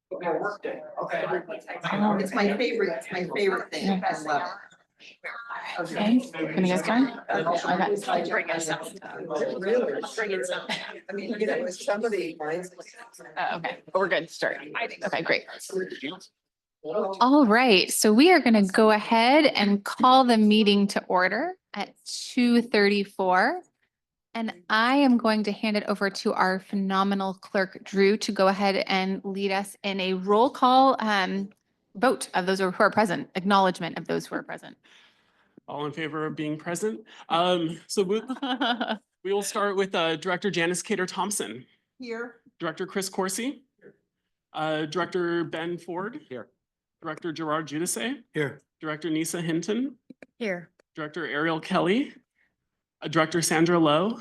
Workday. Okay. It's my favorite. It's my favorite thing. I love it. Okay, can you guys find? Okay. Bring it some. Really? Bring it some. I mean, you know, if somebody finds. Okay, we're good. Start. Okay, great. All right, so we are going to go ahead and call the meeting to order at 2:34. And I am going to hand it over to our phenomenal clerk, Drew, to go ahead and lead us in a roll call vote of those who are present, acknowledgement of those who are present. All in favor of being present? So we will start with Director Janice Cater-Thompson, Here. Director Chris Corsi, Director Ben Ford. Here. Director Gerard Giudice. Here. Director Nisa Hinton. Here. Director Ariel Kelly. Director Sandra Lowe.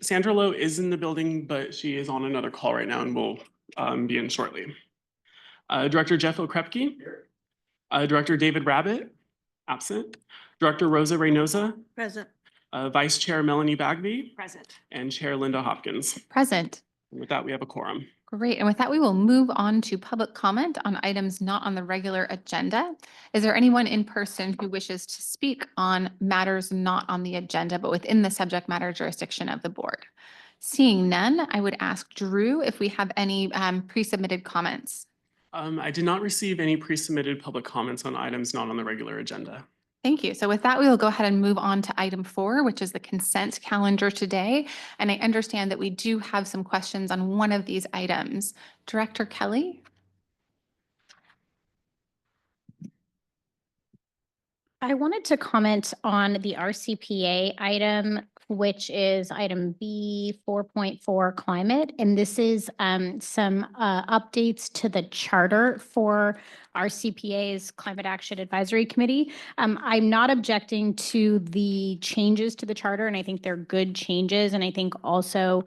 Sandra Lowe is in the building, but she is on another call right now and will be in shortly. Director Jeff Okrepke. Director David Rabbit, absent. Director Rosa Reynosa. Present. Vice Chair Melanie Bagby. Present. And Chair Linda Hopkins. Present. And with that, we have a quorum. Great. And with that, we will move on to public comment on items not on the regular agenda. Is there anyone in person who wishes to speak on matters not on the agenda, but within the subject matter jurisdiction of the board? Seeing none, I would ask Drew if we have any pre-submitted comments. I did not receive any pre-submitted public comments on items not on the regular agenda. Thank you. So with that, we will go ahead and move on to item 4, which is the consent calendar today. And I understand that we do have some questions on one of these items. Director Kelly? I wanted to comment on the RCPA item, which is item B 4.4 climate. And this is some updates to the charter for RCPA's Climate Action Advisory Committee. I'm not objecting to the changes to the charter, and I think they're good changes. And I think also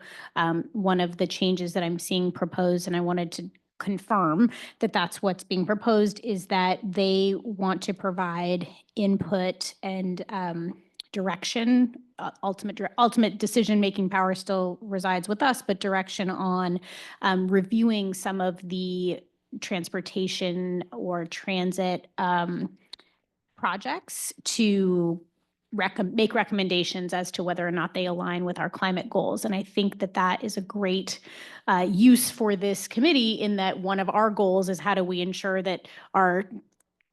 one of the changes that I'm seeing proposed, and I wanted to confirm that that's what's being proposed, is that they want to provide input and direction. Ultimate decision-making power still resides with us, but direction on reviewing some of the transportation or transit projects to make recommendations as to whether or not they align with our climate goals. And I think that that is a great use for this committee, in that one of our goals is how do we ensure that our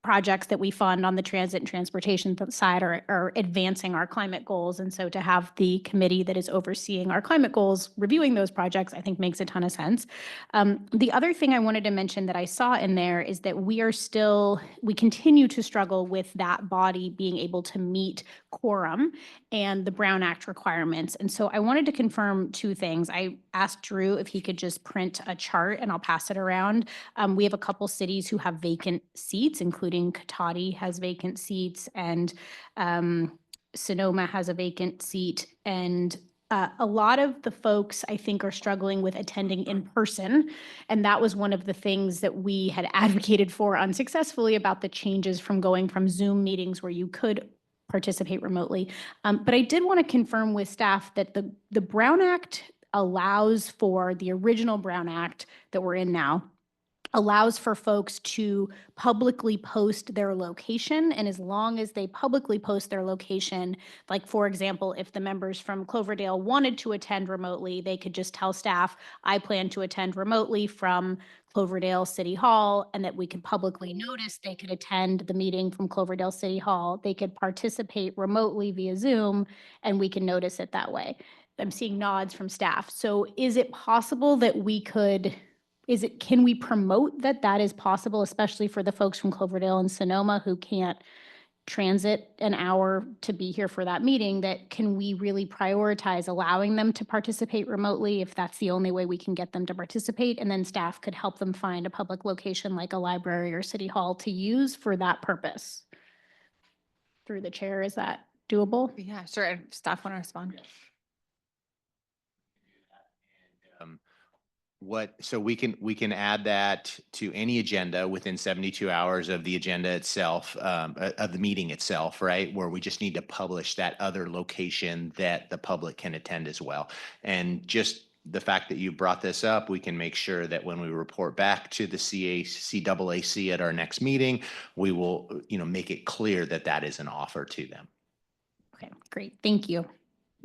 projects that we fund on the transit and transportation side are advancing our climate goals. And so to have the committee that is overseeing our climate goals reviewing those projects, I think makes a ton of sense. The other thing I wanted to mention that I saw in there is that we continue to struggle with that body being able to meet quorum and the Brown Act requirements. And so I wanted to confirm 2 things. I asked Drew if he could just print a chart and I'll pass it around. We have a couple cities who have vacant seats, including Katati has vacant seats, and Sonoma has a vacant seat. And a lot of the folks, I think, are struggling with attending in person. And that was one of the things that we had advocated for unsuccessfully about the changes from going from Zoom meetings where you could participate remotely. But I did want to confirm with staff that the Brown Act allows for, the original Brown Act that we're in now, allows for folks to publicly post their location. And as long as they publicly post their location, like, for example, if the members from Cloverdale wanted to attend remotely, they could just tell staff, I plan to attend remotely from Cloverdale City Hall, and that we could publicly notice they could attend the meeting from Cloverdale City Hall. They could participate remotely via Zoom, and we can notice it that way. I'm seeing nods from staff. So is it possible that we could, can we promote that is possible, especially for the folks from Cloverdale and Sonoma who can't transit an hour to be here for that meeting, that can we really prioritize allowing them to participate remotely if that's the only way we can get them to participate? And then staff could help them find a public location like a library or city hall to use for that purpose. Through the chair, is that doable? Yeah, sure. Staff want to respond. So we can add that to any agenda within 72 hours of the agenda itself, of the meeting itself, right? Where we just need to publish that other location that the public can attend as well. And just the fact that you brought this up, we can make sure that when we report back to the CAAC at our next meeting, we will, make it clear that that is an offer to them. Okay, great. Thank you.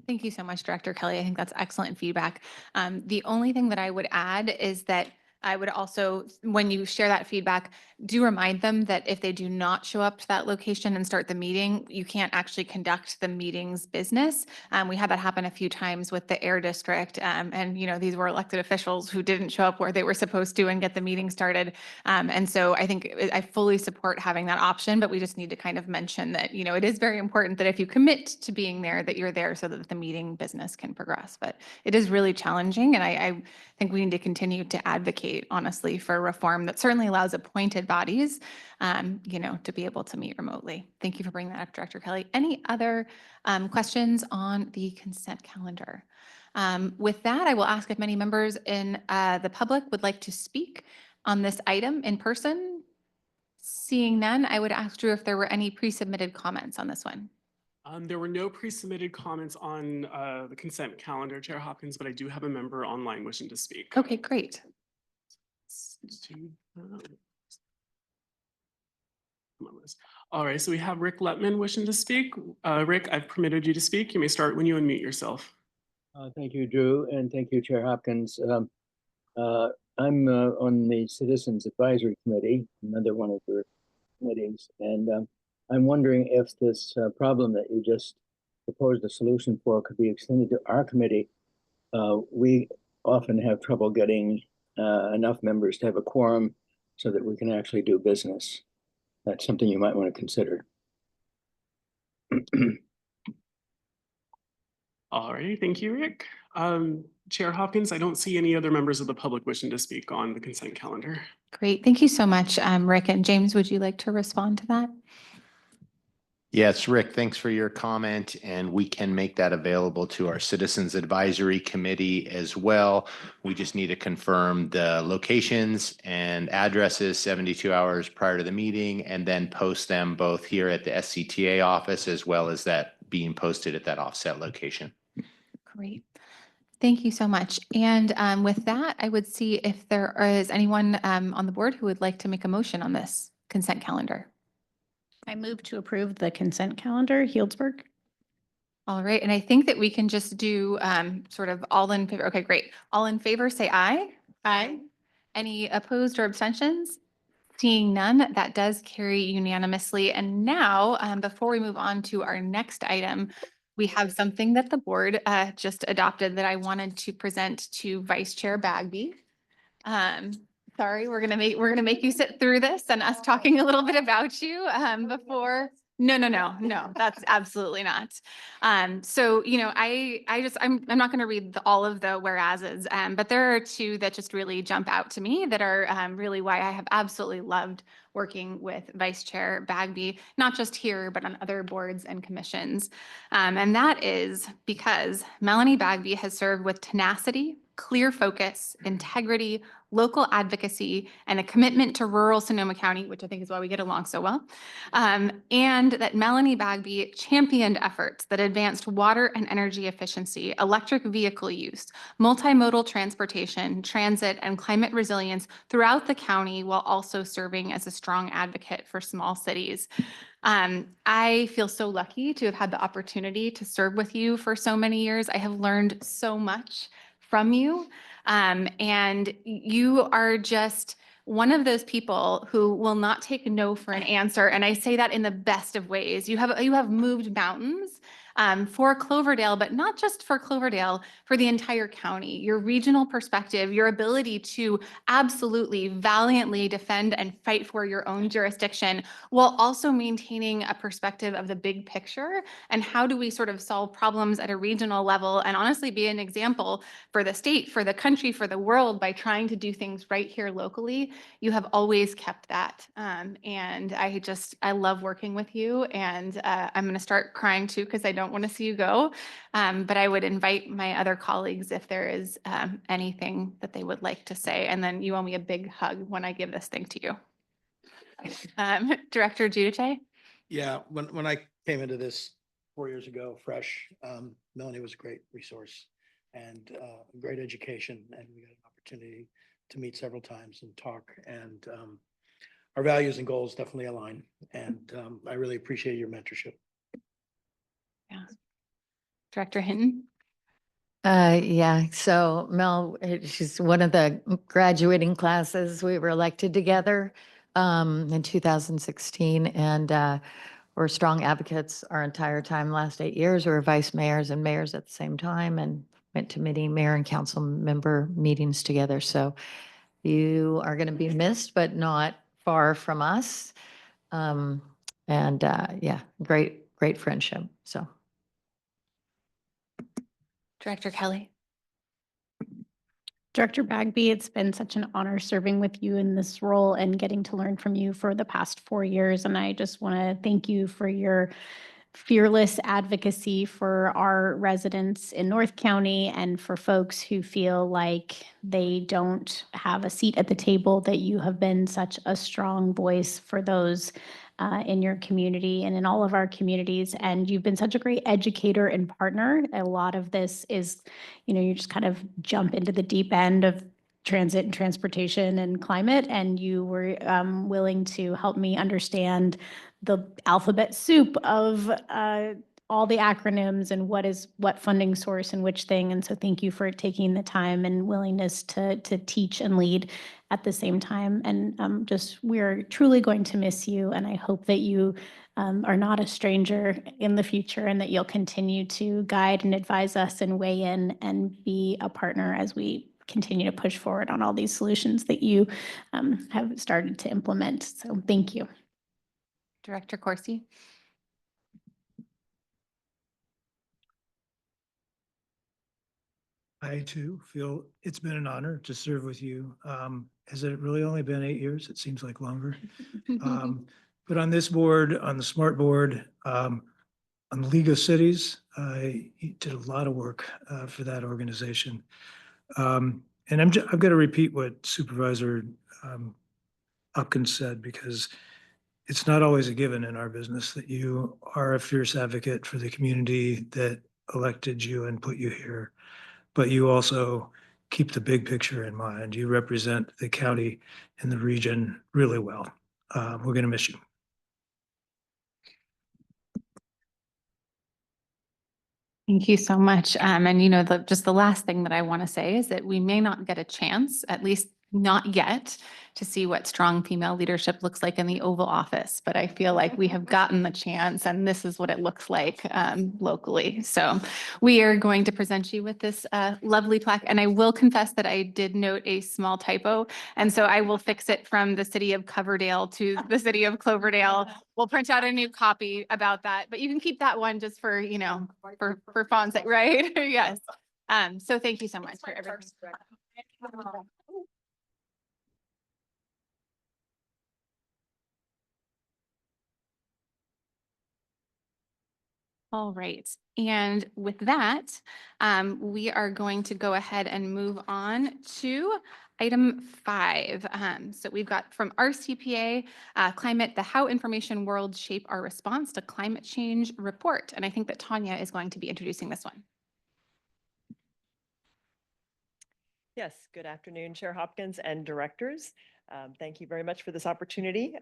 Thank you so much, Director Kelly. I think that's excellent feedback. The only thing that I would add is that I would also, when you share that feedback, do remind them that if they do not show up to that location and start the meeting, you can't actually conduct the meeting's business. We had that happen a few times with the Air District. And, these were elected officials who didn't show up where they were supposed to and get the meeting started. And so I think I fully support having that option, but we just need to kind of mention that, it is very important that if you commit to being there, that you're there so that the meeting business can progress. But it is really challenging. And I think we need to continue to advocate, honestly, for reform that certainly allows appointed bodies, to be able to meet remotely. Thank you for bringing that up, Director Kelly. Any other questions on the consent calendar? With that, I will ask if many members in the public would like to speak on this item in person. Seeing none, I would ask Drew if there were any pre-submitted comments on this one. There were no pre-submitted comments on the consent calendar, Chair Hopkins, but I do have a member online wishing to speak. Okay, great. All right, so we have Rick Letman wishing to speak. Rick, I've permitted you to speak. You may start when you unmute yourself. Thank you, Drew, and thank you, Chair Hopkins. I'm on the Citizens Advisory Committee, another one of your committees, and I'm wondering if this problem that you just proposed a solution for could be extended to our committee. We often have trouble getting enough members to have a quorum so that we can actually do business. That's something you might want to consider. All right, thank you, Rick. Chair Hopkins, I don't see any other members of the public wishing to speak on the consent calendar. Great. Thank you so much, Rick. And James, would you like to respond to that? Yes, Rick, thanks for your comment, and we can make that available to our Citizens Advisory Committee as well. We just need to confirm the locations and addresses 72 hours prior to the meeting, and then post them both here at the SCTA office as well as that being posted at that offset location. Great. Thank you so much. And with that, I would see if there is anyone on the board who would like to make a motion on this consent calendar. I move to approve the consent calendar. Healdsburg. All right. And I think that we can just do sort of all in favor. Okay, great. All in favor, say aye. Aye. Any opposed or abstentions? Seeing none, that does carry unanimously. And now, before we move on to our next item, we have something that the board just adopted that I wanted to present to Vice Chair Bagby. Sorry, we're gonna make you sit through this and us talking a little bit about you before. No, that's absolutely not. So, I'm not going to read all of the whereases, but there are two that just really jump out to me that are really why I have absolutely loved working with Vice Chair Bagby, not just here, but on other boards and commissions. And that is because Melanie Bagby has served with tenacity, clear focus, integrity, local advocacy, and a commitment to rural Sonoma County, which I think is why we get along so well. And that Melanie Bagby championed efforts that advanced water and energy efficiency, electric vehicle use, multimodal transportation, transit, and climate resilience throughout the county, while also serving as a strong advocate for small cities. I feel so lucky to have had the opportunity to serve with you for so many years. I have learned so much from you. And you are just one of those people who will not take no for an answer. And I say that in the best of ways. You have moved mountains for Cloverdale, but not just for Cloverdale, for the entire county. Your regional perspective, your ability to absolutely valiantly defend and fight for your own jurisdiction, while also maintaining a perspective of the big picture and how do we sort of solve problems at a regional level and honestly be an example for the state, for the country, for the world by trying to do things right here locally. You have always kept that. And I love working with you, and I'm going to start crying too because I don't want to see you go. But I would invite my other colleagues if there is anything that they would like to say. And then you owe me a big hug when I give this thing to you. Director Giudice? Yeah, when I came into this 4 years ago, fresh, Melanie was a great resource. and great education. And we got an opportunity to meet several times and talk. And our values and goals definitely align. And I really appreciate your mentorship. Yeah. Director Hinton? Yeah, so Mel, she's one of the graduating classes. We were elected together in 2016, and we're strong advocates our entire time, last 8 years. We were vice mayors and mayors at the same time and went to many mayor and council member meetings together. So you are going to be missed, but not far from us. Yeah, great friendship, so. Director Kelly? Director Bagby, it's been such an honor serving with you in this role and getting to learn from you for the past 4 years. And I just want to thank you for your fearless advocacy for our residents in North County and for folks who feel like they don't have a seat at the table, that you have been such a strong voice for those in your community and in all of our communities. And you've been such a great educator and partner. A lot of this is, you just kind of jump into the deep end of transit and transportation and climate, and you were willing to help me understand the alphabet soup of all the acronyms and what funding source and which thing. And so thank you for taking the time and willingness to teach and lead at the same time. And we're truly going to miss you. And I hope that you are not a stranger in the future and that you'll continue to guide and advise us and weigh in and be a partner as we continue to push forward on all these solutions that you have started to implement. So thank you. Director Corsi? I too feel it's been an honor to serve with you. Has it really only been 8 years? It seems like longer. But on this board, on the SMART board, on the League of Cities, I did a lot of work for that organization. And I've got to repeat what Supervisor Hopkins said, because it's not always a given in our business that you are a fierce advocate for the community that elected you and put you here, but you also keep the big picture in mind. You represent the county and the region really well. We're going to miss you. Thank you so much. And just the last thing that I want to say is that we may not get a chance, at least not yet, to see what strong female leadership looks like in the Oval Office, but I feel like we have gotten the chance and this is what it looks like locally. So we are going to present you with this lovely plaque, and I will confess that I did note a small typo, and so I will fix it from the city of Coverdale to the city of Cloverdale. We'll print out a new copy about that, but you can keep that one just for, for fonts, right? Yes. So thank you so much for everything. All right. And with that, we are going to go ahead and move on to item 5. So we've got from RCPA Climate, the How Information World Shape Our Response to Climate Change report. And I think that Tanya is going to be introducing this one. Yes, good afternoon, Chair Hopkins and directors. Thank you very much for this opportunity.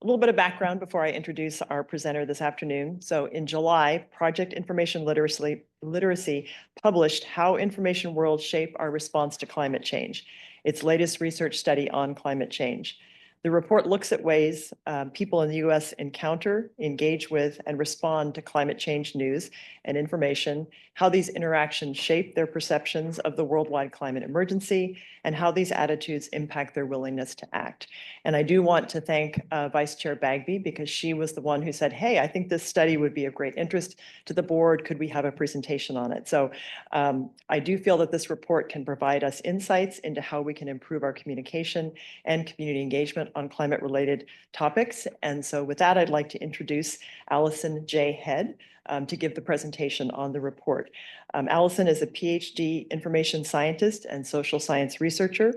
A little bit of background before I introduce our presenter this afternoon. So in July, Project Information Literacy published How Information World Shape Our Response to Climate Change, its latest research study on climate change. The report looks at ways people in the U.S. encounter, engage with, and respond to climate change news and information, how these interactions shape their perceptions of the worldwide climate emergency, and how these attitudes impact their willingness to act. And I do want to thank Vice Chair Bagby, because she was the one who said, hey, I think this study would be of great interest to the board. Could we have a presentation on it? So I do feel that this report can provide us insights into how we can improve our communication and community engagement on climate-related topics. And so with that, I'd like to introduce Allison J. Head to give the presentation on the report. Allison is a PhD information scientist and social science researcher.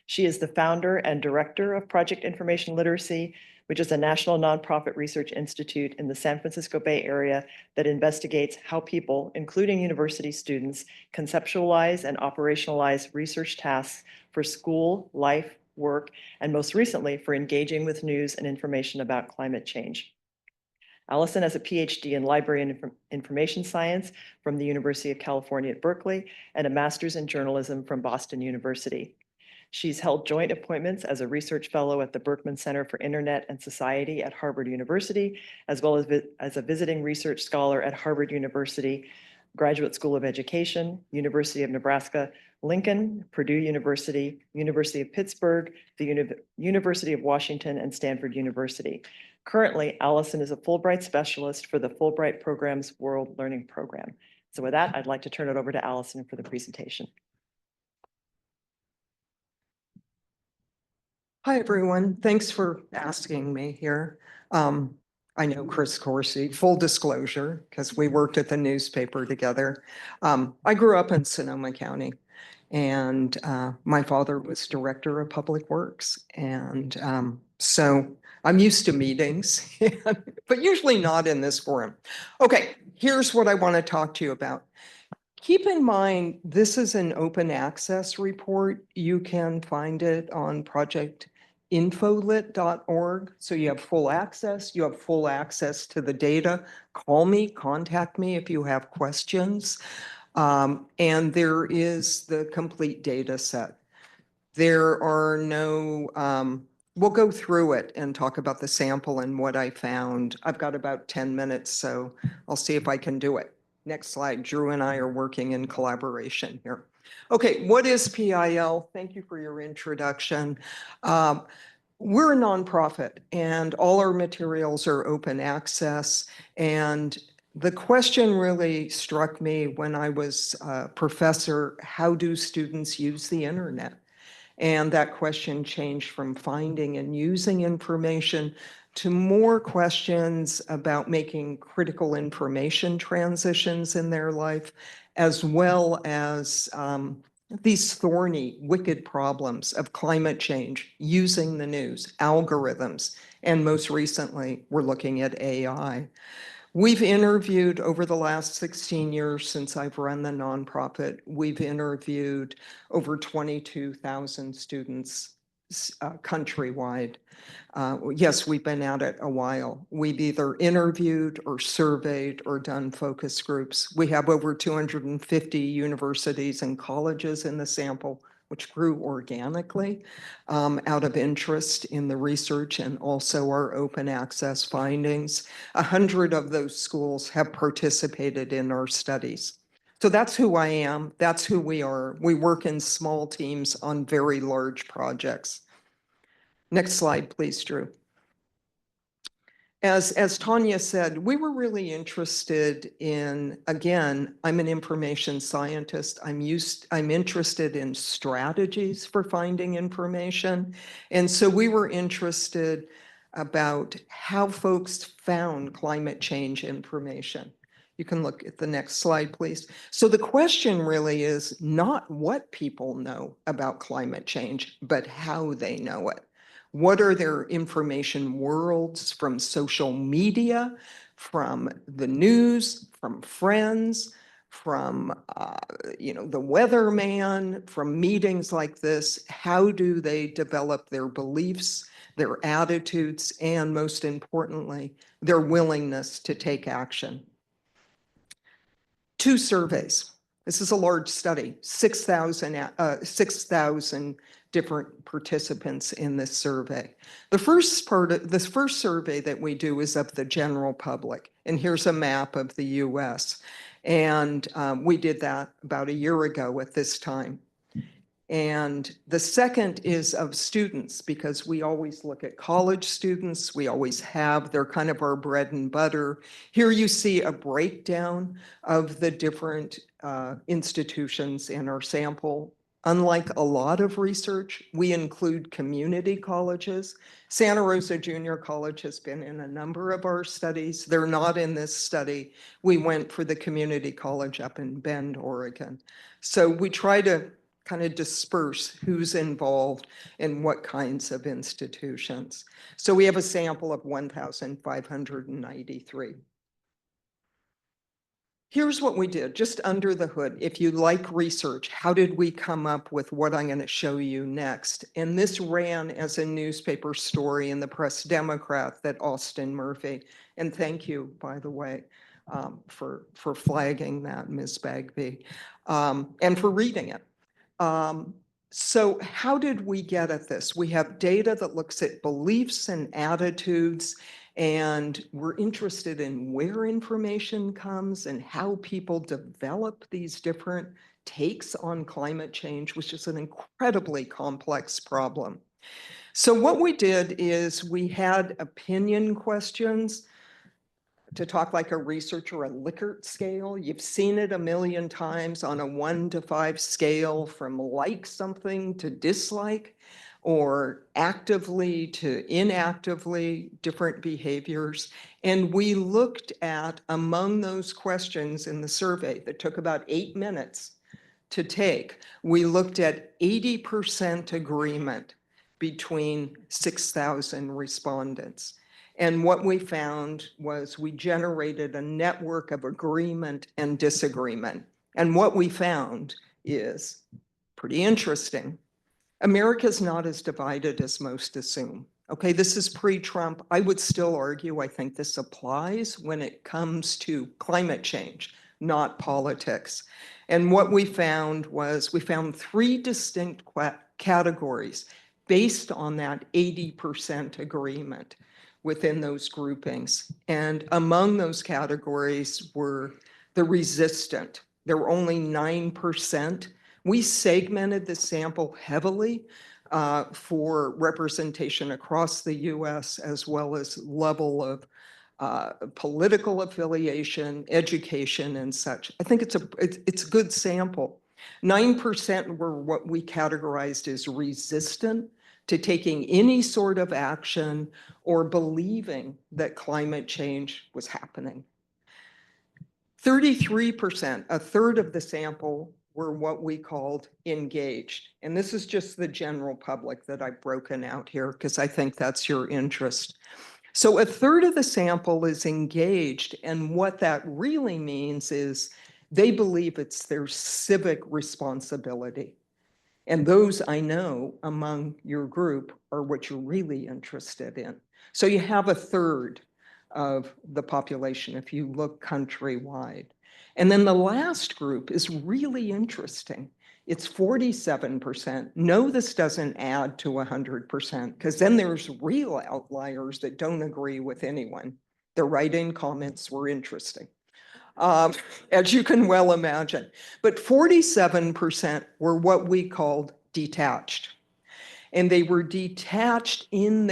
She is the founder and director of Project Information Literacy, which is a national nonprofit research institute in the San Francisco Bay Area that investigates how people, including university students, conceptualize and operationalize research tasks for school, life, work, and most recently for engaging with news and information about climate change. Allison has a PhD in Library and Information Science from the University of California at Berkeley and a master's in journalism from Boston University. She's held joint appointments as a research fellow at the Berkman Center for Internet and Society at Harvard University, as well as a visiting research scholar at Harvard University, Graduate School of Education, University of Nebraska, Lincoln, Purdue University, University of Pittsburgh, the University of Washington, and Stanford University. Currently, Allison is a Fulbright specialist for the Fulbright Program's World Learning Program. So with that, I'd like to turn it over to Allison for the presentation. Hi, everyone. Thanks for asking me here. I know Chris Corsi, full disclosure, because we worked at the newspaper together. I grew up in Sonoma County, and my father was director of public works. And so I'm used to meetings, but usually not in this forum. Okay, here's what I want to talk to you about. Keep in mind, this is an open access report. You can find it on projectinfolit.org. So you have full access. You have full access to the data. Call me, contact me if you have questions. And there is the complete data set. There are no, we'll go through it and talk about the sample and what I found. I've got about 10 minutes, so I'll see if I can do it. Next slide. Drew and I are working in collaboration here. Okay, what is PIL? Thank you for your introduction. We're a nonprofit and all our materials are open access. And the question really struck me when I was a professor, how do students use the internet? And that question changed from finding and using information to more questions about making critical information transitions in their life, as well as these thorny, wicked problems of climate change, using the news, algorithms, and most recently, we're looking at AI. We've interviewed over the last 16 years since I've run the nonprofit, we've interviewed over 22,000 students countrywide. Yes, we've been at it a while. We've either interviewed or surveyed or done focus groups. We have over 250 universities and colleges in the sample, which grew organically out of interest in the research and also our open access findings. 100 of those schools have participated in our studies. So that's who I am. That's who we are. We work in small teams on very large projects. Next slide, please, Drew. As Tanya said, we were really interested in, again, I'm an information scientist. I'm interested in strategies for finding information. And so we were interested about how folks found climate change information. You can look at the next slide, please. So the question really is not what people know about climate change, but how they know it. What are their information worlds from social media, from the news, from friends, from the weatherman, from meetings like this? How do they develop their beliefs, their attitudes, and most importantly, their willingness to take action? 2 surveys. This is a large study, 6,000 different participants in this survey. The first survey that we do is of the general public. And here's a map of the US. And we did that about a year ago at this time. And the second is of students, because we always look at college students. We always have, they're kind of our bread and butter. Here you see a breakdown of the different institutions in our sample. Unlike a lot of research, we include community colleges. Santa Rosa Junior College has been in a number of our studies. They're not in this study. We went for the community college up in Bend, Oregon. So we try to kind of disperse who's involved in what kinds of institutions. So we have a sample of 1,593. Here's what we did, just under the hood. If you like research, how did we come up with what I'm going to show you next? And this ran as a newspaper story in the Press Democrat that Austin Murphy, and thank you, by the way, for flagging that, Ms. Bagby, and for reading it. So how did we get at this? We have data that looks at beliefs and attitudes, and we're interested in where information comes and how people develop these different takes on climate change, which is an incredibly complex problem. So what we did is we had opinion questions. To talk like a researcher, a Likert scale. You've seen it a million times on a 1 to 5 scale, from like something to dislike, or actively to inactively, different behaviors. And we looked at, among those questions in the survey that took about 8 minutes to take, we looked at 80% agreement between 6,000 respondents. And what we found was we generated a network of agreement and disagreement. And what we found is pretty interesting. America's not as divided as most assume. Okay, this is pre-Trump. I would still argue, I think this applies when it comes to climate change, not politics. And what we found was we found 3 distinct categories based on that 80% agreement within those groupings. And among those categories were the resistant. There were only 9%. We segmented the sample heavily for representation across the US, as well as level of political affiliation, education, and such. I think it's a good sample. 9% were what we categorized as resistant to taking any sort of action or believing that climate change was happening. 33%, a third of the sample, were what we called engaged. And this is just the general public that I've broken out here because I think that's your interest. So a third of the sample is engaged, and what that really means is they believe it's their civic responsibility. And those, I know, among your group are what you're really interested in. So you have a third of the population if you look countrywide. And then the last group is really interesting. It's 47%. No, this doesn't add to 100%, because then there's real outliers that don't agree with anyone. The write-in comments were interesting, as you can well imagine. But 47% were what we called detached. And they were detached in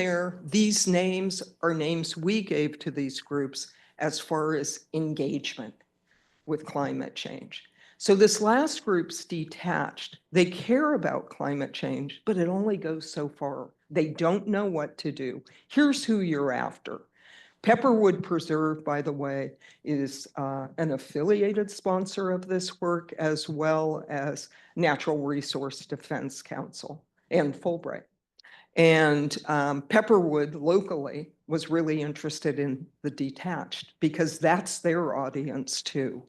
these names are names we gave to these groups as far as engagement with climate change. So this last group's detached. They care about climate change, but it only goes so far. They don't know what to do. Here's who you're after. Pepperwood Preserve, by the way, is an affiliated sponsor of this work, as well as Natural Resource Defense Council and Fulbright. And Pepperwood locally was really interested in the detached because that's their audience too.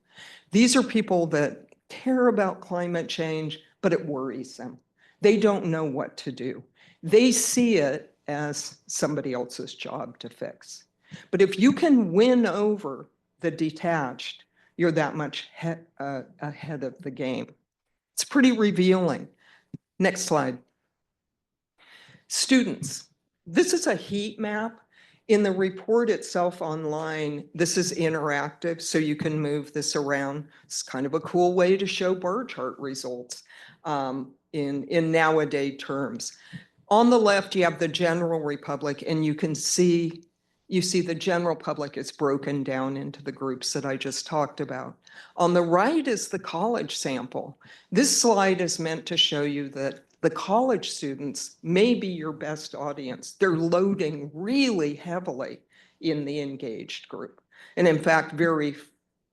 These are people that care about climate change, but it worries them. They don't know what to do. They see it as somebody else's job to fix. But if you can win over the detached, you're that much ahead of the game. It's pretty revealing. Next slide. Students. This is a heat map. In the report itself online, this is interactive, so you can move this around. It's kind of a cool way to show bar chart results in nowadays terms. On the left, you have the general republic, and you see the general public is broken down into the groups that I just talked about. On the right is the college sample. This slide is meant to show you that the college students may be your best audience. They're loading really heavily in the engaged group. And in fact, very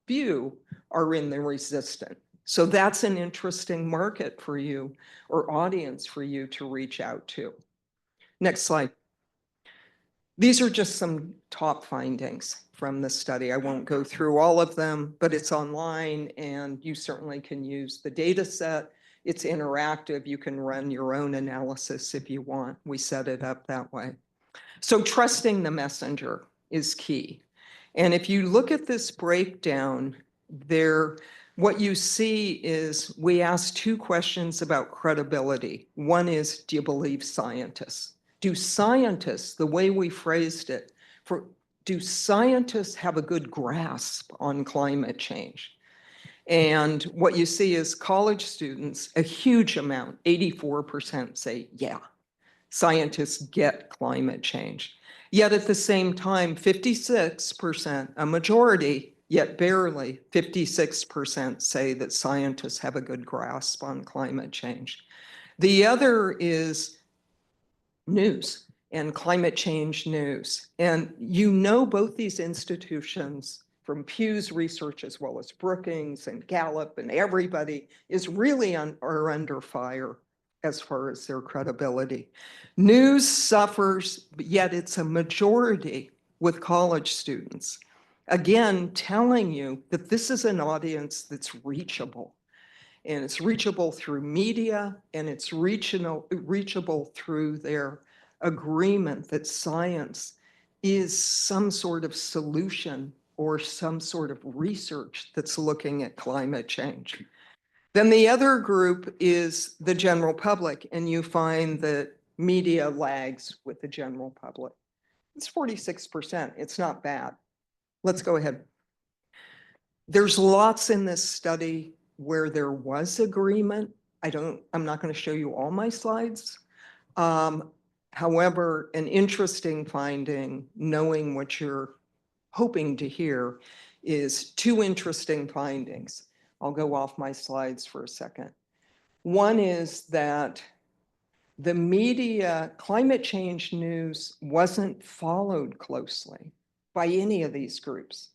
few are in the resistant. So that's an interesting market for you or audience for you to reach out to. Next slide. These are just some top findings from the study. I won't go through all of them, but it's online and you certainly can use the data set. It's interactive. You can run your own analysis if you want. We set it up that way. So trusting the messenger is key. And if you look at this breakdown, what you see is we asked 2 questions about credibility. One is, do you believe scientists? Do scientists, the way we phrased it, do scientists have a good grasp on climate change? And what you see is college students, a huge amount, 84% say, yeah, scientists get climate change. Yet at the same time, 56%, a majority, yet barely 56% say that scientists have a good grasp on climate change. The other is news and climate change news. And you know both these institutions from Pew's research as well as Brookings and Gallup and everybody is really are under fire as far as their credibility. News suffers, but yet it's a majority with college students. Again, telling you that this is an audience that's reachable. And it's reachable through media, and it's reachable through their agreement that science is some sort of solution or some sort of research that's looking at climate change. Then the other group is the general public, and you find that media lags with the general public. It's 46%. It's not bad. Let's go ahead. There's lots in this study where there was agreement. I'm not going to show you all my slides. However, an interesting finding, knowing what you're hoping to hear, is 2 interesting findings. I'll go off my slides for a second. One is that the media climate change news wasn't followed closely by any of these groups.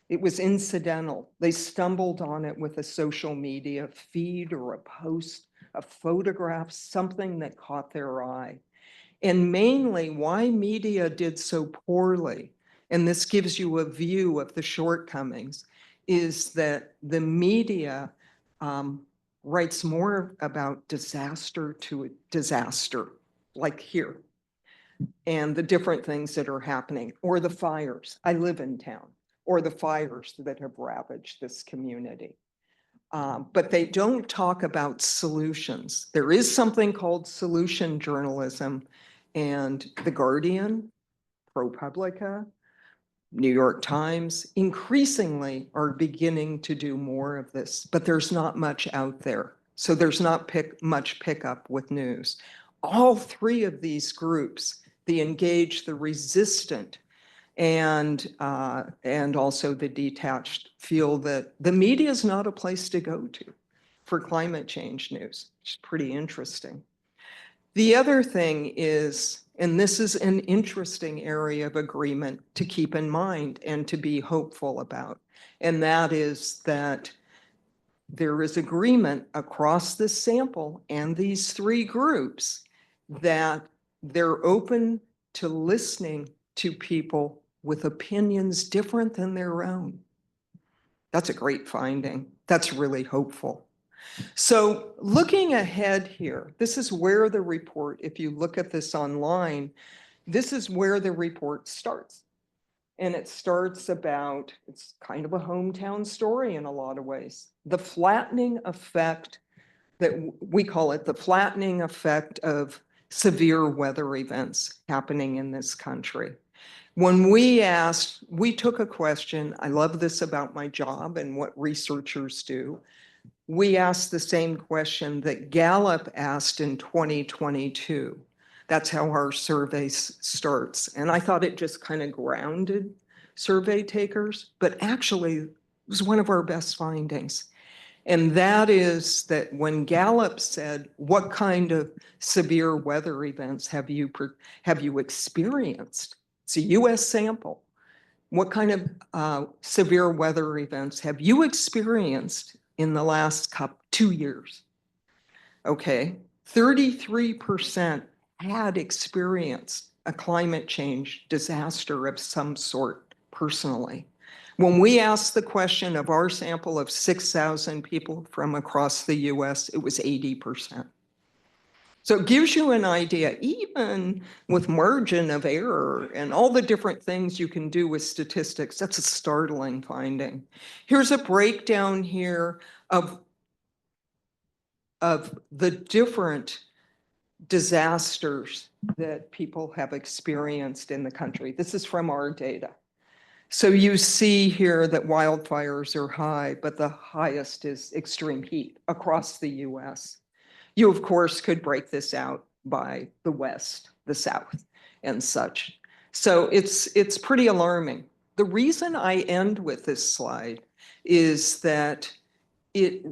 It was incidental. They stumbled on it with a social media feed or a post, a photograph, something that caught their eye. And mainly why media did so poorly, and this gives you a view of the shortcomings, is that the media writes more about disaster to disaster, like here, and the different things that are happening, or the fires. I live in town. Or the fires that have ravaged this community. But they don't talk about solutions. There is something called solution journalism, and The Guardian, ProPublica, New York Times, increasingly are beginning to do more of this, but there's not much out there. So there's not much pickup with news. All 3 of these groups, the engaged, the resistant, and also the detached, feel that the media is not a place to go to for climate change news, which is pretty interesting. The other thing is, and this is an interesting area of agreement to keep in mind and to be hopeful about, and that is that there is agreement across this sample and these 3 groups that they're open to listening to people with opinions different than their own. That's a great finding. That's really hopeful. So looking ahead here, this is where the report, if you look at this online, this is where the report starts. And it starts about, it's kind of a hometown story in a lot of ways. The flattening effect, that we call it the flattening effect of severe weather events happening in this country. When we took a question, I love this about my job and what researchers do. We asked the same question that Gallup asked in 2022. That's how our survey starts. And I thought it just kind of grounded survey takers, but actually it was one of our best findings. And that is that when Gallup said, what kind of severe weather events have you experienced? It's a US sample. What kind of severe weather events have you experienced in the last 2 years. Okay, 33% had experienced a climate change disaster of some sort personally. When we asked the question of our sample of 6,000 people from across the US, it was 80%. So it gives you an idea, even with margin of error and all the different things you can do with statistics, that's a startling finding. Here's a breakdown here of the different disasters that people have experienced in the country. This is from our data. So you see here that wildfires are high, but the highest is extreme heat across the US. You, of course, could break this out by the West, the South, and such. So it's pretty alarming. The reason I end with this slide is that it,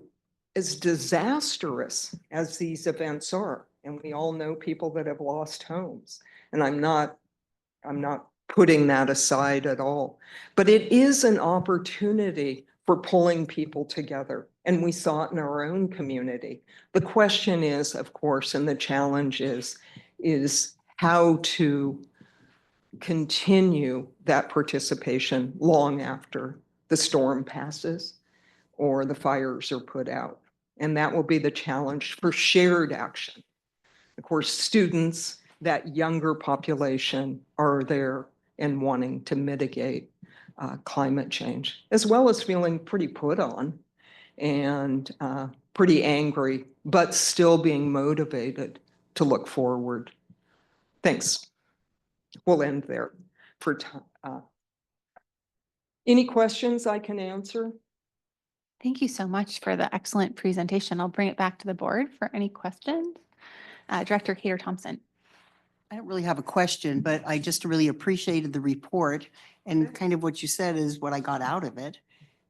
as disastrous as these events are, and we all know people that have lost homes, and I'm not putting that aside at all, but it is an opportunity for pulling people together. And we saw it in our own community. The question is, of course, and the challenge is how to continue that participation long after the storm passes or the fires are put out. And that will be the challenge for shared action. Of course, students, that younger population, are there and wanting to mitigate climate change, as well as feeling pretty put on and pretty angry, but still being motivated to look forward. Thanks. We'll end there for time. Any questions I can answer? Thank you so much for the excellent presentation. I'll bring it back to the board for any questions. Director Kater Thompson. I don't really have a question, but I just really appreciated the report, and kind of what you said is what I got out of it.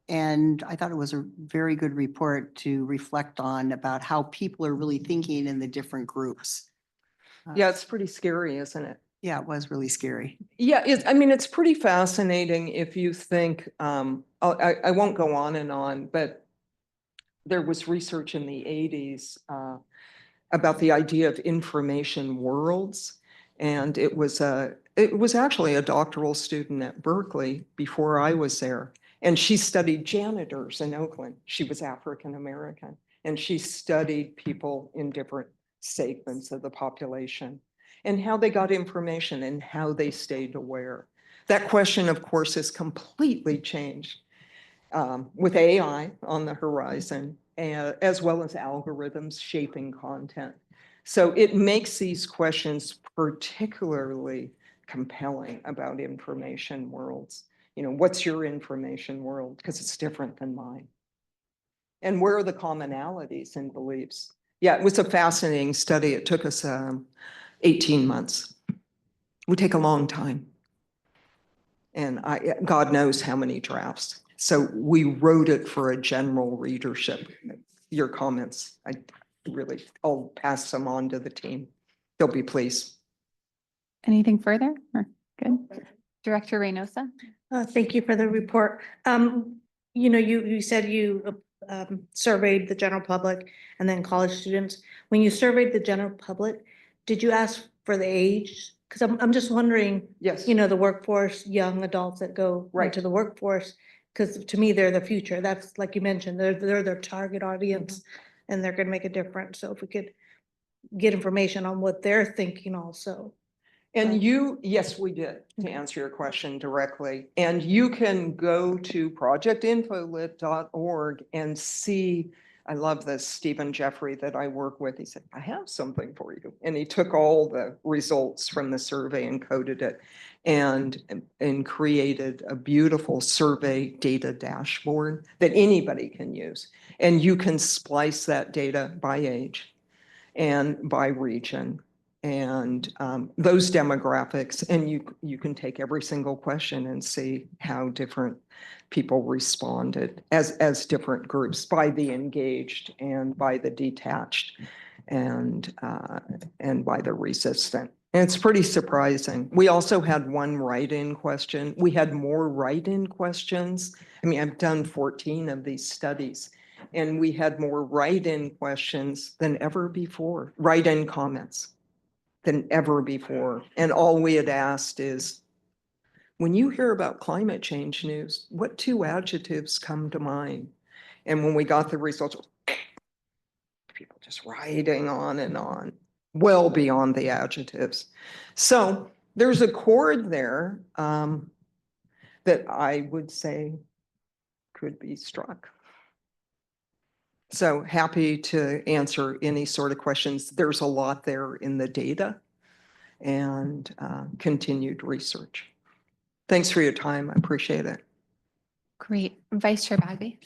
And I thought it was a very good report to reflect on about how people are really thinking in the different groups. Yeah, it's pretty scary, isn't it? Yeah, it was really scary. Yeah, it's pretty fascinating if you think, I won't go on and on, but there was research in the 80s about the idea of information worlds. And it was actually a doctoral student at Berkeley before I was there. And she studied janitors in Oakland. She was African American, and she studied people in different segments of the population and how they got information and how they stayed aware. That question, of course, has completely changed with AI on the horizon, as well as algorithms shaping content. So it makes these questions particularly compelling about information worlds. You know, what's your information world? Because it's different than mine. And where are the commonalities and beliefs? Yeah, it was a fascinating study. It took us 18 months. It would take a long time. And God knows how many drafts. So we wrote it for a general readership. Your comments, I'll pass them on to the team. They'll be pleased. Anything further? Good. Director Reynosa. Thank you for the report. You know, you said you surveyed the general public and then college students. When you surveyed the general public, did you ask for the age? Because I'm just wondering, Yes. you know, the workforce, young adults that go Right. into the workforce, because to me, they're the future. That's like you mentioned, they're their target audience and they're going to make a difference. So if we could get information on what they're thinking also. And yes, we did, to answer your question directly. And you can go to projectinfolit.org and see, I love this, Stephen Jeffrey that I work with. He said, I have something for you. And he took all the results from the survey and coded it and created a beautiful survey data dashboard that anybody can use. And you can splice that data by age and by region and those demographics, and you can take every single question and see how different people responded as different groups, by the engaged and by the detached and by the resistant. And it's pretty surprising. We also had one write-in question. We had more write-in questions. I mean, I've done 14 of these studies, And we had more write-in questions than ever before, write-in comments than ever before. And all we had asked is, when you hear about climate change news, what two adjectives come to mind? And when we got the results, people just writing on, well beyond the adjectives. So there's a chord there that I would say could be struck. So happy to answer any sort of questions. There's a lot there in the data and continued research. Thanks for your time. I appreciate it. Great. Vice Chair Bagby.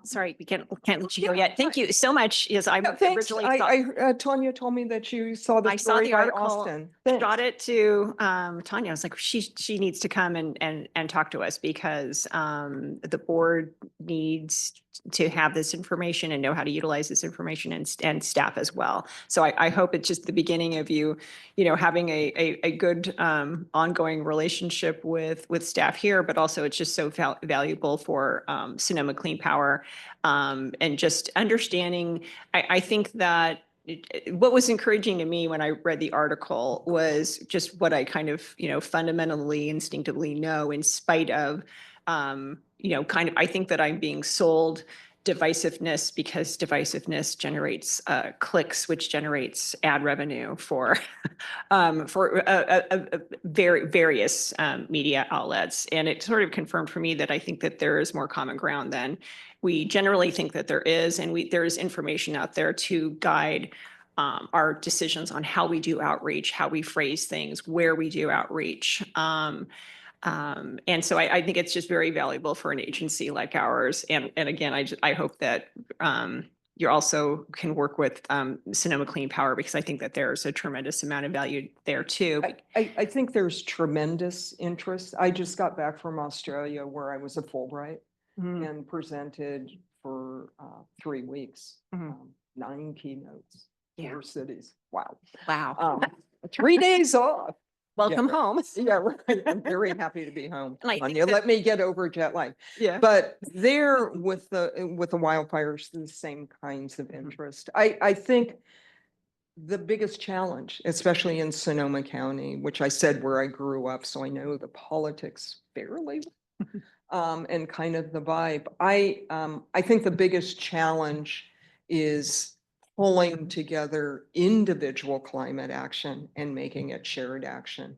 Sorry, we can't let you go yet. Thank you so much. Yes, I Thanks. originally thought. Tanya told me that you saw the I saw story the by article, Austin. shot Thanks. it to Tanya. I was like, she needs to come and talk to us because the board needs to have this information and know how to utilize this information and staff as well. So I hope it's just the beginning of you having a good ongoing relationship with staff here, but also it's just so valuable for Sonoma Clean Power and just understanding. I think that what was encouraging to me when I read the article was just what I kind of, fundamentally, instinctively know in spite of, I think that I'm being sold divisiveness because divisiveness generates clicks, which generates ad revenue for various media outlets. And it sort of confirmed for me that I think that there is more common ground than we generally think that there is. And there is information out there to guide our decisions on how we do outreach, how we phrase things, where we do outreach. And so I think it's just very valuable for an agency like ours. And again, I hope that you also can work with Sonoma Clean Power because I think that there's a tremendous amount of value there too. I think there's tremendous interest. I just got back from Australia where I was a Fulbright and presented for 3 weeks, 9 keynotes, 4 cities. Wow. Wow. 3 days off. Welcome home. Yeah, right. I'm very happy to be home. And I think You that- let me get over jet lag. Yeah. But there with the wildfires, the same kinds of interest. I think the biggest challenge, especially in Sonoma County, which I said where I grew up, so I know the politics fairly and kind of the vibe. I think the biggest challenge is pulling together individual climate action and making it shared action.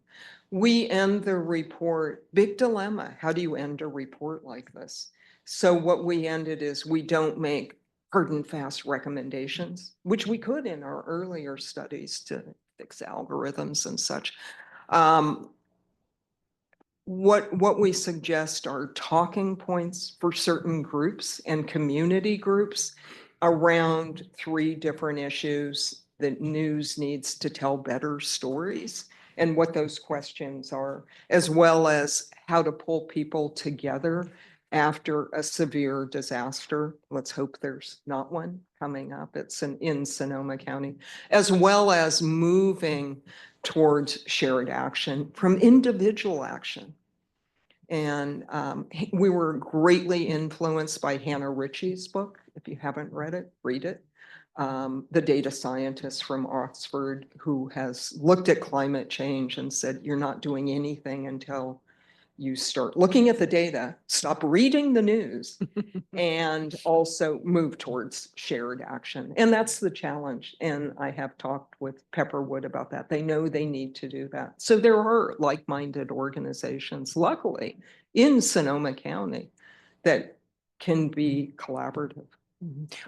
We end the report, big dilemma. How do you end a report like this? So what we ended is we don't make hard and fast recommendations, which we could in our earlier studies to fix algorithms and such. What we suggest are talking points for certain groups and community groups around 3 different issues that news needs to tell better stories and what those questions are, as well as how to pull people together after a severe disaster. Let's hope there's not one coming up. It's in Sonoma County, as well as moving towards shared action from individual action. And we were greatly influenced by Hannah Ritchie's book. If you haven't read it, read it. The data scientist from Oxford who has looked at climate change and said, you're not doing anything until you start looking at the data, stop reading the news, and also move towards shared action. And that's the challenge. And I have talked with Pepperwood about that. They know they need to do that. So there are like-minded organizations, luckily, in Sonoma County that can be collaborative.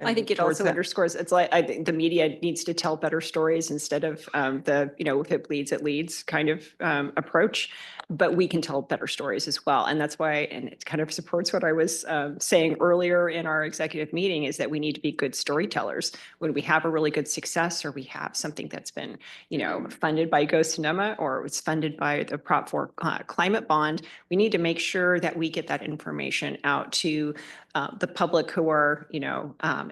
I think it also underscores, it's like, I think the media needs to tell better stories instead of if it bleeds, it leads kind of approach, but we can tell better stories as well. And that's why, and it kind of supports what I was saying earlier in our executive meeting, is that we need to be good storytellers. When we have a really good success, or we have something that's been, funded by Go Sonoma, or it's funded by the Prop 4 climate bond, we need to make sure that we get that information out to the public who are,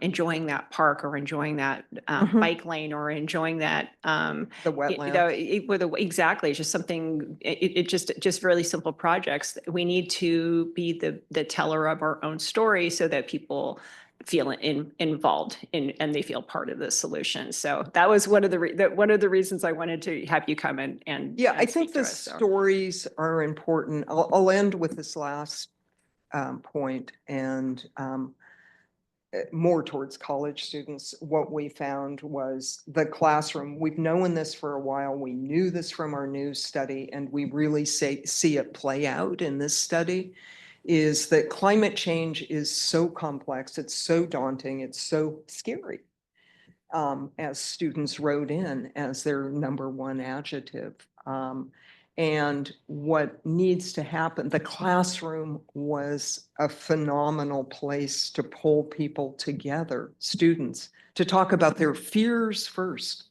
enjoying that park or enjoying that Mhm. bike lane or enjoying that, The wetlands. exactly, it's just something, it just really simple projects. We need to be the teller of our own story so that people feel involved and they feel part of the solution. So that was one of the reasons I wanted to have you come and Yeah, I and think speak to the us, so. stories are important. I'll end with this last point and more towards college students. What we found was the classroom. We've known this for a while. We knew this from our news study, and we really see it play out in this study, is that climate change is so complex, it's so daunting, it's so scary, as students wrote in as their number one adjective. And what needs to happen, the classroom was a phenomenal place to pull people together, students, to talk about their fears first,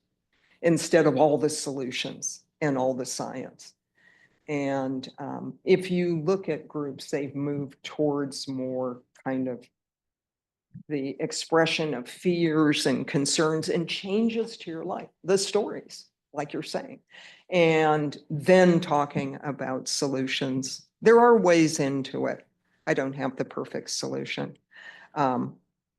instead of all the solutions and all the science. And if you look at groups, they've moved towards more kind of the expression of fears and concerns and changes to your life, the stories, like you're saying, and then talking about solutions. There are ways into it. I don't have the perfect solution.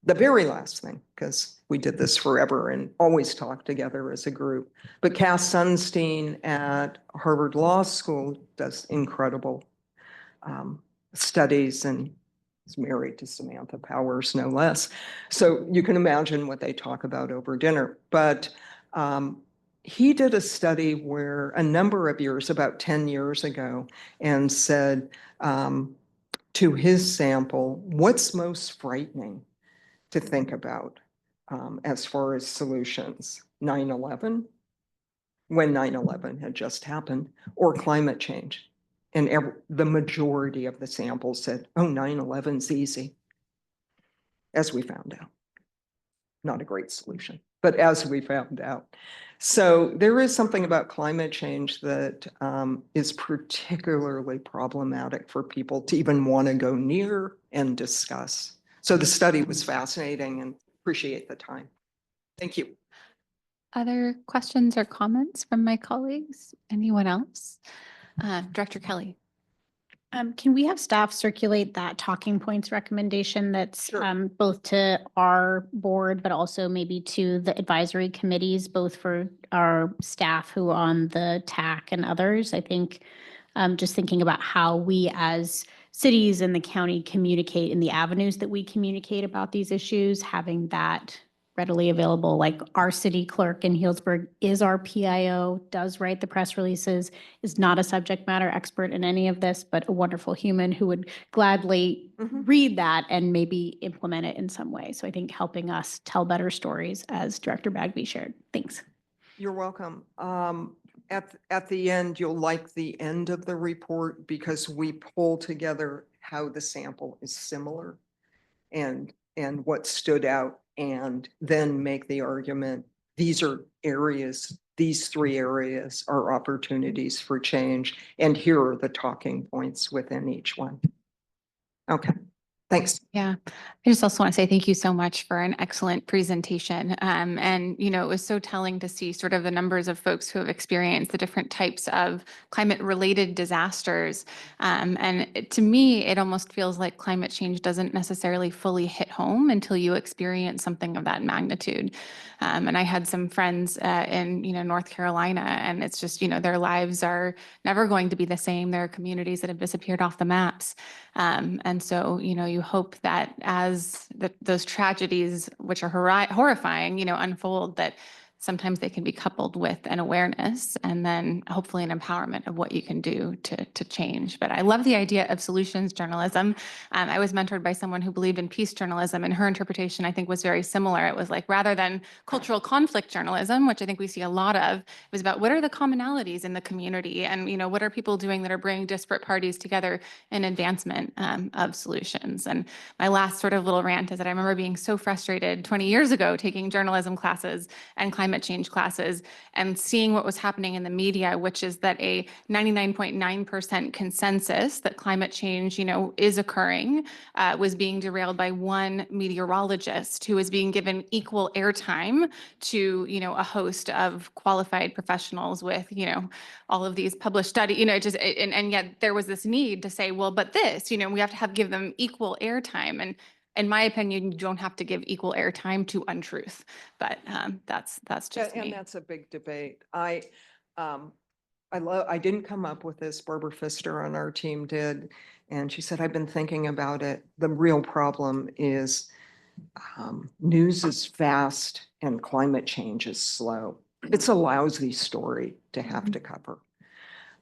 The very last thing, because we did this forever and always talk together as a group, but Cass Sunstein at Harvard Law School does incredible studies and is married to Samantha Powers, no less. So you can imagine what they talk about over dinner. But he did a study where a number of years, about 10 years ago, and said to his sample, what's most frightening to think about as far as solutions? 9/11, when 9/11 had just happened, or climate change? And the majority of the samples said, oh, 9/11's easy, as we found out. Not a great solution, but as we found out. So there is something about climate change that is particularly problematic for people to even want to go near and discuss. So the study was fascinating and appreciate the time. Thank you. Other questions or comments from my colleagues? Anyone else? Director Kelly. Can we have staff circulate that talking points recommendation that's Sure. both to our board, but also maybe to the advisory committees, both for our staff who are on the TAC and others? I think just thinking about how we as cities and the county communicate in the avenues that we communicate about these issues, having that readily available, like our city clerk in Healdsburg is our PIO, does write the press releases, is not a subject matter expert in any of this, but a wonderful human who would gladly read that and maybe implement it in some way. So I think helping us tell better stories, as Director Bagby shared. Thanks. You're welcome. At the end, you'll like the end of the report because we pull together how the sample is similar and what stood out, and then make the argument, these are areas, these three areas are opportunities for change, and here are the talking points within each one. Okay, thanks. Yeah, I just also want to say thank you so much for an excellent presentation. And, it was so telling to see sort of the numbers of folks who have experienced the different types of climate-related disasters. And to me, it almost feels like climate change doesn't necessarily fully hit home until you experience something of that magnitude. And I had some friends in, North Carolina, and it's just, their lives are never going to be the same. There are communities that have disappeared off the maps. And so, you hope that as those tragedies, which are horrifying, unfold, that sometimes they can be coupled with an awareness and then hopefully an empowerment of what you can do to change. But I love the idea of solutions journalism. I was mentored by someone who believed in peace journalism, and her interpretation, I think, was very similar. It was like, rather than cultural conflict journalism, which I think we see a lot of, it was about what are the commonalities in the community, and what are people doing that are bringing disparate parties together in advancement of solutions. And my last sort of little rant is that I remember being so frustrated 20 years ago taking journalism classes, and climate climate change classes and seeing what was happening in the media, which is that a 99.9% consensus that climate change, is occurring, was being derailed by one meteorologist who was being given equal airtime to, a host of qualified professionals with, all of these published studies, and yet there was this need to say, well, but this, we have to give them equal airtime. And in my opinion, you don't have to give equal airtime to untruth, but that's just And me. that's a big debate. I didn't come up with this. Barbara Pfister on our team did. And she said, I've been thinking about it. The real problem is news is fast and climate change is slow. It's a lousy story to have to cover.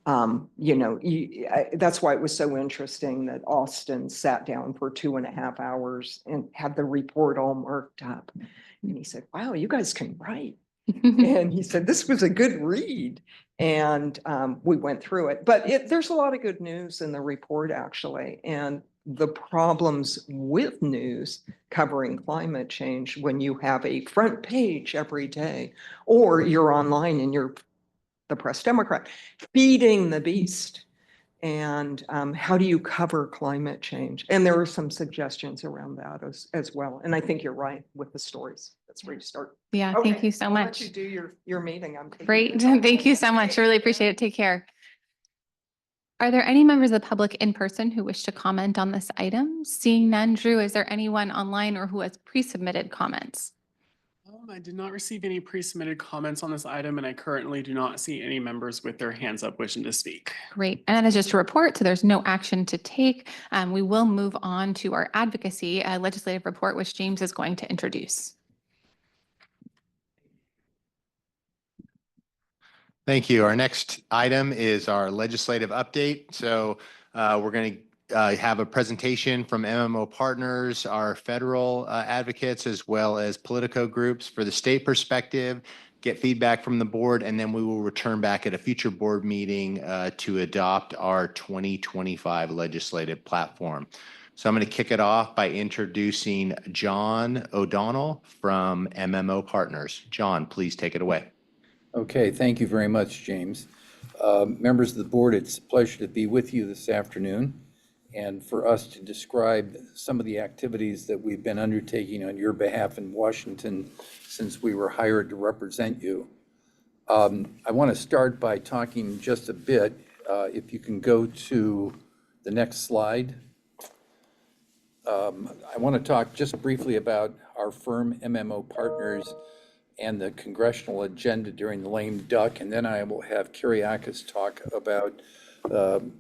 That's why it was so interesting that Austin sat down for 2.5 hours and had the report all marked up. And he said, wow, you guys can write. And he said, this was a good read. And we went through it. But there's a lot of good news in the report, actually. And the problems with news covering climate change when you have a front page every day, or you're online and you're the Press Democrat, feeding the beast. And how do you cover climate change? And there are some suggestions around that as well. And I think you're right with the stories. That's where you start. Yeah, Okay, thank you so I'll let much. you do your meeting. I'm taking Great. it. Thank you so much. I really appreciate it. Take care. Are there any members of the public in person who wish to comment on this item? Seeing none, Drew, is there anyone online or who has pre-submitted comments? I did not receive any pre-submitted comments on this item, and I currently do not see any members with their hands up wishing to speak. Great. And that is just a report, so there's no action to take. We will move on to our advocacy legislative report, which James is going to introduce. Thank you. Our next item is our legislative update. So we're going to have a presentation from MMO partners, our federal advocates, as well as Politico groups for the state perspective, get feedback from the board, and then we will return back at a future board meeting to adopt our 2025 legislative platform. So I'm going to kick it off by introducing John O'Donnell from MMO Partners. John, please take it away. Okay, thank you very much, James. Members of the board, it's a pleasure to be with you this afternoon and for us to describe some of the activities that we've been undertaking on your behalf in Washington since we were hired to represent you. I want to start by talking just a bit, if you can go to the next slide. I want to talk just briefly about our firm, MMO Partners, and the congressional agenda during the lame duck, and then I will have Kyriakis talk about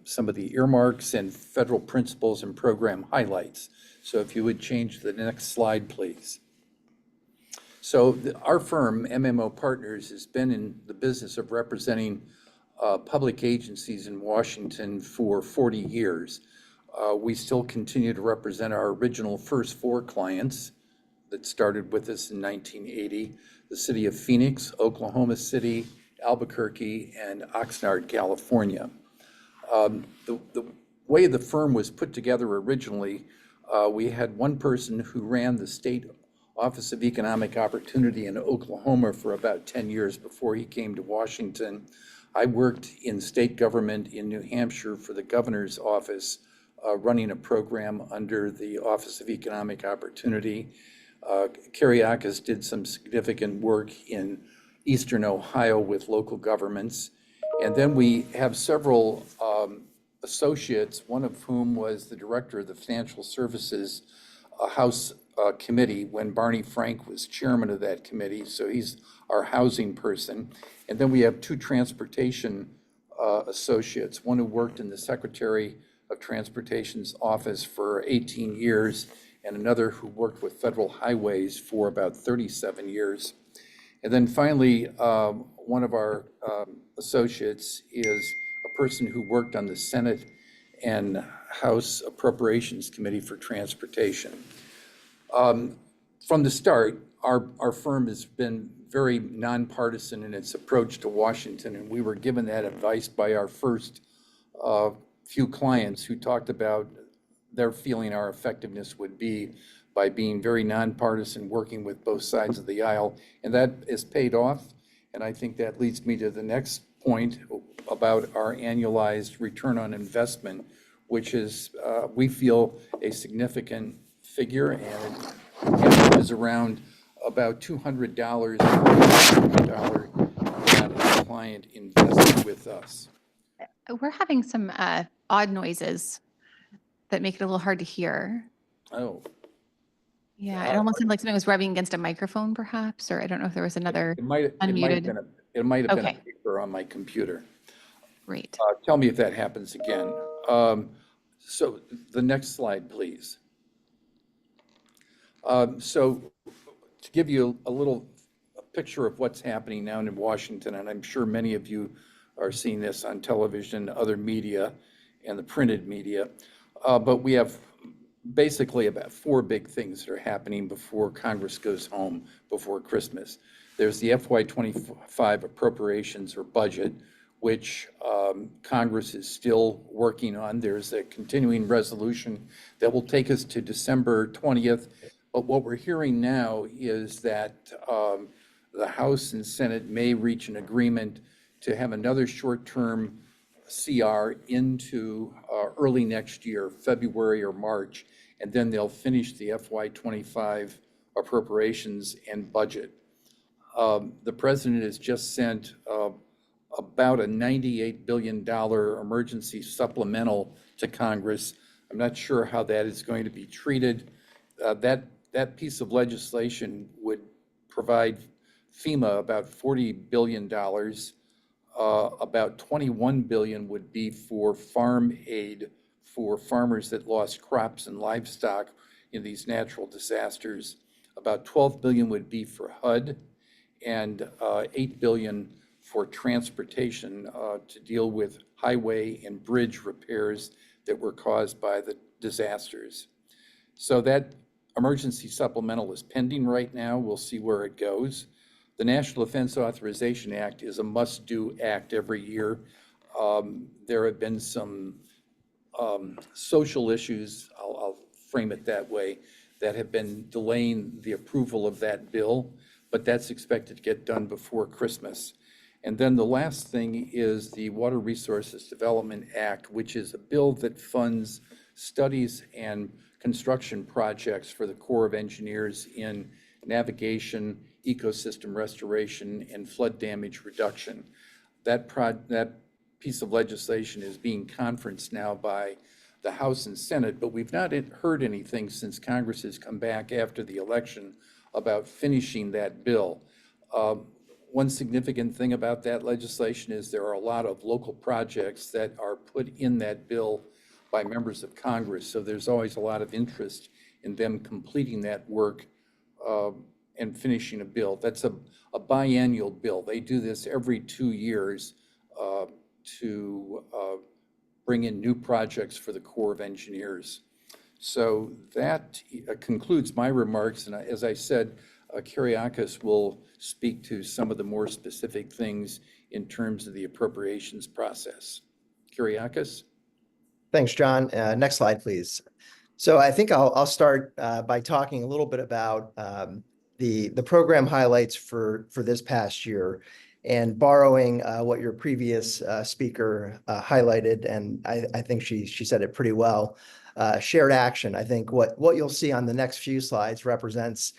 some of the earmarks and federal principles and program highlights. So if you would change the next slide, please. So our firm, MMO Partners, has been in the business of representing public agencies in Washington for 40 years. We still continue to represent our original first 4 clients that started with us in 1980, the city of Phoenix, Oklahoma City, Albuquerque, and Oxnard, California. The way the firm was put together originally, we had one person who ran the State Office of Economic Opportunity in Oklahoma for about 10 years before he came to Washington. I worked in state government in New Hampshire for the governor's office, running a program under the Office of Economic Opportunity. Kyriakis did some significant work in Eastern Ohio with local governments. And then we have several associates, one of whom was the director of the Financial Services House Committee when Barney Frank was chairman of that committee. So he's our housing person. And then we have 2 transportation associates, one who worked in the Secretary of Transportation's office for 18 years, and another who worked with federal highways for about 37 years. And then finally, one of our associates is a person who worked on the Senate and House Appropriations Committee for Transportation. From the start, our firm has been very nonpartisan in its approach to Washington, and we were given that advice by our first few clients who talked about their feeling our effectiveness would be by being very nonpartisan, working with both sides of the aisle, and that is paid off. And I think that leads me to the next point about our annualized return on investment, which is, we feel, a significant figure, and it is around about $200 per dollar that a client invested with us. We're having some odd noises that make it a little hard to hear. Oh. Yeah, it almost sounded like something was rubbing against a microphone perhaps, or I don't know if there was another It might have unmuted. been a Okay. paper on my computer. Great. Tell me if that happens again. So the next slide, please. So to give you a little picture of what's happening now in Washington, and I'm sure many of you are seeing this on television, other media, and the printed media, but we have basically about 4 big things that are happening before Congress goes home before Christmas. There's the FY25 appropriations or budget, which Congress is still working on. There's a continuing resolution that will take us to December 20th. But what we're hearing now is that the House and Senate may reach an agreement to have another short-term CR into early next year, February or March, and then they'll finish the FY25 appropriations and budget. The president has just sent about a $98 billion emergency supplemental to Congress. I'm not sure how that is going to be treated. That piece of legislation would provide FEMA about $40 billion. About $21 billion would be for farm aid for farmers that lost crops and livestock in these natural disasters. About $12 billion would be for HUD, and $8 billion for transportation to deal with highway and bridge repairs that were caused by the disasters. So that emergency supplemental is pending right now. We'll see where it goes. The National Defense Authorization Act is a must-do act every year. There have been some social issues, I'll frame it that way, that have been delaying the approval of that bill, but that's expected to get done before Christmas. And then the last thing is the Water Resources Development Act, which is a bill that funds studies and construction projects for the Corps of Engineers in navigation, ecosystem restoration, and flood damage reduction. That piece of legislation is being conferenced now by the House and Senate, but we've not heard anything since Congress has come back after the election about finishing that bill. One significant thing about that legislation is there are a lot of local projects that are put in that bill by members of Congress, so there's always a lot of interest in them completing that work and finishing a bill. That's a biannual bill. They do this every 2 years to bring in new projects for the Corps of Engineers. So that concludes my remarks, and as I said, Kyriakis will speak to some of the more specific things in terms of the appropriations process. Kyriakis? Thanks, John. Next slide, please. So I think I'll start by talking a little bit about the program highlights for this past year, and borrowing what your previous speaker highlighted, and I think she said it pretty well. Shared action. I think what you'll see on the next few slides represents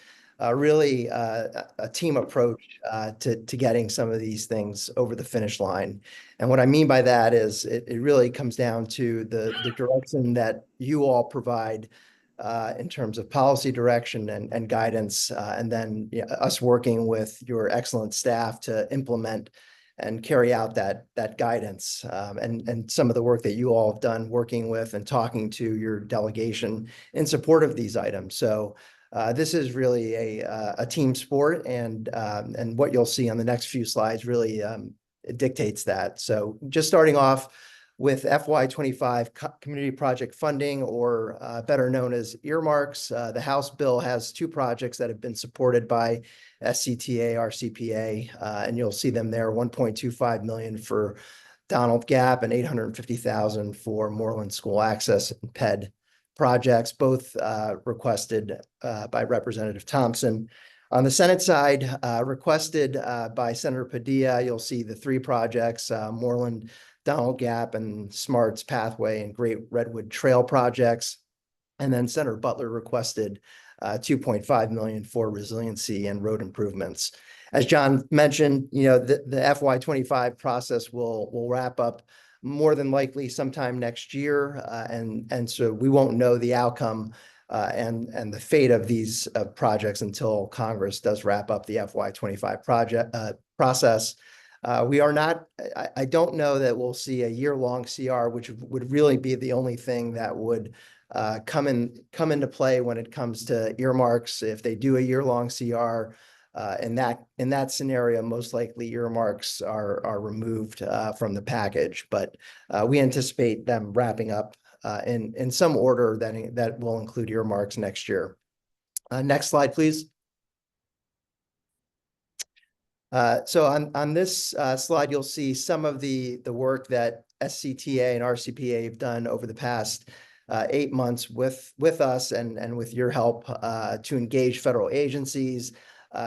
really a team approach to getting some of these things over the finish line. And what I mean by that is it really comes down to the direction that you all provide in terms of policy direction and guidance, and then us working with your excellent staff to implement and carry out that guidance, and some of the work that you all have done working with and talking to your delegation in support of these items. So this is really a team sport, and what you'll see on the next few slides really it dictates that. So just starting off with FY25 community project funding, or better known as earmarks. The House bill has 2 projects that have been supported by SCTA, RCPA, and you'll see them there, $1.25 million for Donald Gap and $850,000 for Moreland School Access and PED projects, both requested by Representative Thompson. On the Senate side, requested by Senator Padilla, you'll see the three projects, Moreland Donald Gap and Smarts Pathway and Great Redwood Trail projects. And then Senator Butler requested 2.5 million for resiliency and road improvements. As John mentioned, the FY25 process will wrap up more than likely sometime next year. And so we won't know the outcome and the fate of these projects until Congress does wrap up the FY25 process. I don't know that we'll see a year-long CR, which would really be the only thing that would come into play when it comes to earmarks. If they do a year-long CR, in that scenario, most likely earmarks are removed from the package. But we anticipate them wrapping up in some order that will include earmarks next year. Next slide, please. So on this slide, you'll see some of the work that SCTA and RCPA have done over the past 8 months with us and with your help to engage federal agencies,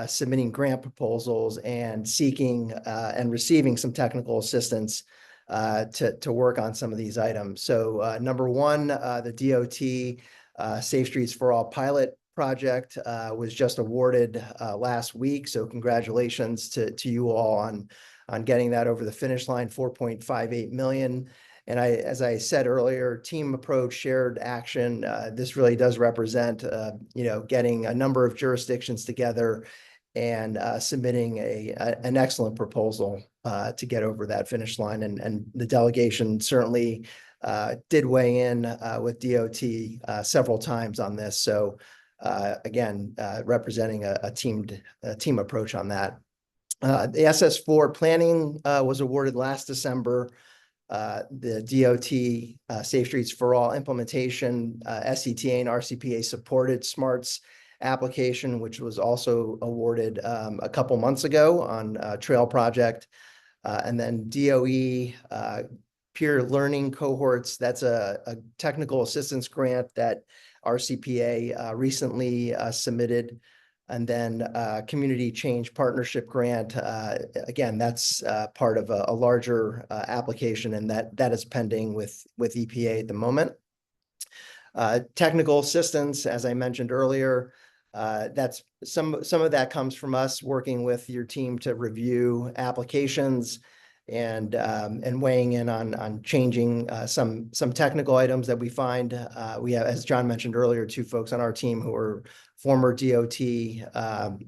submitting grant proposals and seeking and receiving some technical assistance to work on some of these items. So number one, the DOT Safe Streets for All pilot project was just awarded last week. So congratulations to you all on getting that over the finish line, 4.58 million. And as I said earlier, team approach, shared action. This really does represent, getting a number of jurisdictions together and submitting an excellent proposal to get over that finish line. And the delegation certainly did weigh in with DOT several times on this. So again, representing a team approach on that. The SS4 planning was awarded last December. The DOT Safe Streets for All implementation, SCTA and RCPA supported Smarts application, which was also awarded a couple months ago on a trail project. And then DOE peer learning cohorts, that's a technical assistance grant that RCPA recently submitted. And then Community Change Partnership Grant, again, that's part of a larger application, and that is pending with EPA at the moment. Technical assistance, as I mentioned earlier, that's some of that comes from us working with your team to review applications and weighing in on changing some technical items that we find. We have, as John mentioned earlier, 2 folks on our team who are former DOT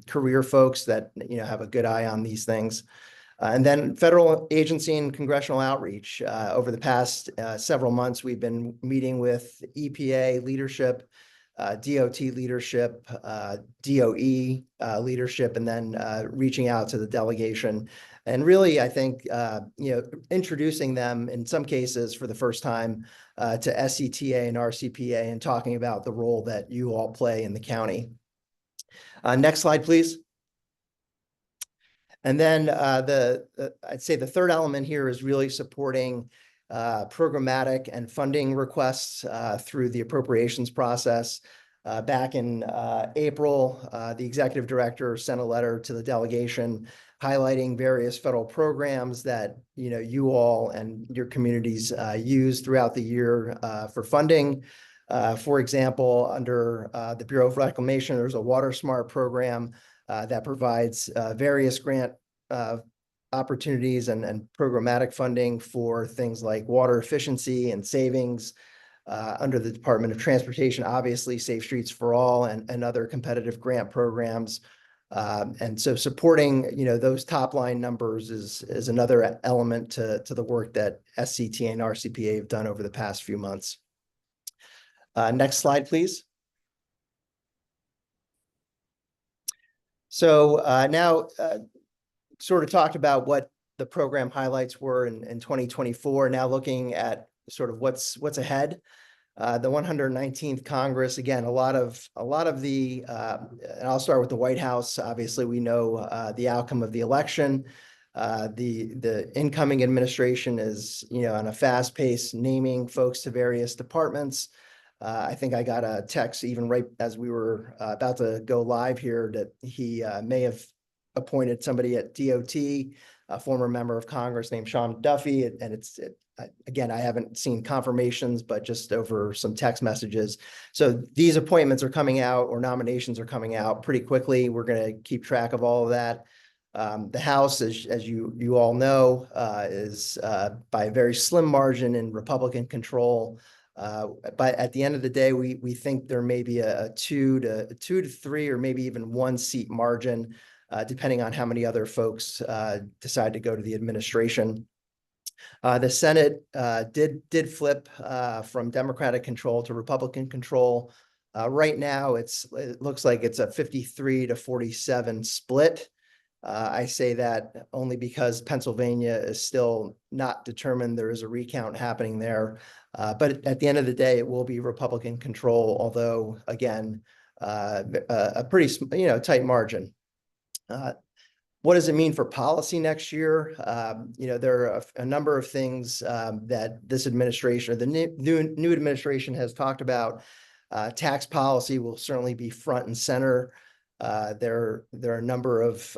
career folks that have a good eye on these things. And then federal agency and congressional outreach. Over the past several months, we've been meeting with EPA leadership, DOT leadership, DOE leadership, and then reaching out to the delegation. And really, I think, introducing them in some cases for the first time to SCTA and RCPA and talking about the role that you all play in the county. Next slide, please. And then I'd say the third element here is really supporting programmatic and funding requests through the appropriations process. Back in April, the executive director sent a letter to the delegation highlighting various federal programs that you all and your communities use throughout the year for funding. For example, under the Bureau of Reclamation, there's a Water Smart program that provides various grant opportunities and programmatic funding for things like water efficiency and savings. Under the Department of Transportation, obviously Safe Streets for All and other competitive grant programs. And so supporting, those top line numbers is another element to the work that SCTA and RCPA have done over the past few months. Next slide, please. So now sort of talked about what the program highlights were in 2024. Now looking at sort of what's ahead. The 119th Congress, again, a lot of the, and I'll start with the White House. Obviously, we know the outcome of the election. The incoming administration is, on a fast pace, naming folks to various departments. I think I got a text even right as we were about to go live here that he may have appointed somebody at DOT, a former member of Congress named Sean Duffy. And again, I haven't seen confirmations, but just over some text messages. So these appointments are coming out, or nominations are coming out pretty quickly. We're going to keep track of all of that. The House, as you all know, is by a very slim margin in Republican control. But at the end of the day, we think there may be a two to three, or maybe even 1 seat margin, depending on how many other folks decide to go to the administration. The Senate did flip from Democratic control to Republican control. Right now, it looks like it's a 53 to 47 split. I say that only because Pennsylvania is still not determined. There is a recount happening there. But at the end of the day, it will be Republican control, although, again, a pretty tight margin. What does it mean for policy next year? There are a number of things that this administration, or the new administration, has talked about. Tax policy will certainly be front and center. There are a number of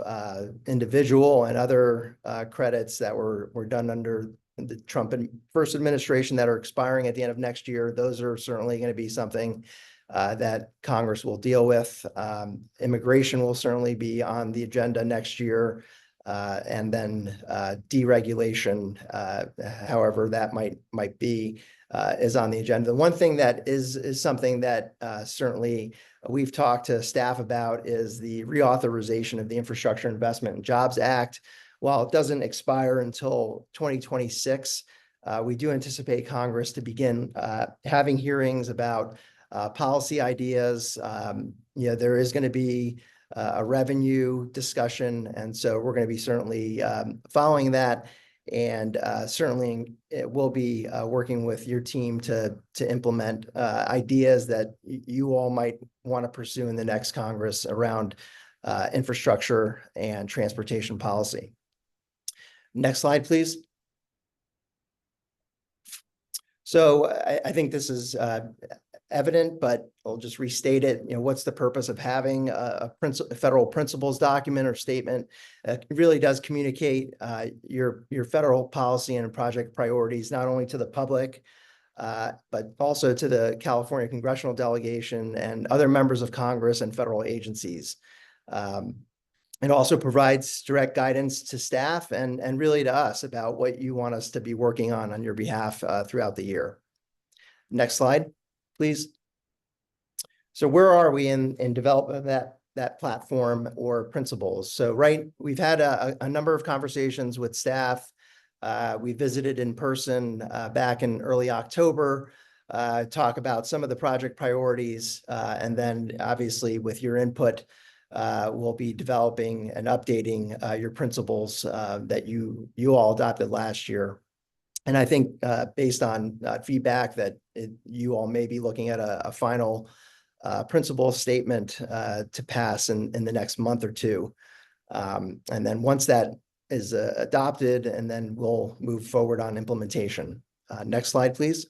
individual and other credits that were done under the Trump first administration that are expiring at the end of next year. Those are certainly going to be something that Congress will deal with. Immigration will certainly be on the agenda next year. And then deregulation, however that might be, is on the agenda. The one thing that is something that certainly we've talked to staff about is the reauthorization of the Infrastructure Investment and Jobs Act. While it doesn't expire until 2026, we do anticipate Congress to begin having hearings about policy ideas. There is going to be a revenue discussion, and so we're going to be certainly following that. And certainly it will be working with your team to implement ideas that you all might want to pursue in the next Congress around infrastructure and transportation policy. Next slide, please. So I think this is evident, but I'll just restate it. What's the purpose of having a federal principles document or statement? It really does communicate your federal policy and project priorities, not only to the public, but also to the California congressional delegation and other members of Congress and federal agencies. It also provides direct guidance to staff and really to us about what you want us to be working on your behalf throughout the year. Next slide, please. So where are we in development of that platform or principles? So we've had a number of conversations with staff. We visited in person back in early October, talk about some of the project priorities, and then obviously with your input, we'll be developing and updating your principles that you all adopted last year. And I think based on feedback that you all may be looking at a final principle statement to pass in the next month or two. And then once that is adopted, and then we'll move forward on implementation. Next slide, please.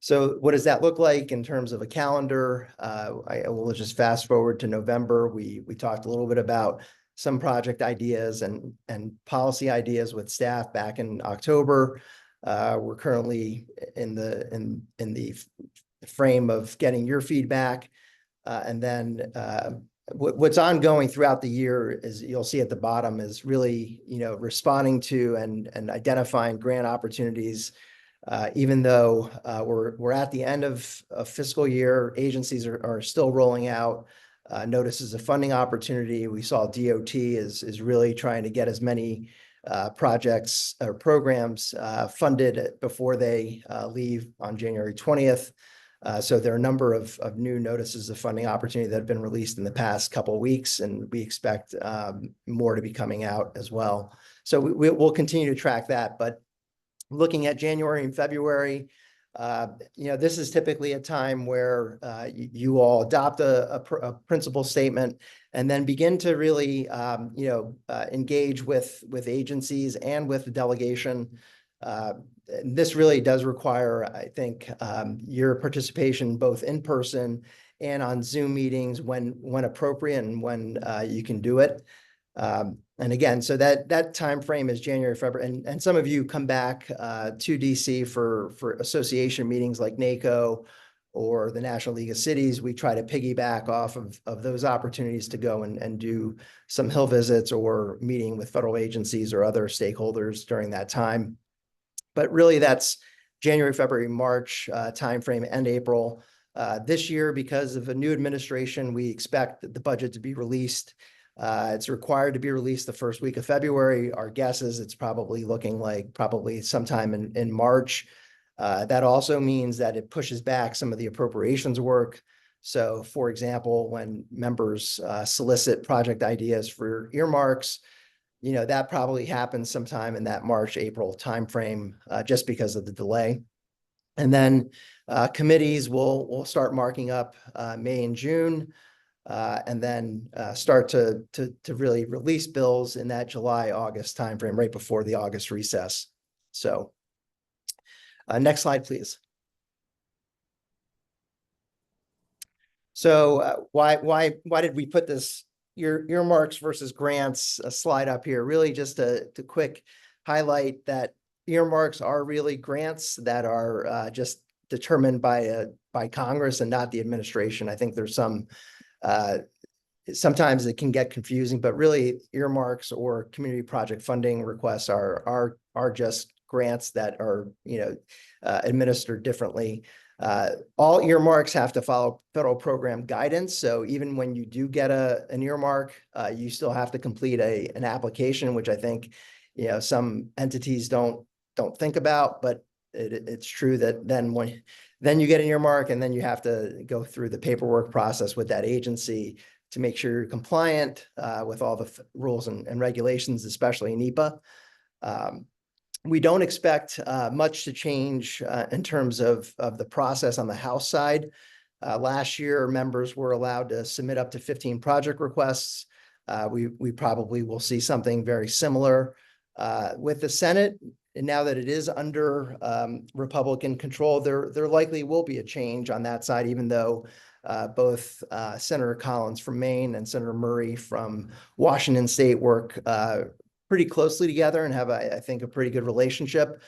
So what does that look like in terms of a calendar? I will just fast forward to November. We talked a little bit about some project ideas and policy ideas with staff back in October. We're currently in the frame of getting your feedback. And then what's ongoing throughout the year is, you'll see at the bottom, is really, responding to and identifying grant opportunities. Even though we're at the end of fiscal year, agencies are still rolling out notices of funding opportunity. We saw DOT is really trying to get as many projects or programs funded before they leave on January 20th. So there are a number of new notices of funding opportunity that have been released in the past couple of weeks, and we expect more to be coming out as well. So we'll continue to track that. But looking at January and February, this is typically a time where you all adopt a principle statement and then begin to really, engage with agencies and with the delegation. This really does require, I think, your participation both in person and on Zoom meetings when appropriate and when you can do it. And again, so that time frame is January, February, and some of you come back to DC for association meetings like NACO or the National League of Cities. We try to piggyback off of those opportunities to go and do some Hill visits or meeting with federal agencies or other stakeholders during that time. But really, that's January, February, March timeframe, and April. This year, because of a new administration, we expect the budget to be released. It's required to be released the first week of February. Our guess is it's probably looking like sometime in March. That also means that it pushes back some of the appropriations work. So, for example, when members solicit project ideas for earmarks, that probably happens sometime in that March, April timeframe, just because of the delay. And then committees will start marking up May and June, and then start to really release bills in that July, August timeframe, right before the August recess. So next slide, please. So why did we put this earmarks versus grants slide up here? Really just to quick highlight that earmarks are really grants that are just determined by Congress and not the administration. I think there's sometimes it can get confusing, but really earmarks or community project funding requests are just grants that are administered differently. All earmarks have to follow federal program guidance. So even when you do get an earmark, you still have to complete an application, which I think some entities don't think about, but it's true that then you get an earmark, and then you have to go through the paperwork process with that agency to make sure you're compliant with all the rules and regulations, especially NEPA. We don't expect much to change in terms of the process on the House side. Last year, members were allowed to submit up to 15 project requests. We probably will see something very similar with the Senate. And now that it is under Republican control, there likely will be a change on that side, even though both Senator Collins from Maine and Senator Murray from Washington State work pretty closely together and have, I think, a pretty good relationship.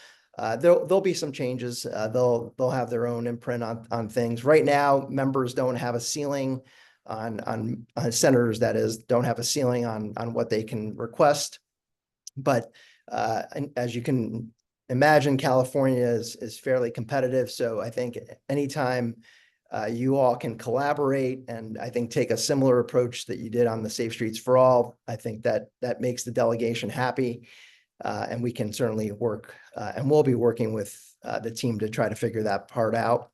There'll be some changes. They'll have their own imprint on things. Right now, members don't have a ceiling on senators, that is, don't have a ceiling on what they can request. But as you can imagine, California is fairly competitive. So I think anytime you all can collaborate and I think take a similar approach that you did on the Safe Streets for All, I think that makes the delegation happy. And we can certainly work and we'll be working with the team to try to figure that part out.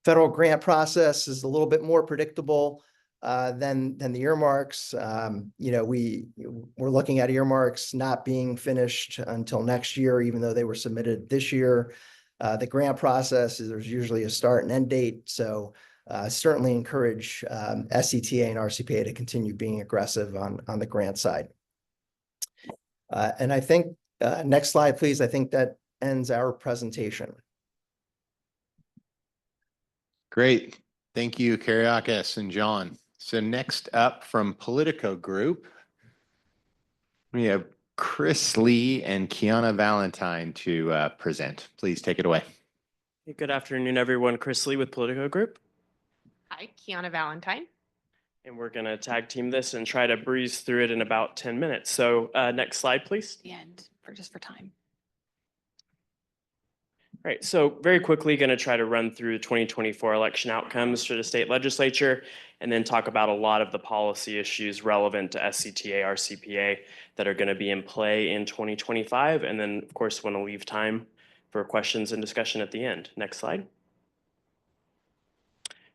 Federal grant process is a little bit more predictable than the earmarks. We're looking at earmarks not being finished until next year, even though they were submitted this year. The grant process there's usually a start and end date. So certainly encourage SCTA and RCPA to continue being aggressive on the grant side. And I think next slide, please. I think that ends our presentation. Great. Thank you, Kyriakis and John. So next up from Politico Group, we have Chris Lee and Kiana Valentine to present. Please take it away. Hey, good afternoon, everyone. Chris Lee with Politico Group. Hi, Kiana Valentine. And we're going to tag team this and try to breeze through it in about 10 minutes. So next slide, please. The end, just for time. All right, so very quickly going to try to run through 2024 election outcomes for the state legislature and then talk about a lot of the policy issues relevant to SCTA, RCPA that are going to be in play in 2025. And then, of course, want to leave time for questions and discussion at the end. Next slide.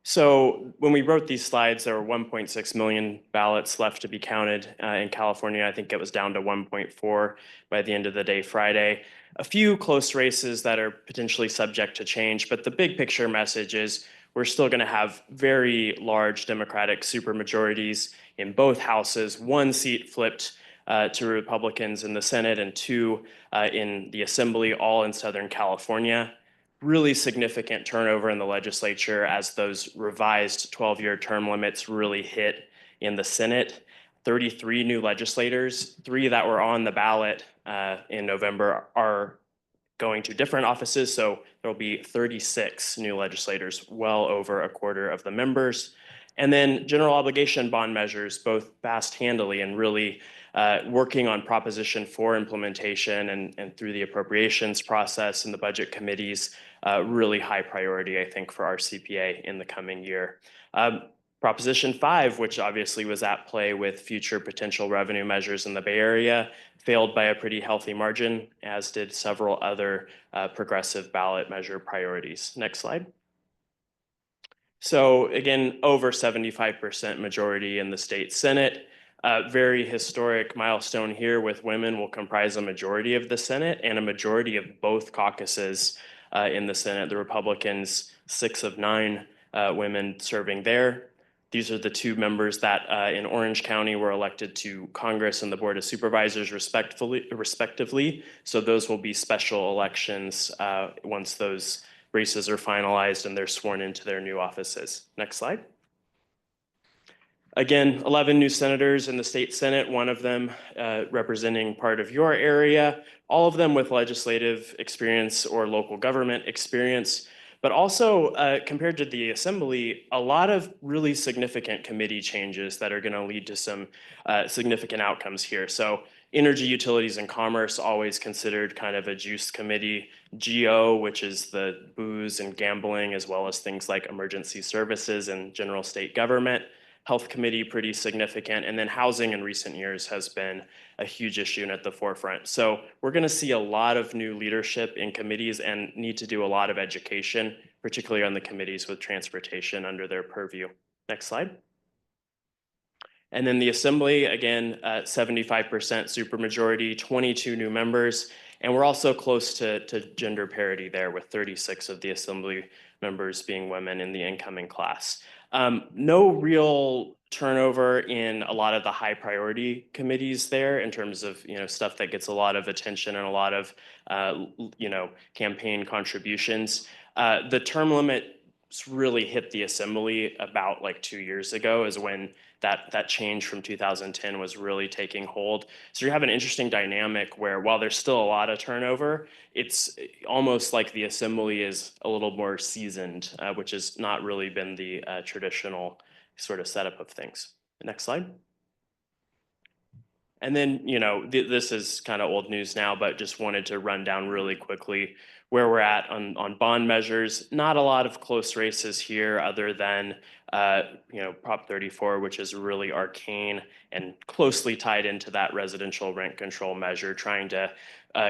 So when we wrote these slides, there were 1.6 million ballots left to be counted in California. I think it was down to 1.4 by the end of the day Friday. A few close races that are potentially subject to change, but the big picture message is we're still going to have very large Democratic supermajorities in both houses. One seat flipped to Republicans in the Senate and 2 in the Assembly, all in Southern California. Really significant turnover in the legislature as those revised 12-year term limits really hit in the Senate. 33 new legislators, 3 that were on the ballot in November are going to different offices. So there'll be 36 new legislators, well over a quarter of the members. And then general obligation bond measures, both passed handily and really working on Proposition 4 implementation and through the appropriations process and the budget committees, really high priority, I think, for RCPA in the coming year. Proposition 5, which obviously was at play with future potential revenue measures in the Bay Area, failed by a pretty healthy margin, as did several other progressive ballot measure priorities. Next slide. So again, over 75% majority in the state Senate. Very historic milestone here with women will comprise a majority of the Senate and a majority of both caucuses in the Senate. The Republicans, 6 of 9 women serving there. These are the 2 members that in Orange County were elected to Congress and the Board of Supervisors respectively. So those will be special elections once those races are finalized and they're sworn into their new offices. Next slide. Again, 11 new senators in the state Senate, 1 of them representing part of your area, all of them with legislative experience or local government experience. But also, compared to the Assembly, a lot of really significant committee changes that are going to lead to some significant outcomes here. So Energy, Utilities, and Commerce, always considered kind of a juice committee. GO, which is the booze and gambling, as well as things like emergency services and general state government. Health Committee, pretty significant. And then housing in recent years has been a huge issue and at the forefront. So we're going to see a lot of new leadership in committees and need to do a lot of education, particularly on the committees with transportation under their purview. Next slide. And then the Assembly, again, 75% supermajority, 22 new members. And we're also close to gender parity there, with 36 of the Assembly members being women in the incoming class. No real turnover in a lot of the high priority committees there in terms of, stuff that gets a lot of attention and a lot of, campaign contributions. The term limit really hit the Assembly about like 2 years ago, is when that change from 2010 was really taking hold. So you have an interesting dynamic where, while there's still a lot of turnover, it's almost like the Assembly is a little more seasoned, which has not really been the traditional sort of setup of things. Next slide. And then, this is kind of old news now, but just wanted to run down really quickly where we're at on bond measures. Not a lot of close races here, other than, Prop 34, which is really arcane and closely tied into that residential rent control measure, trying to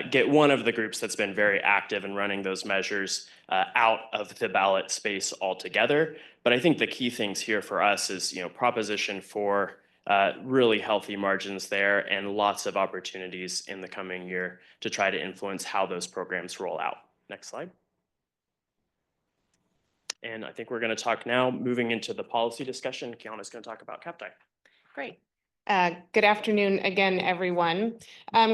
get one of the groups that's been very active in running those measures out of the ballot space altogether. But I think the key things here for us is, Proposition 4, really healthy margins there and lots of opportunities in the coming year to try to influence how those programs roll out. Next slide. And I think we're going to talk now, moving into the policy discussion. Kiana's going to talk about CAPTI. Great. Good afternoon again, everyone.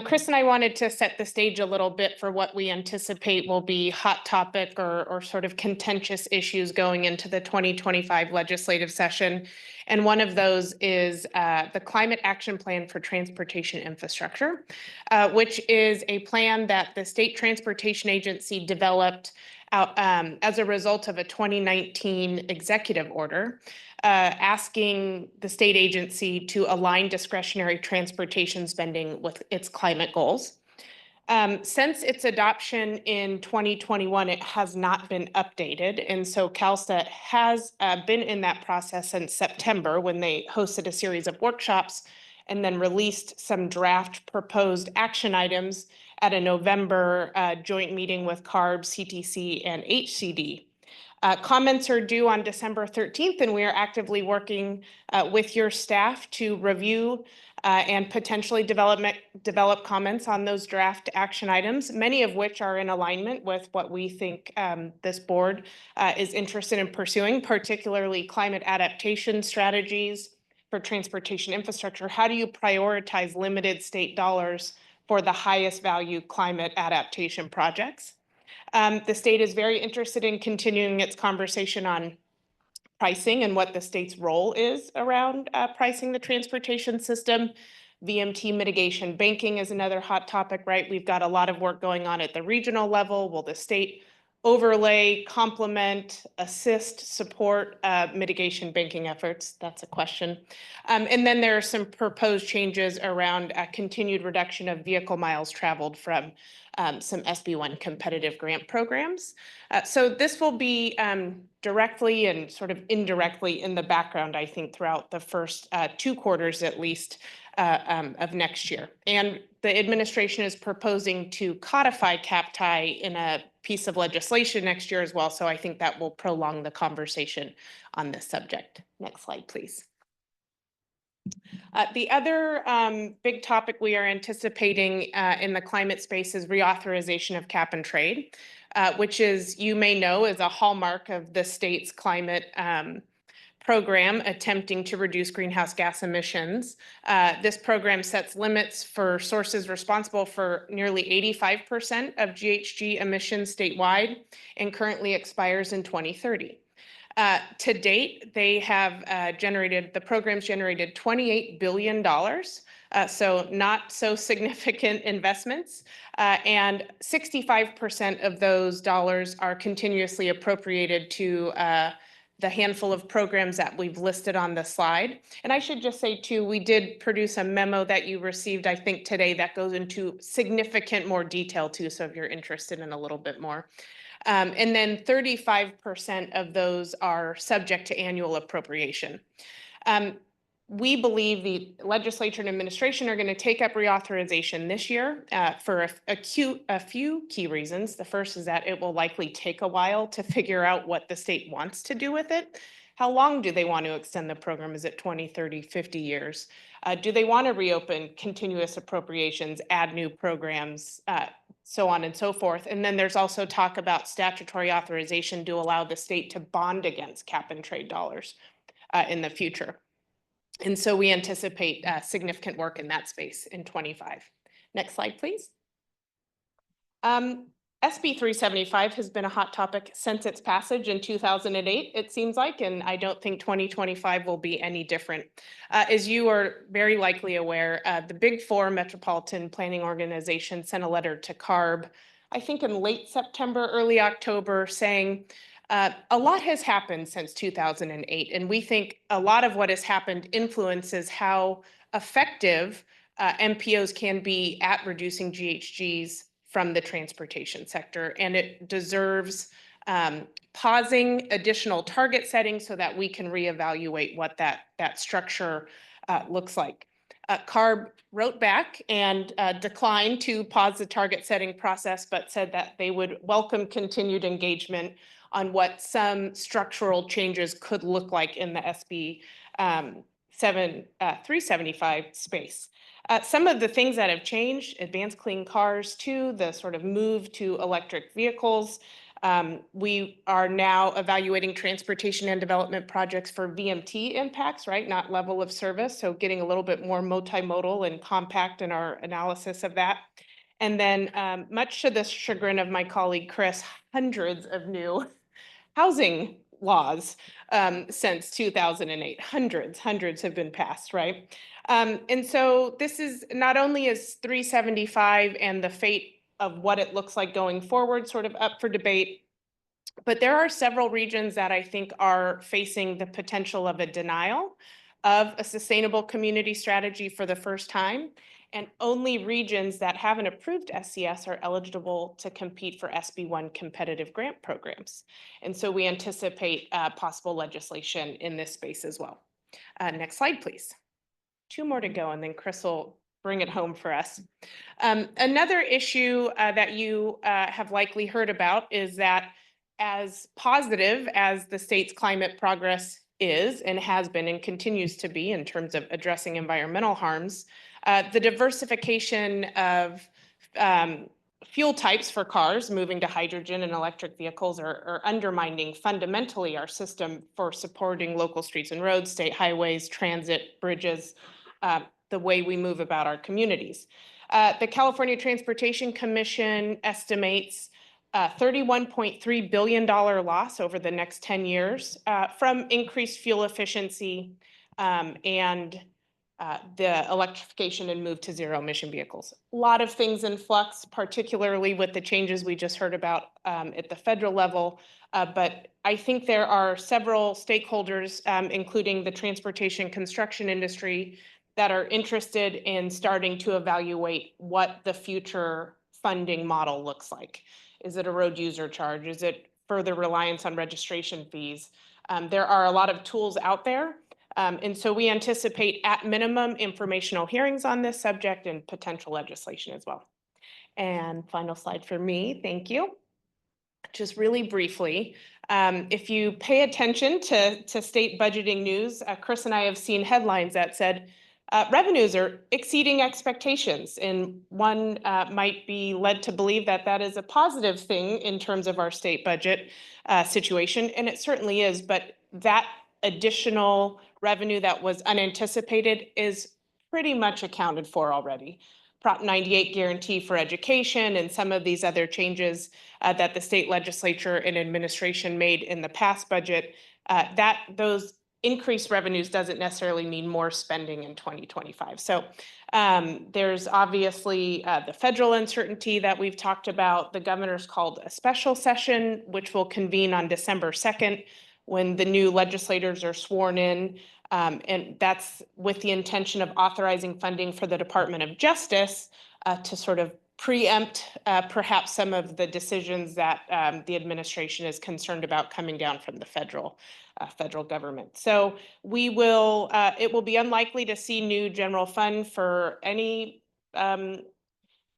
Chris and I wanted to set the stage a little bit for what we anticipate will be hot topic or sort of contentious issues going into the 2025 legislative session. And one of those is the Climate Action Plan for Transportation Infrastructure, which is a plan that the State Transportation Agency developed as a result of a 2019 executive order asking the state agency to align discretionary transportation spending with its climate goals. Since its adoption in 2021, it has not been updated. And so CalStat has been in that process since September, when they hosted a series of workshops and then released some draft proposed action items at a November joint meeting with CARB, CTC, and HCD. Comments are due on December 13th, and we are actively working with your staff to review and potentially develop comments on those draft action items, many of which are in alignment with what we think this board is interested in pursuing, particularly climate adaptation strategies, for transportation infrastructure, how do you prioritize limited state dollars for the highest value climate adaptation projects? The state is very interested in continuing its conversation on pricing and what the state's role is around pricing the transportation system. VMT mitigation banking is another hot topic, right? We've got a lot of work going on at the regional level. Will the state overlay, complement, assist, support mitigation banking efforts? That's a question. And then there are some proposed changes around a continued reduction of vehicle miles traveled from some SB1 competitive grant programs. So this will be directly and sort of indirectly in the background, I think, throughout the first 2 quarters at least of next year. And the administration is proposing to codify CAP-TIE in a piece of legislation next year as well. So I think that will prolong the conversation on this subject. Next slide, please. The other big topic we are anticipating in the climate space is reauthorization of cap and trade, which is, you may know, is a hallmark of the state's climate program attempting to reduce greenhouse gas emissions. This program sets limits for sources responsible for nearly 85% of GHG emissions statewide and currently expires in 2030. To date, they have the program's generated $28 billion, so not so significant investments, and 65% of those dollars are continuously appropriated to the handful of programs that we've listed on the slide. And I should just say too, we did produce a memo that you received, I think today, that goes into significant more detail too, so if you're interested in a little bit more. And then 35% of those are subject to annual appropriation. We believe the legislature and administration are going to take up reauthorization this year for a few key reasons. The first is that it will likely take a while to figure out what the state wants to do with it. How long do they want to extend the program? Is it 20, 30, 50 years? Do they want to reopen continuous appropriations, add new programs, so on and so forth? And then there's also talk about statutory authorization to allow the state to bond against cap and trade dollars in the future. And so we anticipate significant work in that space in 25. Next slide, please. SB 375 has been a hot topic since its passage in 2008, it seems like, and I don't think 2025 will be any different. As you are very likely aware, the Big Four Metropolitan Planning Organization sent a letter to CARB, I think in late September, early October, saying, a lot has happened since 2008, and we think a lot of what has happened influences how effective MPOs can be at reducing GHGs from the transportation sector, and it deserves pausing additional target setting so that we can reevaluate what that structure looks like. CARB wrote back and declined to pause the target setting process, but said that they would welcome continued engagement on what some structural changes could look like in the SB 375 space. Some of the things that have changed, advanced clean cars too, the sort of move to electric vehicles. We are now evaluating transportation and development projects for VMT impacts, right? Not level of service. So getting a little bit more multimodal and compact in our analysis of that. And then much to the chagrin of my colleague, Chris, hundreds of new housing laws since 2008. Hundreds have been passed, right? And so this is not only is 375 and the fate of what it looks like going forward sort of up for debate, but there are several regions that I think are facing the potential of a denial of a sustainable community strategy for the first time. And only regions that have an approved SCS are eligible to compete for SB1 competitive grant programs. And so we anticipate possible legislation in this space as well. Next slide, please. 2 more to go, and then Chris will bring it home for us. Another issue that you have likely heard about is that as positive as the state's climate progress is and has been and continues to be in terms of addressing environmental harms, the diversification of fuel types for cars moving to hydrogen and electric vehicles are undermining fundamentally our system for supporting local streets and roads, state highways, transit, bridges, the way we move about our communities. The California Transportation Commission estimates $31.3 billion loss over the next 10 years from increased fuel efficiency and the electrification and move to zero emission vehicles. A lot of things in flux, particularly with the changes we just heard about at the federal level. But I think there are several stakeholders, including the transportation construction industry, that are interested in starting to evaluate what the future funding model looks like. Is it a road user charge? Is it further reliance on registration fees? There are a lot of tools out there. And so we anticipate at minimum informational hearings on this subject and potential legislation as well. And final slide for me, thank you. Just really briefly, if you pay attention to state budgeting news, Chris and I have seen headlines that said, revenues are exceeding expectations, and one might be led to believe that that is a positive thing in terms of our state budget situation, and it certainly is, but that additional revenue that was unanticipated is pretty much accounted for already. Prop 98 guarantee for education and some of these other changes that the state legislature and administration made in the past budget, those increased revenues doesn't necessarily mean more spending in 2025. So there's obviously the federal uncertainty that we've talked about. The governor's called a special session, which will convene on December 2nd when the new legislators are sworn in. And that's with the intention of authorizing funding for the Department of Justice to sort of preempt perhaps some of the decisions that the administration is concerned about coming down from the federal government. So we will, it will be unlikely to see new general fund for any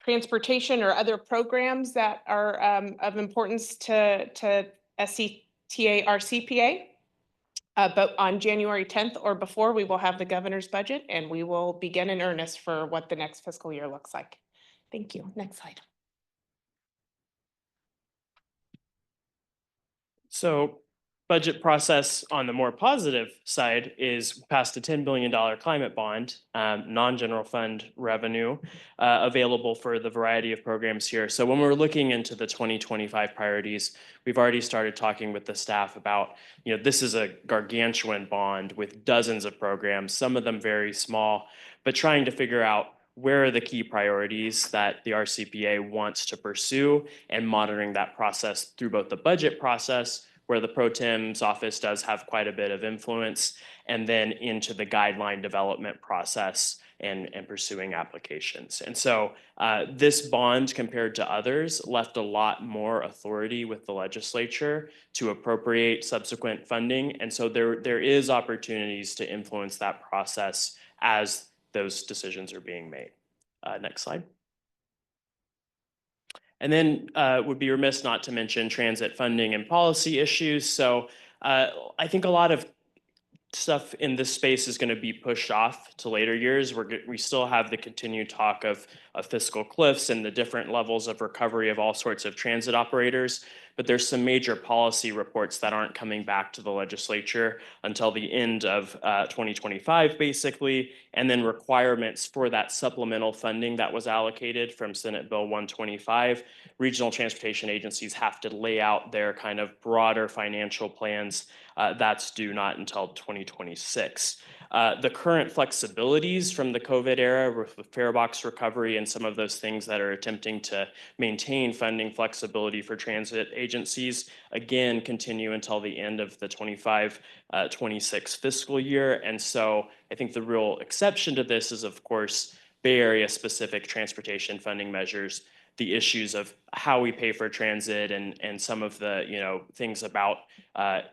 transportation or other programs that are of importance to SCTA RCPA. But on January 10th or before, we will have the governor's budget and we will begin in earnest for what the next fiscal year looks like. Thank you. Next slide. So budget process on the more positive side is passed a $10 billion climate bond, non-general fund revenue available for the variety of programs here. So when we're looking into the 2025 priorities, we've already started talking with the staff about, this is a gargantuan bond with dozens of programs, some of them very small, but trying to figure out where are the key priorities that the RCPA wants to pursue and monitoring that process through both the budget process, where the Pro Tem's office does have quite a bit of influence, and then into the guideline development process and pursuing applications. And so this bond, compared to others, left a lot more authority with the legislature to appropriate subsequent funding. And so there is opportunities to influence that process as those decisions are being made. Next slide. And then would be remiss not to mention transit funding and policy issues. So I think a lot of stuff in this space is going to be pushed off to later years. We still have the continued talk of fiscal cliffs and the different levels of recovery of all sorts of transit operators. But there's some major policy reports that aren't coming back to the legislature until the end of 2025, basically, and then requirements for that supplemental funding that was allocated from Senate Bill 125. Regional transportation agencies have to lay out their kind of broader financial plans. That's due not until 2026. The current flexibilities from the COVID era with fare box recovery and some of those things that are attempting to maintain funding flexibility for transit agencies, again, continue until the end of the 25-26 fiscal year. And so I think the real exception to this is, of course, Bay Area specific transportation funding measures, the issues of how we pay for transit and some of the things about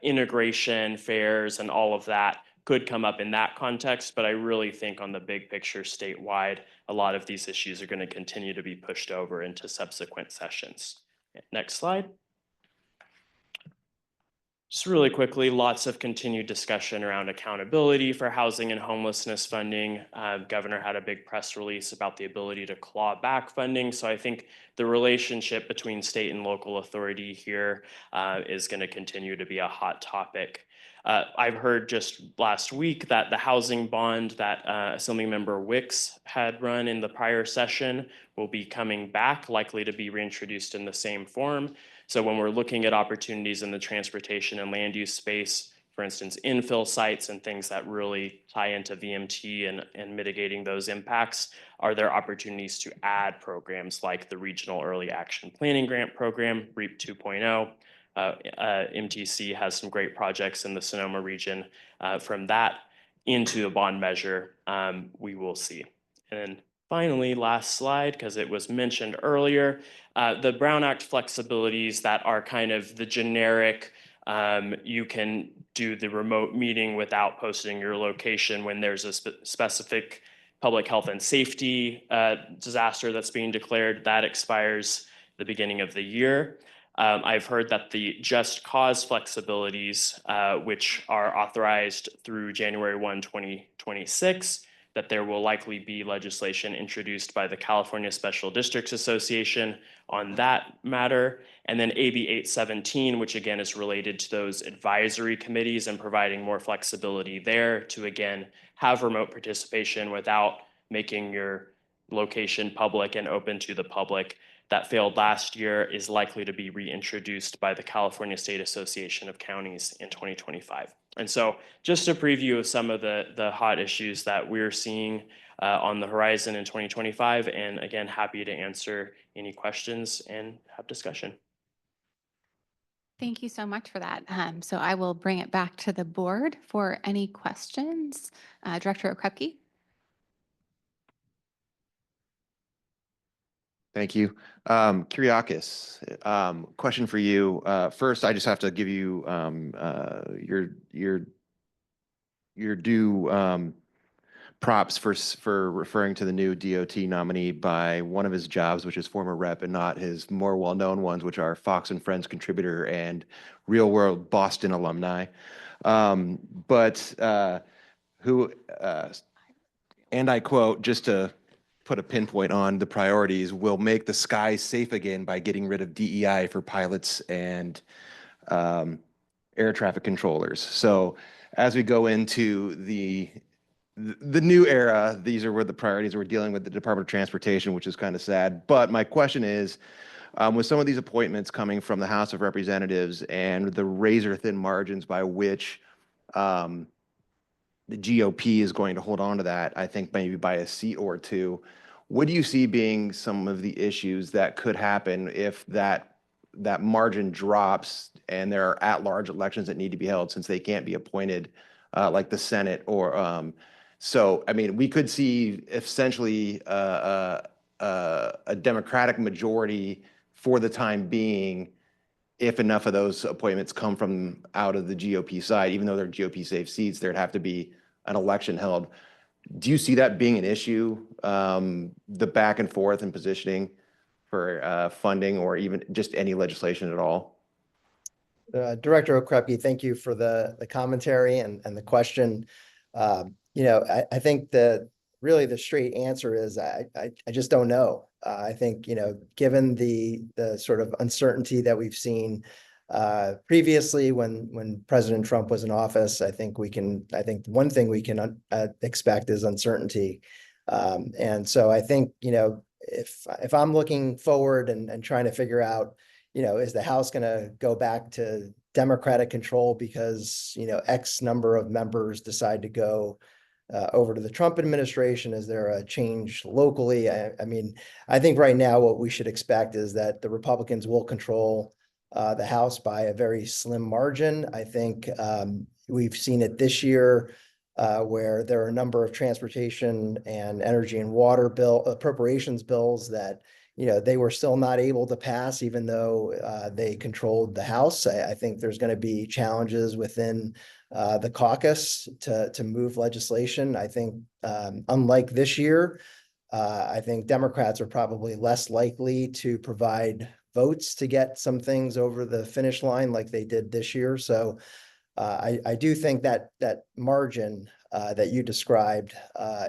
integration, fares, and all of that could come up in that context. But I really think on the big picture statewide, a lot of these issues are going to continue to be pushed over into subsequent sessions. Next slide. Just really quickly, lots of continued discussion around accountability for housing and homelessness funding. Governor had a big press release about the ability to claw back funding. So I think the relationship between state and local authority here is going to continue to be a hot topic. I've heard just last week that the housing bond that Assemblymember Wicks had run in the prior session will be coming back, likely to be reintroduced in the same form. So when we're looking at opportunities in the transportation and land use space, for instance, infill sites and things that really tie into VMT and mitigating those impacts, are there opportunities to add programs like the Regional Early Action Planning Grant Program, REAP 2.0? MTC has some great projects in the Sonoma region. From that into a bond measure, we will see. And then finally, last slide, because it was mentioned earlier, the Brown Act flexibilities that are kind of the generic, you can do the remote meeting without posting your location when there's a specific public health and safety disaster that's being declared. That expires the beginning of the year. I've heard that the just cause flexibilities, which are authorized through January 1, 2026, that there will likely be legislation introduced by the California Special Districts Association on that matter. And then AB 817, which again is related to those advisory committees and providing more flexibility there to again have remote participation without making your location public and open to the public. That failed last year is likely to be reintroduced by the California State Association of Counties in 2025. And so just a preview of some of the hot issues that we're seeing on the horizon in 2025. And again, happy to answer any questions and have discussion. Thank you so much for that. So I will bring it back to the board for any questions. Director Okrepke. Thank you. Kyriakis, question for you. First, I just have to give you your due props for referring to the new DOT nominee by one of his jobs, which is former rep, and not his more well-known ones, which are Fox and Friends contributor and Real World Boston alumni. And I quote, just to put a pinpoint on the priorities, will make the sky safe again by getting rid of DEI for pilots and air traffic controllers. So as we go into the new era, these are where the priorities we're dealing with the Department of Transportation, which is kind of sad. But my question is, with some of these appointments coming from the House of Representatives and the razor thin margins by which the GOP is going to hold on to that, I think maybe by a seat or two. What do you see being some of the issues that could happen if that margin drops and there are at-large elections that need to be held since they can't be appointed like the Senate or so, I mean, we could see essentially a Democratic majority for the time being if enough of those appointments come from out of the GOP side, even though they're GOP safe seats, there'd have to be an election held. Do you see that being an issue, the back and forth and positioning for funding or even just any legislation at all? Director Okrepke, thank you for the commentary and the question. I think that really the straight answer is I just don't know. I think, given the sort of uncertainty that we've seen previously when President Trump was in office, I think one thing we can expect is uncertainty. And so I think, if I'm looking forward and trying to figure out, is the House going to go back to Democratic control because, X number of members decide to go over to the Trump administration? Is there a change locally? I mean, I think right now what we should expect is that the Republicans will control the House by a very slim margin. I think we've seen it this year where there are a number of transportation and energy and water appropriations bills that they were still not able to pass, even though they controlled the House. I think there's going to be challenges within the caucus to move legislation. I think unlike this year, I think Democrats are probably less likely to provide votes to get some things over the finish line like they did this year. So I do think that that margin that you described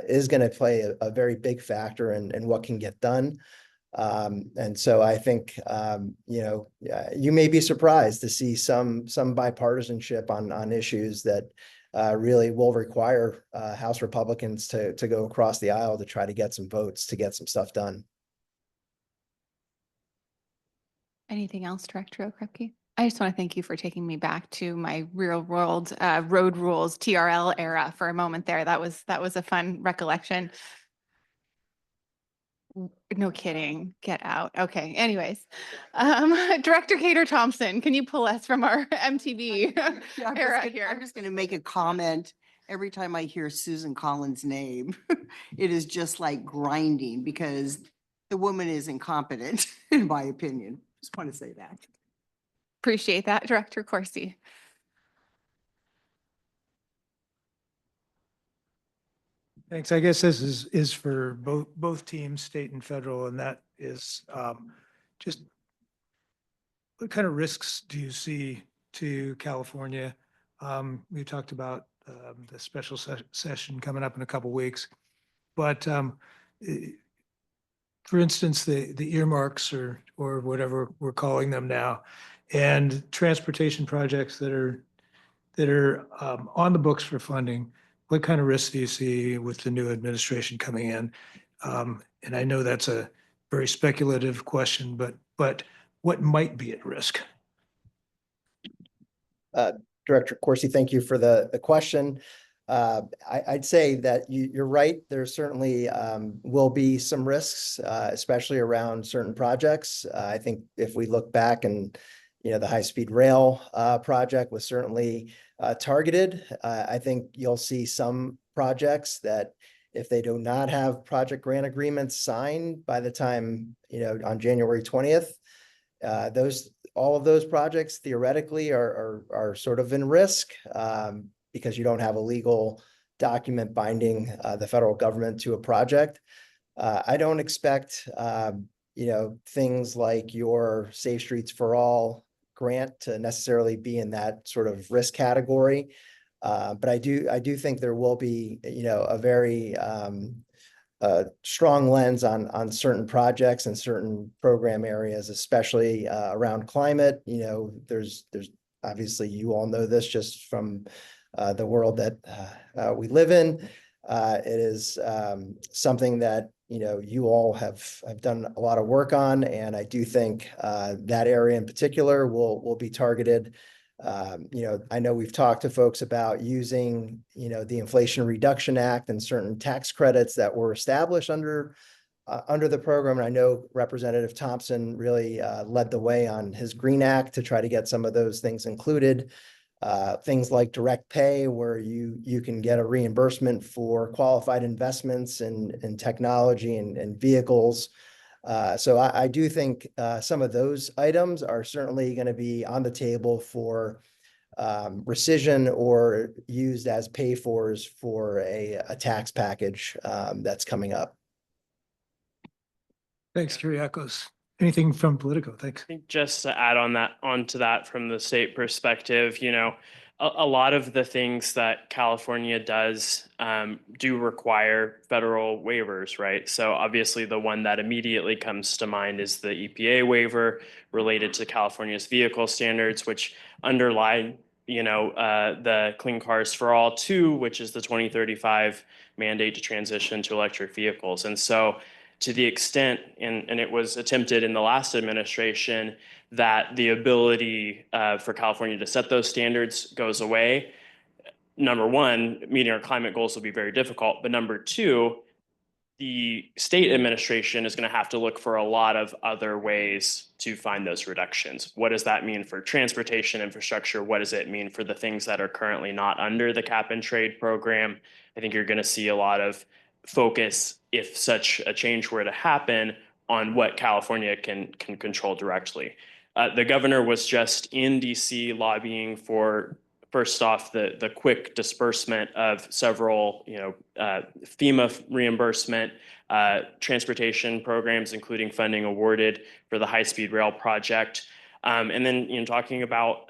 is going to play a very big factor in what can get done. And so I think, you may be surprised to see some bipartisanship on issues that really will require House Republicans to go across the aisle to try to get some votes to get some stuff done. Anything else, Director Okrepke? I just want to thank you for taking me back to my real world road rules TRL era for a moment there. That was a fun recollection. No kidding. Get out. Okay. Anyways, Director Cater Thompson, can you pull us from our MTV era here? I'm just going to make a comment. Every time I hear Susan Collins' name, it is just like grinding because the woman is incompetent, in my opinion. Just want to say that. Appreciate that, Director Corsi. Thanks. I guess this is for both teams, state and federal, and that is just what kind of risks do you see to California? We talked about the special session coming up in a couple weeks, but for instance, the earmarks or whatever we're calling them now, and transportation projects that are on the books for funding. What kind of risks do you see with the new administration coming in? And I know that's a very speculative question, but what might be at risk? Director Corsi, thank you for the question. I'd say that you're right. There certainly will be some risks, especially around certain projects. I think if we look back and, the high-speed rail project was certainly targeted. I think you'll see some projects that if they do not have project grant agreements signed by the time, on January 20th, all of those projects theoretically are sort of in risk because you don't have a legal document binding the federal government to a project. I don't expect, things like your Safe Streets for All grant to necessarily be in that sort of risk category. But I do think there will be, a very strong lens on certain projects and certain program areas, especially around climate. There's obviously, you all know this just from the world that we live in. It is something that you all have done a lot of work on, and I do think that area in particular will be targeted. I know we've talked to folks about using the Inflation Reduction Act and certain tax credits that were established under the program. And I know Representative Thompson really led the way on his Green Act to try to get some of those things included. Things like direct pay, where you can get a reimbursement for qualified investments in technology and vehicles. So I do think some of those items are certainly going to be on the table for rescission or used as pay-fors for a tax package that's coming up. Thanks, Kyriakos. Anything from Politico? Thanks. I think just to add onto that from the state perspective, a lot of the things that California does do require federal waivers, right? So obviously the one that immediately comes to mind is the EPA waiver related to California's vehicle standards, which underlie, the Clean Cars for All 2, which is the 2035 mandate to transition to electric vehicles. And so to the extent, and it was attempted in the last administration, that the ability for California to set those standards goes away. Number one, meeting our climate goals will be very difficult. But number two, the state administration is going to have to look for a lot of other ways to find those reductions. What does that mean for transportation infrastructure? What does it mean for the things that are currently not under the cap and trade program? I think you're going to see a lot of focus, if such a change were to happen, on what California can control directly. The governor was just in DC lobbying for, first off, the quick disbursement of several, FEMA reimbursement, transportation programs, including funding awarded for the high-speed rail project. And then, talking about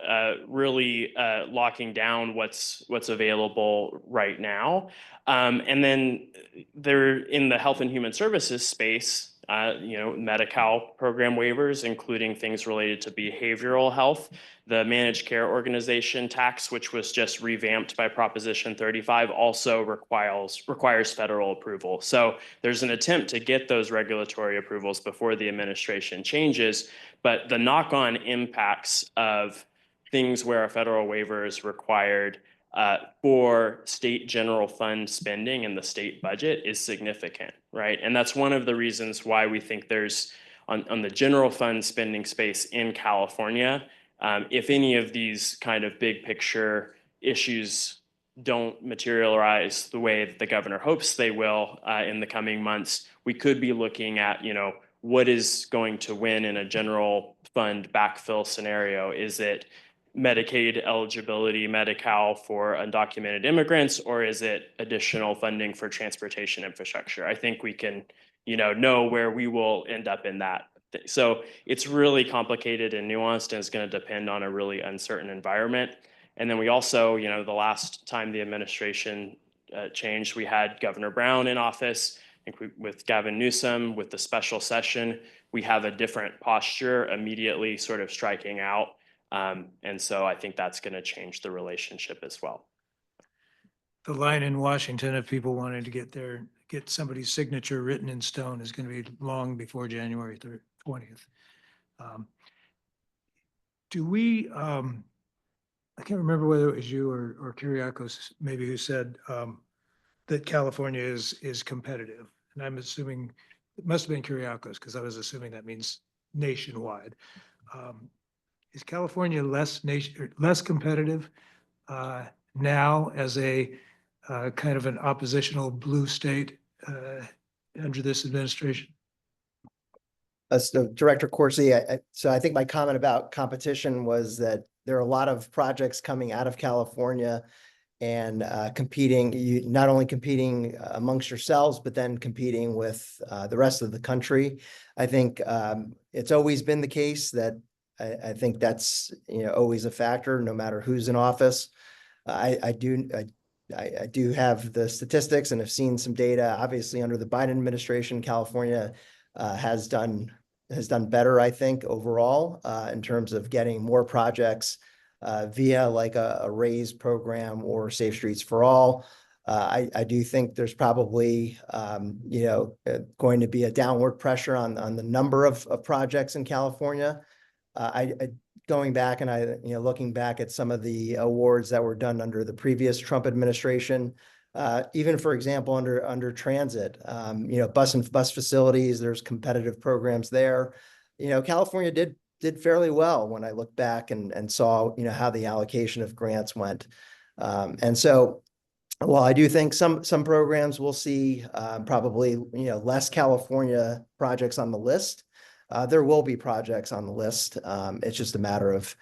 really locking down what's available right now. And then there in the health and human services space, Medi-Cal program waivers, including things related to behavioral health, the managed care organization tax, which was just revamped by Proposition 35, also requires federal approval. So there's an attempt to get those regulatory approvals before the administration changes, but the knock-on impacts of things where a federal waiver is required for state general fund spending in the state budget is significant, right? And that's one of the reasons why we think there's, on the general fund spending space in California, if any of these kind of big picture issues don't materialize the way that the governor hopes they will in the coming months, we could be looking at, what is going to win in a general fund backfill scenario? Is it Medicaid eligibility, Medi-Cal for undocumented immigrants, or is it additional funding for transportation infrastructure? I think we can, know where we will end up in that. So it's really complicated and nuanced, and it's going to depend on a really uncertain environment. And then we also, the last time the administration changed, we had Governor Brown in office. I think with Gavin Newsom, with the special session, we have a different posture immediately sort of striking out. And so I think that's going to change the relationship as well. The line in Washington of people wanting to get somebody's signature written in stone is going to be long before January 20th. Do we, I can't remember whether it was you or Kyriakos maybe who said that California is competitive. And I'm assuming, it must have been Kyriakos because I was assuming that means nationwide. Is California less competitive now as a kind of an oppositional blue state under this administration? So Director Corsi, so I think my comment about competition was that there are a lot of projects coming out of California and competing, not only competing amongst yourselves, but then competing with the rest of the country. I think it's always been the case that I think that's always a factor, no matter who's in office. I do have the statistics and have seen some data. Obviously, under the Biden administration, California has done better, I think, overall in terms of getting more projects via like a RAISE program or Safe Streets for All. I do think there's probably going to be a downward pressure on the number of projects in California. Going back and looking back at some of the awards that were done under the previous Trump administration, even for example, under transit, bus facilities, there's competitive programs there. California did fairly well when I look back and saw, how the allocation of grants went. And so while I do think some programs will see probably, less California projects on the list, there will be projects on the list. It's just a matter of,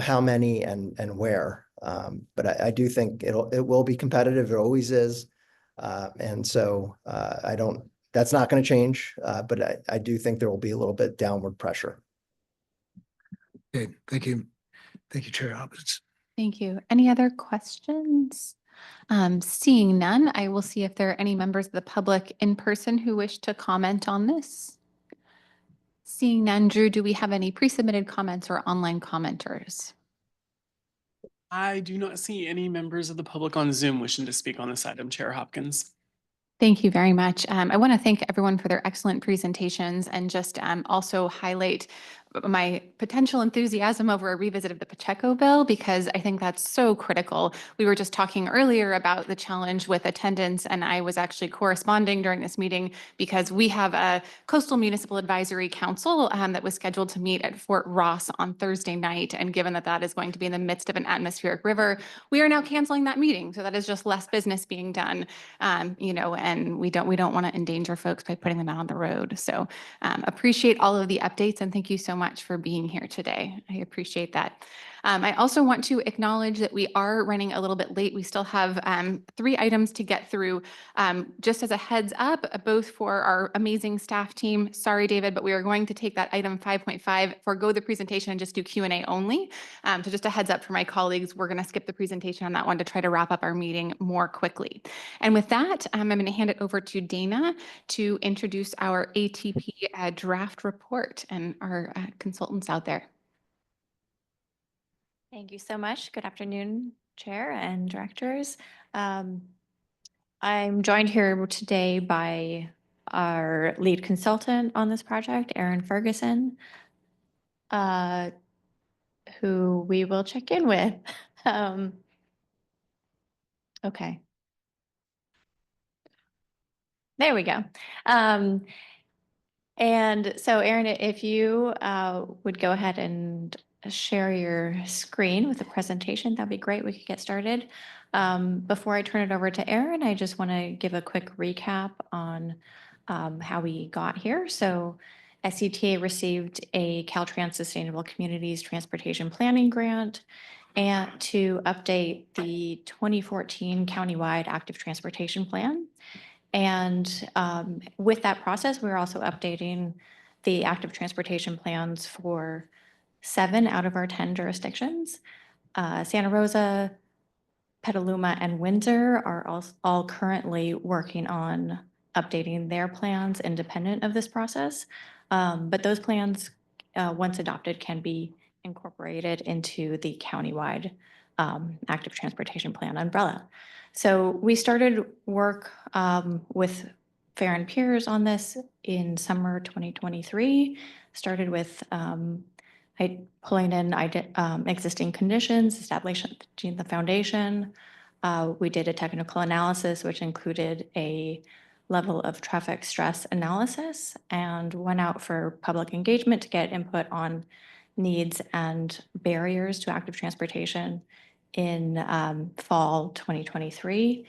how many and where. But I do think it will be competitive. It always is. And so that's not going to change. But I do think there will be a little bit downward pressure. Okay, thank you. Thank you, Chair Hoppins. Thank you. Any other questions? Seeing none, I will see if there are any members of the public in person who wish to comment on this. Seeing none, Drew, do we have any pre-submitted comments or online commenters? I do not see any members of the public on Zoom wishing to speak on this item, Chair Hopkins. Thank you very much. I want to thank everyone for their excellent presentations and just also highlight my potential enthusiasm over a revisit of the Pacheco bill, because I think that's so critical. We were just talking earlier about the challenge with attendance, and I was actually corresponding during this meeting because we have a Coastal Municipal Advisory Council that was scheduled to meet at Fort Ross on Thursday night. And given that that is going to be in the midst of an atmospheric river, we are now canceling that meeting. So that is just less business being done, and we don't want to endanger folks by putting them out on the road. So appreciate all of the updates, and thank you so much for being here today. I appreciate that. I also want to acknowledge that we are running a little bit late. We still have 3 items to get through. Just as a heads up, both for our amazing staff team, sorry, David, but we are going to take that item 5.5, forego the presentation and just do Q&A only. So just a heads up for my colleagues, we're going to skip the presentation on that one to try to wrap up our meeting more quickly. And with that, I'm going to hand it over to Dana to introduce our ATP draft report and our consultants out there. Thank you so much. Good afternoon, Chair and Directors. I'm joined here today by our lead consultant on this project, Erin Ferguson, who we will check in with. Okay. There we go. And so Erin, if you would go ahead and share your screen with the presentation, that'd be great. We could get started. Before I turn it over to Erin, I just want to give a quick recap on how we got here. So SCTA received a Caltrans Sustainable Communities Transportation Planning Grant and to update the 2014 countywide active transportation plan. And with that process, we're also updating the active transportation plans for 7 out of our 10 jurisdictions. Santa Rosa, Petaluma, and Windsor are all currently working on updating their plans independent of this process. But those plans, once adopted, can be incorporated into the countywide active transportation plan umbrella. So we started work with Fair and Peers on this in summer 2023, started with pulling in existing conditions, establishing the foundation. We did a technical analysis, which included a level of traffic stress analysis, and went out for public engagement to get input on needs and barriers to active transportation in fall 2023.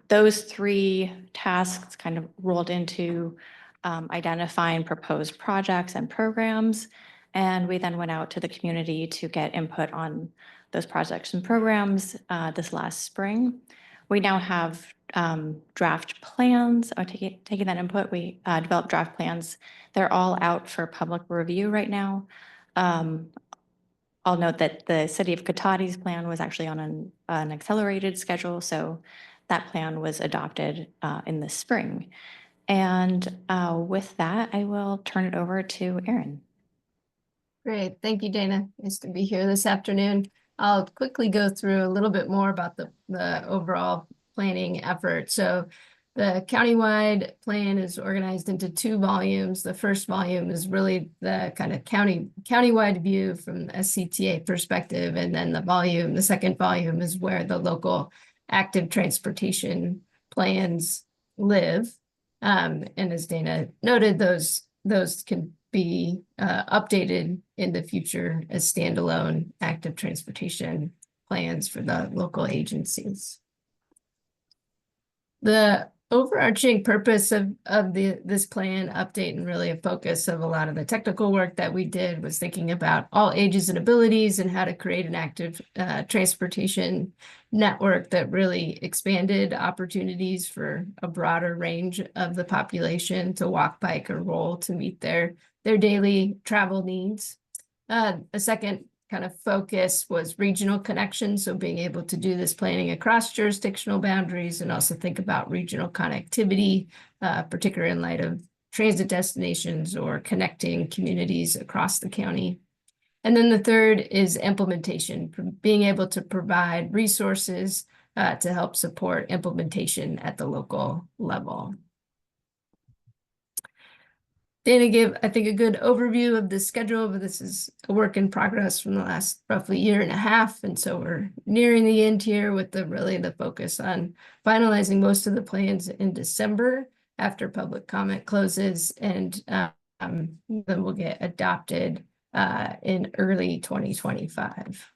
Those 3 tasks kind of rolled into identifying proposed projects and programs. And we then went out to the community to get input on those projects and programs this last spring. We now have draft plans. Taking that input, we developed draft plans. They're all out for public review right now. I'll note that the City of Cotati's plan was actually on an accelerated schedule, so that plan was adopted in the spring. And with that, I will turn it over to Erin. Great. Thank you, Dana. Nice to be here this afternoon. I'll quickly go through a little bit more about the overall planning effort. So the countywide plan is organized into 2 volumes. The first volume is really the kind of countywide view from the SCTA perspective. And then the second volume is where the local active transportation plans live. And as Dana noted, those can be updated in the future as standalone active transportation plans for the local agencies. The overarching purpose of this plan update, and really a focus of a lot of the technical work that we did, was thinking about all ages and abilities and how to create an active transportation network that really expanded opportunities for a broader range of the population to walk, bike, or roll to meet their daily travel needs. A second kind of focus was regional connection, so being able to do this planning across jurisdictional boundaries and also think about regional connectivity, particularly in light of transit destinations or connecting communities across the county. And then the third is implementation, being able to provide resources to help support implementation at the local level. Dana gave, I think, a good overview of the schedule, but this is a work in progress from the last roughly 1.5 years. And so we're nearing the end here with the focus on finalizing most of the plans in December after public comment closes, and then we'll get adopted in early 2025.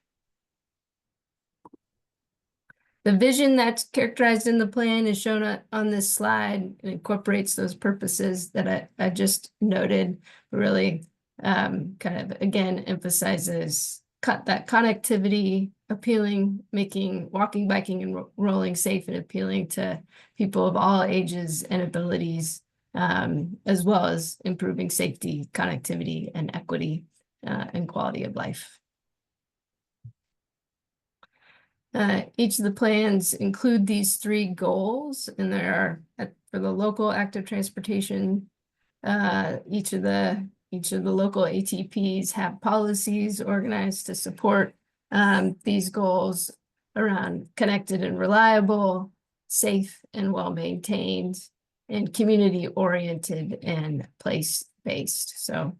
The vision that's characterized in the plan is shown on this slide and incorporates those purposes that I just noted. Really kind of, again, emphasizes cut that connectivity appealing, making walking, biking, and rolling safe and appealing to people of all ages and abilities, as well as improving safety, connectivity, and equity, and quality of life. Each of the plans include these 3 goals, and there are for the local active transportation, each of the local ATPs have policies organized to support these goals around connected and reliable, safe and well-maintained, and community-oriented and place-based. So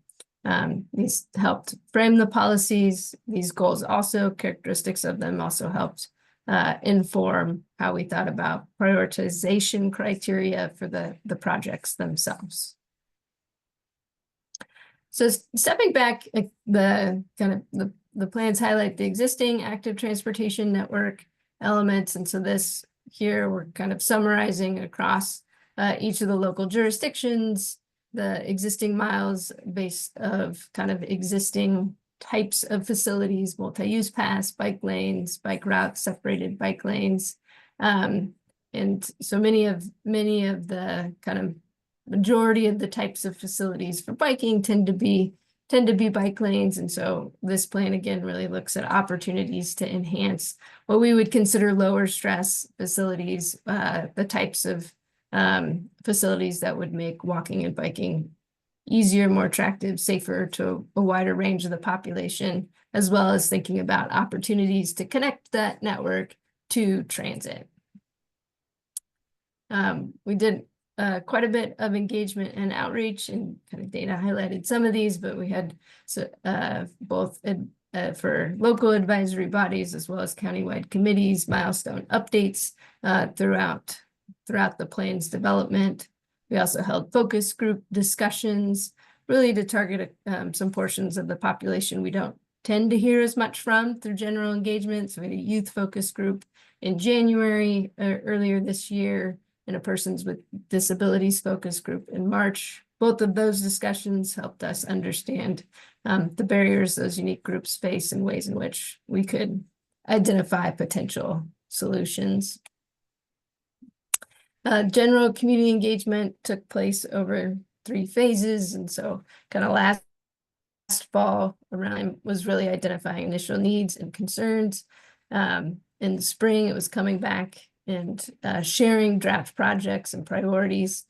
these helped frame the policies. These goals also, characteristics of them also helped inform how we thought about prioritization criteria for the projects themselves. So stepping back, the plans highlight the existing active transportation network elements. And so this here, we're kind of summarizing across each of the local jurisdictions, the existing miles based of kind of existing types of facilities, multi-use paths, bike lanes, bike routes, separated bike lanes. And so many of the kind of majority of the types of facilities for biking tend to be bike lanes. And so this plan again really looks at opportunities to enhance what we would consider lower stress facilities, the types of facilities that would make walking and biking easier, more attractive, safer to a wider range of the population, as well as thinking about opportunities to connect that network to transit. We did quite a bit of engagement and outreach, and kind of Dana highlighted some of these, but we had both for local advisory bodies as well as countywide committees, milestone updates throughout the plan's development. We also held focus group discussions, really to target some portions of the population we don't tend to hear as much from through general engagement. So we had a youth focus group in January earlier this year, and a persons with disabilities focus group in March. Both of those discussions helped us understand the barriers those unique groups face and ways in which we could identify potential solutions. General community engagement took place over 3 phases. And so kind of last fall around was really identifying initial needs and concerns. In the spring, it was coming back and sharing draft projects and priorities.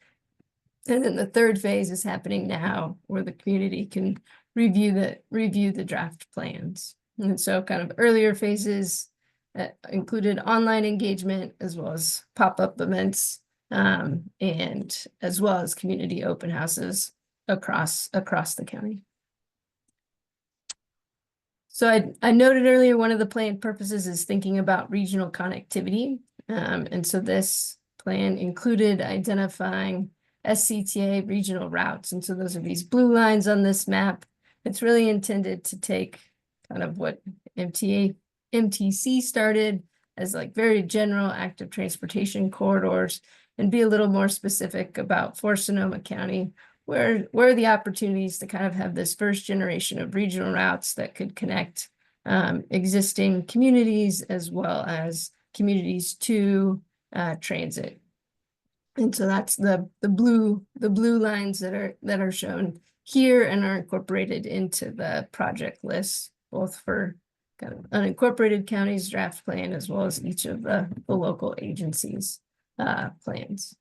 And then the 3rd phase is happening now, where the community can review the draft plans. And so kind of earlier phases included online engagement as well as pop-up events, and as well as community open houses across the county. So I noted earlier, one of the plan purposes is thinking about regional connectivity. And so this plan included identifying SCTA regional routes. And so those are these blue lines on this map. It's really intended to take kind of what MTC started as like very general active transportation corridors and be a little more specific about for Sonoma County, where are the opportunities to kind of have this first generation of regional routes that could connect existing communities as well as communities to transit. And so that's the blue lines that are shown here and are incorporated into the project list, both for kind of unincorporated counties draft plan as well as each of the local agencies plans.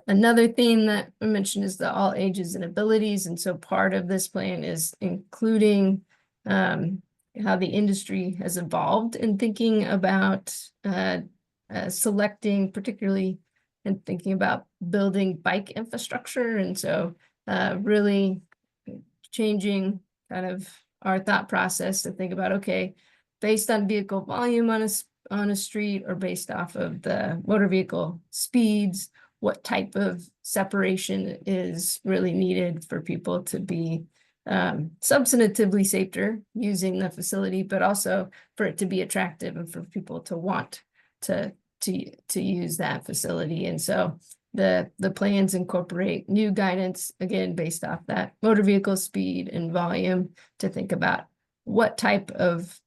Another theme that I mentioned is the all ages and abilities. And so part of this plan is including how the industry has evolved in thinking about selecting, particularly and thinking about building bike infrastructure. And so really changing kind of our thought process to think about, okay, based on vehicle volume on a street or based off of the motor vehicle speeds, what type of separation is really needed for people to be substantively safer using the facility, but also for it to be attractive and for people to want to use that facility. And so The plans incorporate new guidance, again, based off that motor vehicle speed and volume to think about what type of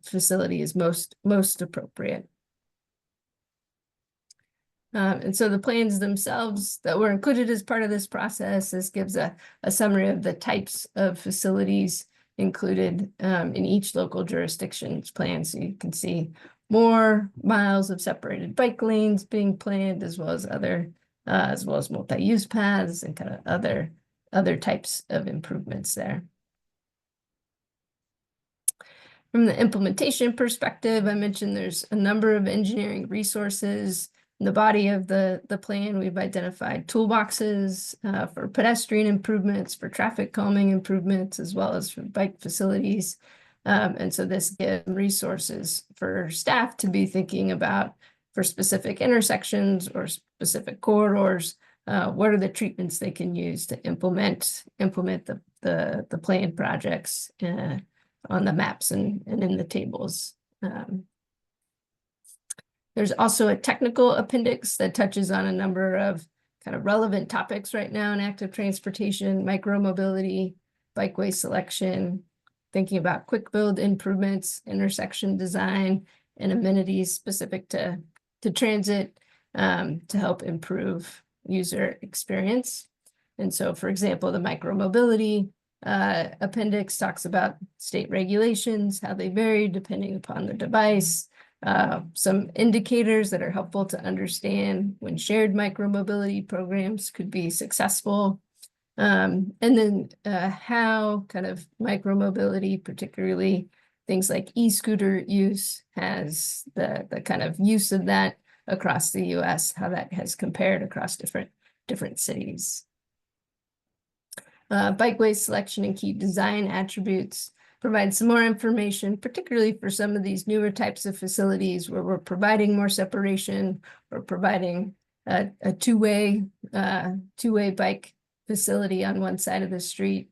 facility is most appropriate. And so the plans themselves that were included as part of this process, this gives a summary of the types of facilities included in each local jurisdiction's plan. So you can see more miles of separated bike lanes being planned, as well as multi-use paths and kind of other types of improvements there. From the implementation perspective, I mentioned there's a number of engineering resources. In the body of the plan, we've identified toolboxes for pedestrian improvements, for traffic calming improvements, as well as for bike facilities. And so this gives resources for staff to be thinking about for specific intersections or specific corridors, what are the treatments they can use to implement the planned projects on the maps and in the tables. There's also a technical appendix that touches on a number of kind of relevant topics right now in active transportation, micromobility, bikeway selection, thinking about quick build improvements, intersection design, and amenities specific to transit to help improve user experience. And so, for example, the micromobility appendix talks about state regulations, how they vary depending upon the device, some indicators that are helpful to understand when shared micromobility programs could be successful. And then how kind of micromobility, particularly things like e-scooter use, has the kind of use of that across the US, how that has compared across different cities. Bikeway selection and key design attributes provide some more information, particularly for some of these newer types of facilities where we're providing more separation, or providing a two-way bike facility on one side of the street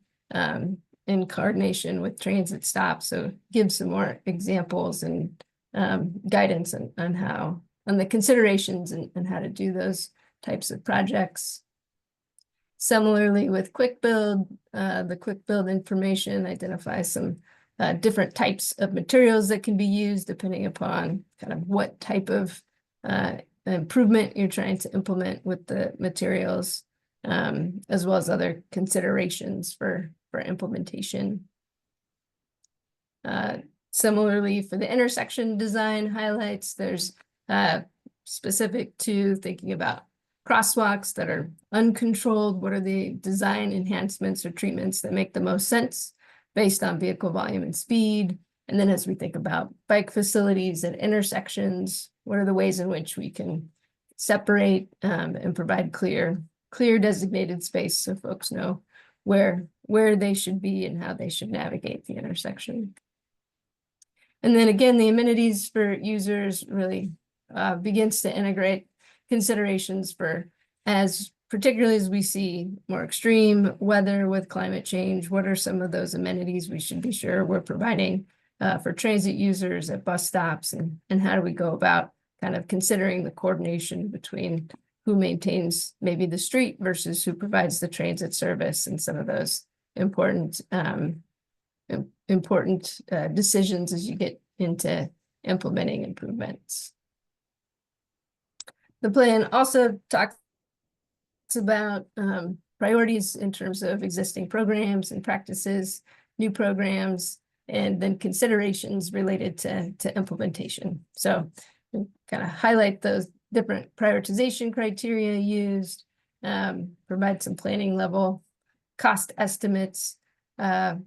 in coordination with transit stops. So give some more examples and guidance on the considerations and how to do those types of projects. Similarly with quick build, the quick build information identifies some different types of materials that can be used depending upon kind of what type of improvement you're trying to implement with the materials, as well as other considerations for implementation. Similarly, for the intersection design highlights, there's specific to thinking about crosswalks that are uncontrolled. What are the design enhancements or treatments that make the most sense based on vehicle volume and speed? And then as we think about bike facilities and intersections, what are the ways in which we can separate and provide clear designated space so folks know where they should be and how they should navigate the intersection. And then again, the amenities for users really begins to integrate considerations for, particularly as we see more extreme weather with climate change, what are some of those amenities we should be sure we're providing for transit users at bus stops, and how do we go about kind of considering the coordination between who maintains maybe the street versus who provides the transit service, and some of those important decisions as you get into implementing improvements. The plan also talks about priorities in terms of existing programs and practices, new programs, and then considerations related to implementation. So kind of highlight those different prioritization criteria used, provide some planning level cost estimates, and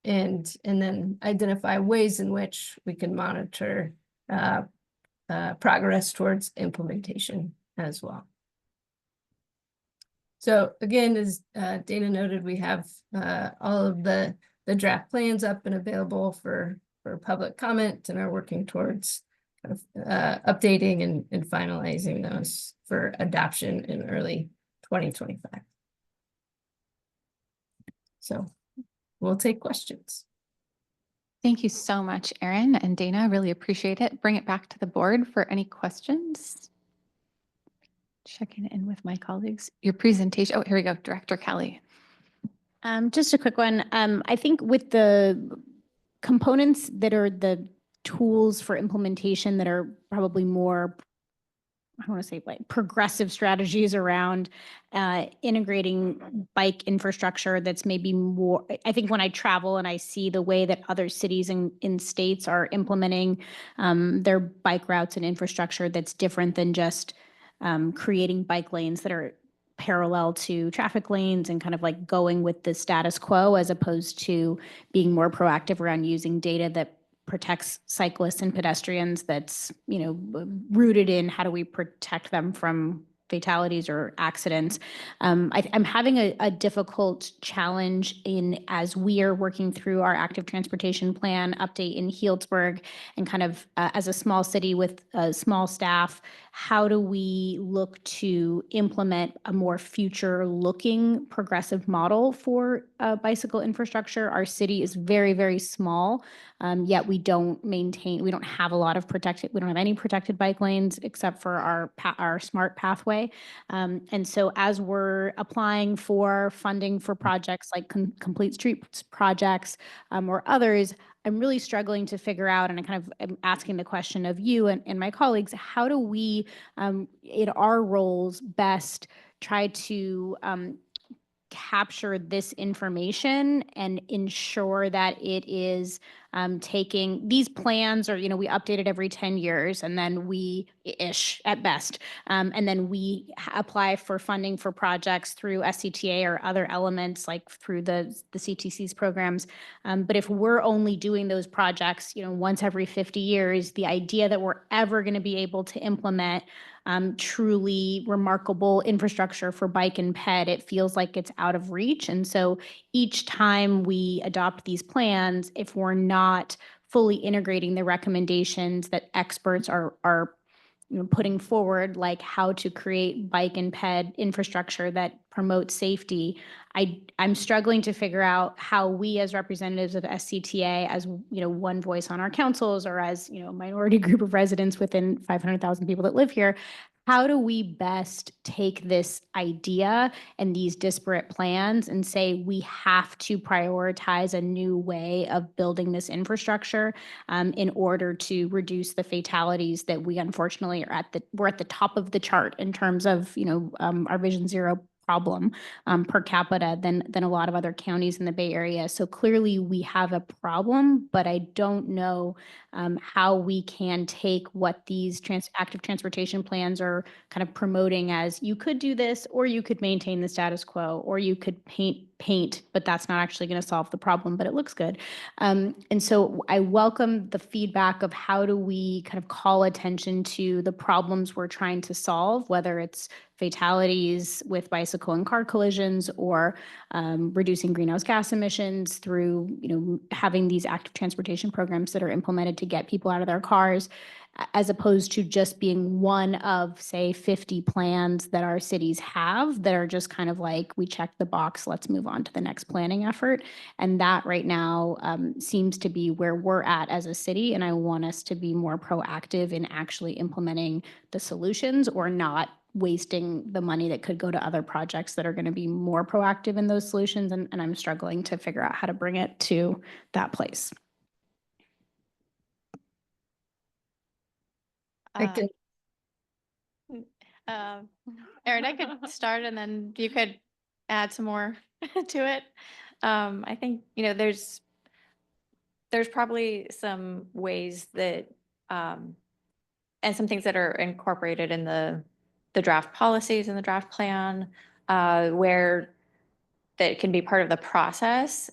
then identify ways in which we can monitor progress towards implementation as well. So again, as Dana noted, we have all of the draft plans up and available for public comment, and are working towards kind of updating and finalizing those for adoption in early 2025. So we'll take questions. Thank you so much, Erin and Dana. I really appreciate it. Bring it back to the board for any questions. Checking in with my colleagues. Your presentation. Oh, here we go. Director Kelly. Just a quick one. I think with the components that are the tools for implementation that are probably more, I want to say like progressive strategies around integrating bike infrastructure that's maybe more, I think when I travel and I see the way that other cities in states are implementing their bike routes and infrastructure that's different than just creating bike lanes that are parallel to traffic lanes and kind of like going with the status quo as opposed to being more proactive around using data that protects cyclists and pedestrians that's, you know, rooted in how do we protect them from fatalities or accidents. I'm having a difficult challenge in as we are working through our active transportation plan update in Healdsburg and kind of as a small city with a small staff, how do we look to implement a more future looking progressive model for bicycle infrastructure? Our city is very, very small, yet we don't have a lot of protected, we don't have any protected bike lanes except for our smart pathway. And so as we're applying for funding for projects like Complete Streets projects or others, I'm really struggling to figure out, and I kind of am asking the question of you and my colleagues, how do we, in our roles, best try to capture this information and ensure that it is taking these plans or, you know, we update it every 10 years and then we-ish at best. And then we apply for funding for projects through SCTA or other elements like through the CTC's programs. But if we're only doing those projects, you know, once every 50 years, the idea that we're ever going to be able to implement truly remarkable infrastructure for bike and ped, it feels like it's out of reach. And so each time we adopt these plans, if we're not fully integrating the recommendations that experts are you know, putting forward, like how to create bike and ped infrastructure that promotes safety, I'm struggling to figure out how we as representatives of SCTA, as you know, one voice on our councils or as you know, a minority group of residents within 500,000 people that live here, how do we best take this idea and these disparate plans and say we have to prioritize a new way of building this infrastructure in order to reduce the fatalities that we unfortunately we're at the top of the chart in terms of, you know, our Vision Zero problem per capita than a lot of other counties in the Bay Area. So clearly we have a problem, but I don't know how we can take what these active transportation plans are kind of promoting as you could do this, or you could maintain the status quo, or you could paint, but that's not actually going to solve the problem, but it looks good. And so I welcome the feedback of how do we kind of call attention to the problems we're trying to solve, whether it's fatalities with bicycle and car collisions or reducing greenhouse gas emissions through, you know, having these active transportation programs that are implemented to get people out of their cars, as opposed to just being one of, say, 50 plans that our cities have that are just kind of like, we check the box, let's move on to the next planning effort. And that right now seems to be where we're at as a city. And I want us to be more proactive in actually implementing the solutions or not wasting the money that could go to other projects that are going to be more proactive in those solutions. And I'm struggling to figure out how to bring it to that place. Erin, I could start and then you could add some more to it. I think, you know, there's probably some ways that, and some things that are incorporated in the draft policies and the draft plan, where that can be part of the process.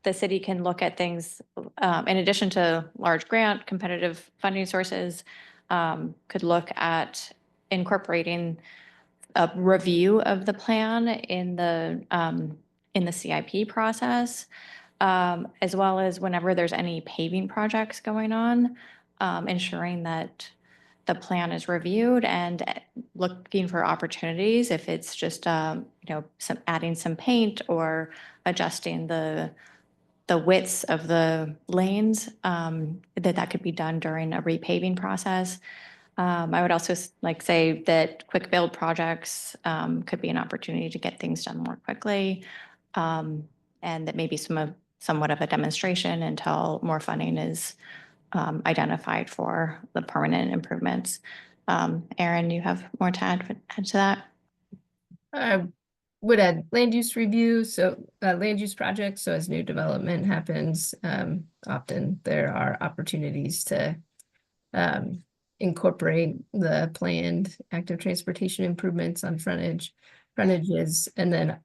The city can look at things, in addition to large grant, competitive funding sources, could look at incorporating a review of the plan in the CIP process, as well as whenever there's any paving projects going on, ensuring that the plan is reviewed and looking for opportunities. If it's just, you know, adding some paint or adjusting the widths of the lanes, that could be done during a repaving process. I would also like say that quick build projects could be an opportunity to get things done more quickly. And that maybe somewhat of a demonstration until more funding is identified for the permanent improvements. Erin, you have more to add to that? I would add land use review, so land use projects. So as new development happens, often there are opportunities to incorporate the planned active transportation improvements on frontages, and then,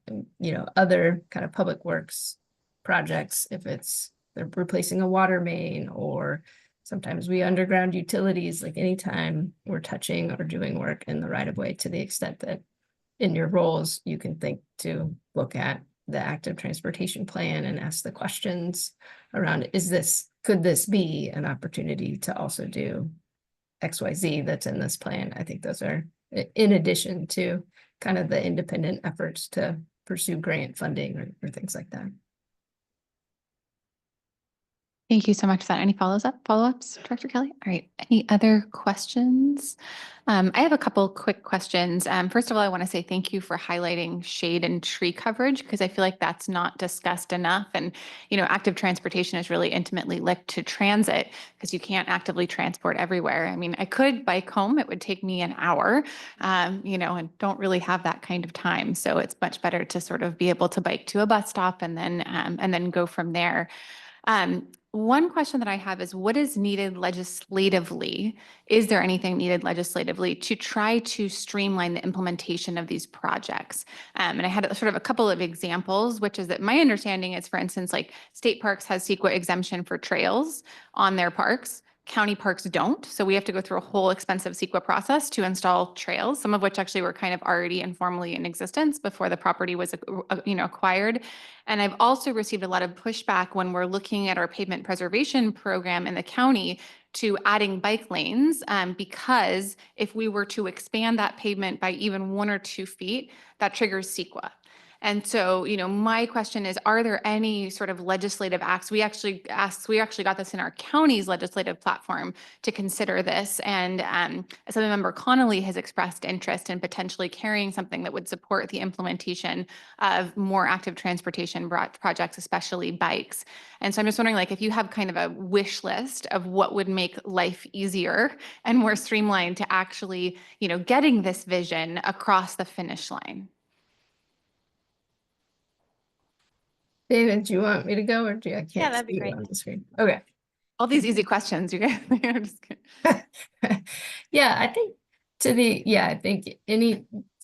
other kind of public works projects, if they're replacing a water main, or sometimes we underground utilities, like anytime we're touching or doing work in the right of way, to the extent that in your roles, you can think to look at the active transportation plan and ask the questions around, could this be an opportunity to also do XYZ that's in this plan? I think those are in addition to kind of the independent efforts to pursue grant funding or things like that. Thank you so much for that. Any follow-ups, Director Kelly? All right. Any other questions? I have a couple quick questions. First of all, I want to say thank you for highlighting shade and tree coverage, because I feel like that's not discussed enough. And, active transportation is really intimately linked to transit, because you can't actively transport everywhere. I mean, I could bike home. It would take me an hour, and don't really have that kind of time. So it's much better to sort of be able to bike to a bus stop and then go from there. One question that I have is, what is needed legislatively? Is there anything needed legislatively to try to streamline the implementation of these projects? And I had sort of a couple of examples, which is that my understanding is, for instance, like state parks has CEQA exemption for trails on their parks. County parks don't. So we have to go through a whole expensive CEQA process to install trails, some of which actually were kind of already informally in existence before the property was acquired. And I've also received a lot of pushback when we're looking at our pavement preservation program in the county to adding bike lanes, because if we were to expand that pavement by even 1 or 2 feet, that triggers CEQA. And so, my question is, are there any sort of legislative acts? We actually got this in our county's legislative platform to consider this. And Assemblymember Connolly has expressed interest in potentially carrying something that would support the implementation of more active transportation projects, especially bikes. And so I'm just wondering, like, if you have kind of a wish list of what would make life easier and more streamlined to actually, getting this vision across the finish line. David, do you want me to go, or I can't Yeah, that'd be see you great. on the screen? Okay. All these easy questions, you guys. I'm just kidding. Yeah, I think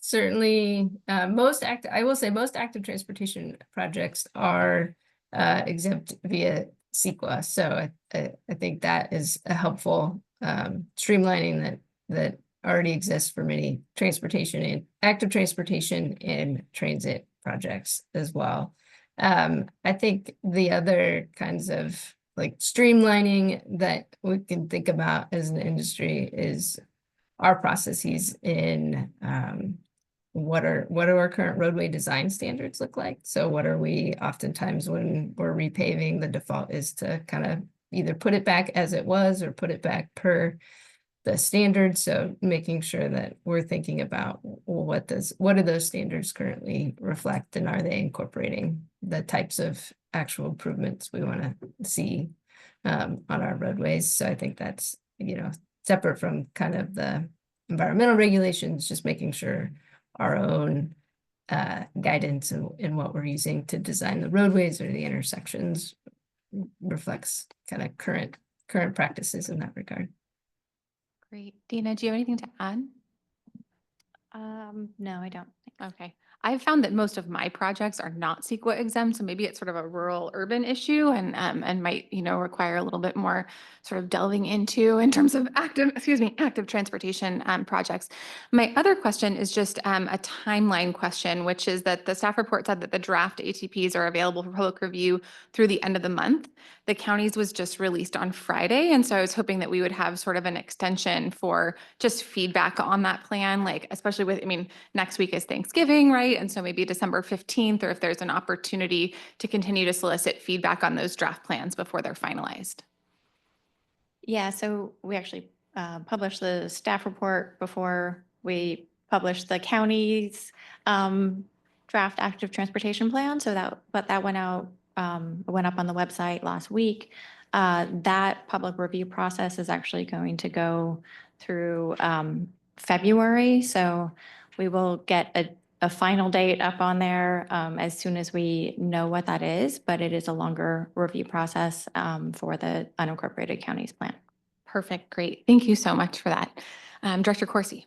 certainly I will say most active transportation projects are exempt via CEQA. So I think that is a helpful streamlining that already exists for many transportation and active transportation and transit projects as well. I think the other kinds of like streamlining that we can think about as an industry is our processes in what are our current roadway design standards look like. So what are we, oftentimes when we're repaving, the default is to kind of either put it back as it was or put it back per the standards. So making sure that we're thinking about, well, what do those standards currently reflect, and are they incorporating the types of actual improvements we want to see on our roadways? So I think that's, separate from kind of the environmental regulations, just making sure our own guidance in what we're using to design the roadways or the intersections reflects kind of current practices in that regard. Great. Dina, do you have anything to add? No, I don't. Okay. I've found that most of my projects are not CEQA exempt, so maybe it's sort of a rural urban issue and might, require a little bit more sort of delving into in terms of active transportation projects. My other question is just a timeline question, which is that the staff report said that the draft ATPs are available for public review through the end of the month. The county's was just released on Friday, and so I was hoping that we would have sort of an extension for just feedback on that plan, like especially with, next week is Thanksgiving, right? And so maybe December 15th, or if there's an opportunity to continue to solicit feedback on those draft plans before they're finalized. Yeah, so we actually publish the staff report before we publish the county's draft active transportation plan. So that went out, went up on the website last week. That public review process is actually going to go through February. So we will get a final date up on there as soon as we know what that is, but it is a longer review process for the unincorporated counties plan. Perfect. Great. Thank you so much for that. Director Corsi.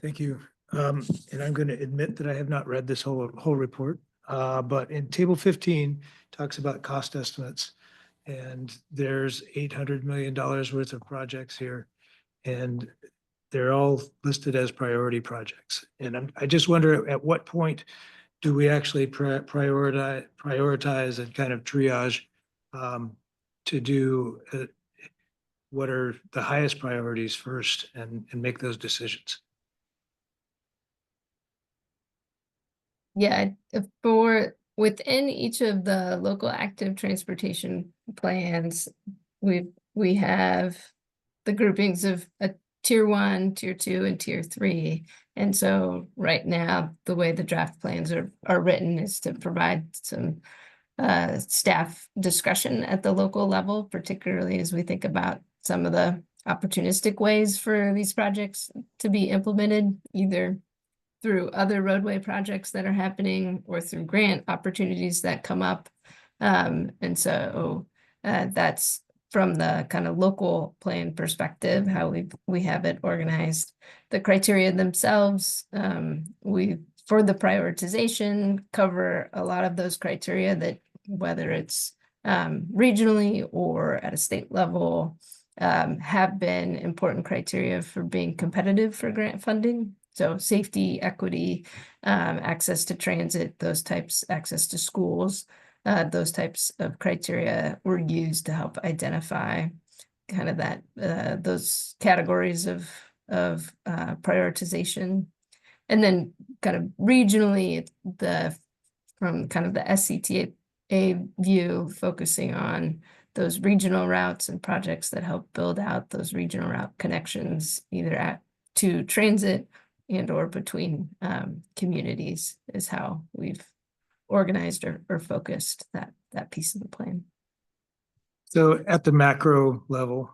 Thank you. And I'm going to admit that I have not read this whole report, but in table 15 talks about cost estimates, and there's $800 million worth of projects here, and they're all listed as priority projects. And I just wonder, at what point do we actually prioritize and kind of triage to do what are the highest priorities first and make those decisions? Yeah, within each of the local active transportation plans, we have the groupings of a tier 1, tier 2, and tier 3. And so right now, the way the draft plans are written is to provide some staff discretion at the local level, particularly as we think about some of the opportunistic ways for these projects to be implemented, either through other roadway projects that are happening or through grant opportunities that come up. And so that's from the kind of local plan perspective, how we have it organized. The criteria themselves, we, for the prioritization, cover a lot of those criteria that, whether it's regionally or at a state level, have been important criteria for being competitive for grant funding. So safety, equity, access to transit, those types, access to schools, those types of criteria were used to help identify kind of that those categories of prioritization. And then kind of regionally, from kind of the SCTA view, focusing on those regional routes and projects that help build out those regional route connections, either to transit and or between communities, is how we've organized or focused that piece of the plan. So at the macro level,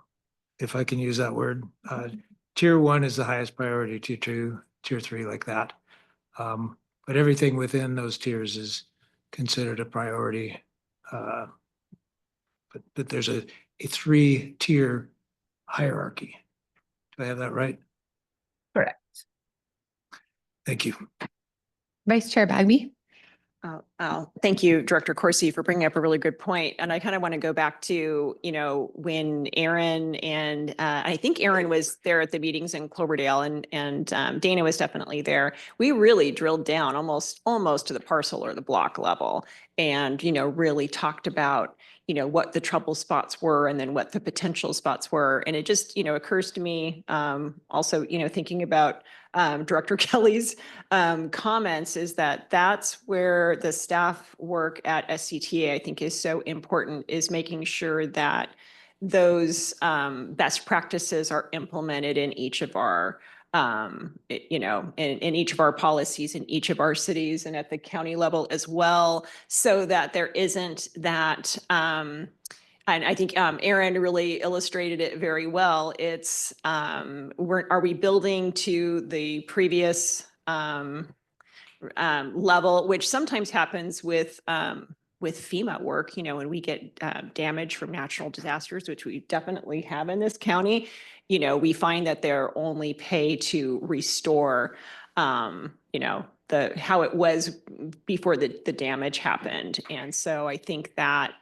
if I can use that word, tier 1 is the highest priority, tier 2, tier 3, like that. But everything within those tiers is considered a priority. But there's a 3-tier hierarchy. Do I have that right? Correct. Thank you. Vice Chair Bagby. Thank you, Director Corsi, for bringing up a really good point. And I kind of want to go back to, when Aaron and I think Aaron was there at the meetings in Cloverdale, and Dana was definitely there. We really drilled down almost to the parcel or the block level, and, really talked about, what the trouble spots were and then what the potential spots were. And it just, occurs to me also, thinking about Director Kelly's comments, is that's where the staff work at SCTA, I think, is so important, is making sure that those best practices are implemented in each of our in each of our policies in each of our cities and at the county level as well, so that there isn't that and I think Aaron really illustrated it very well. It's are we building to the previous level, which sometimes happens with FEMA work, when we get damage from natural disasters, which we definitely have in this county. We find that they're only pay to restore, how it was before the damage happened. And so I think that,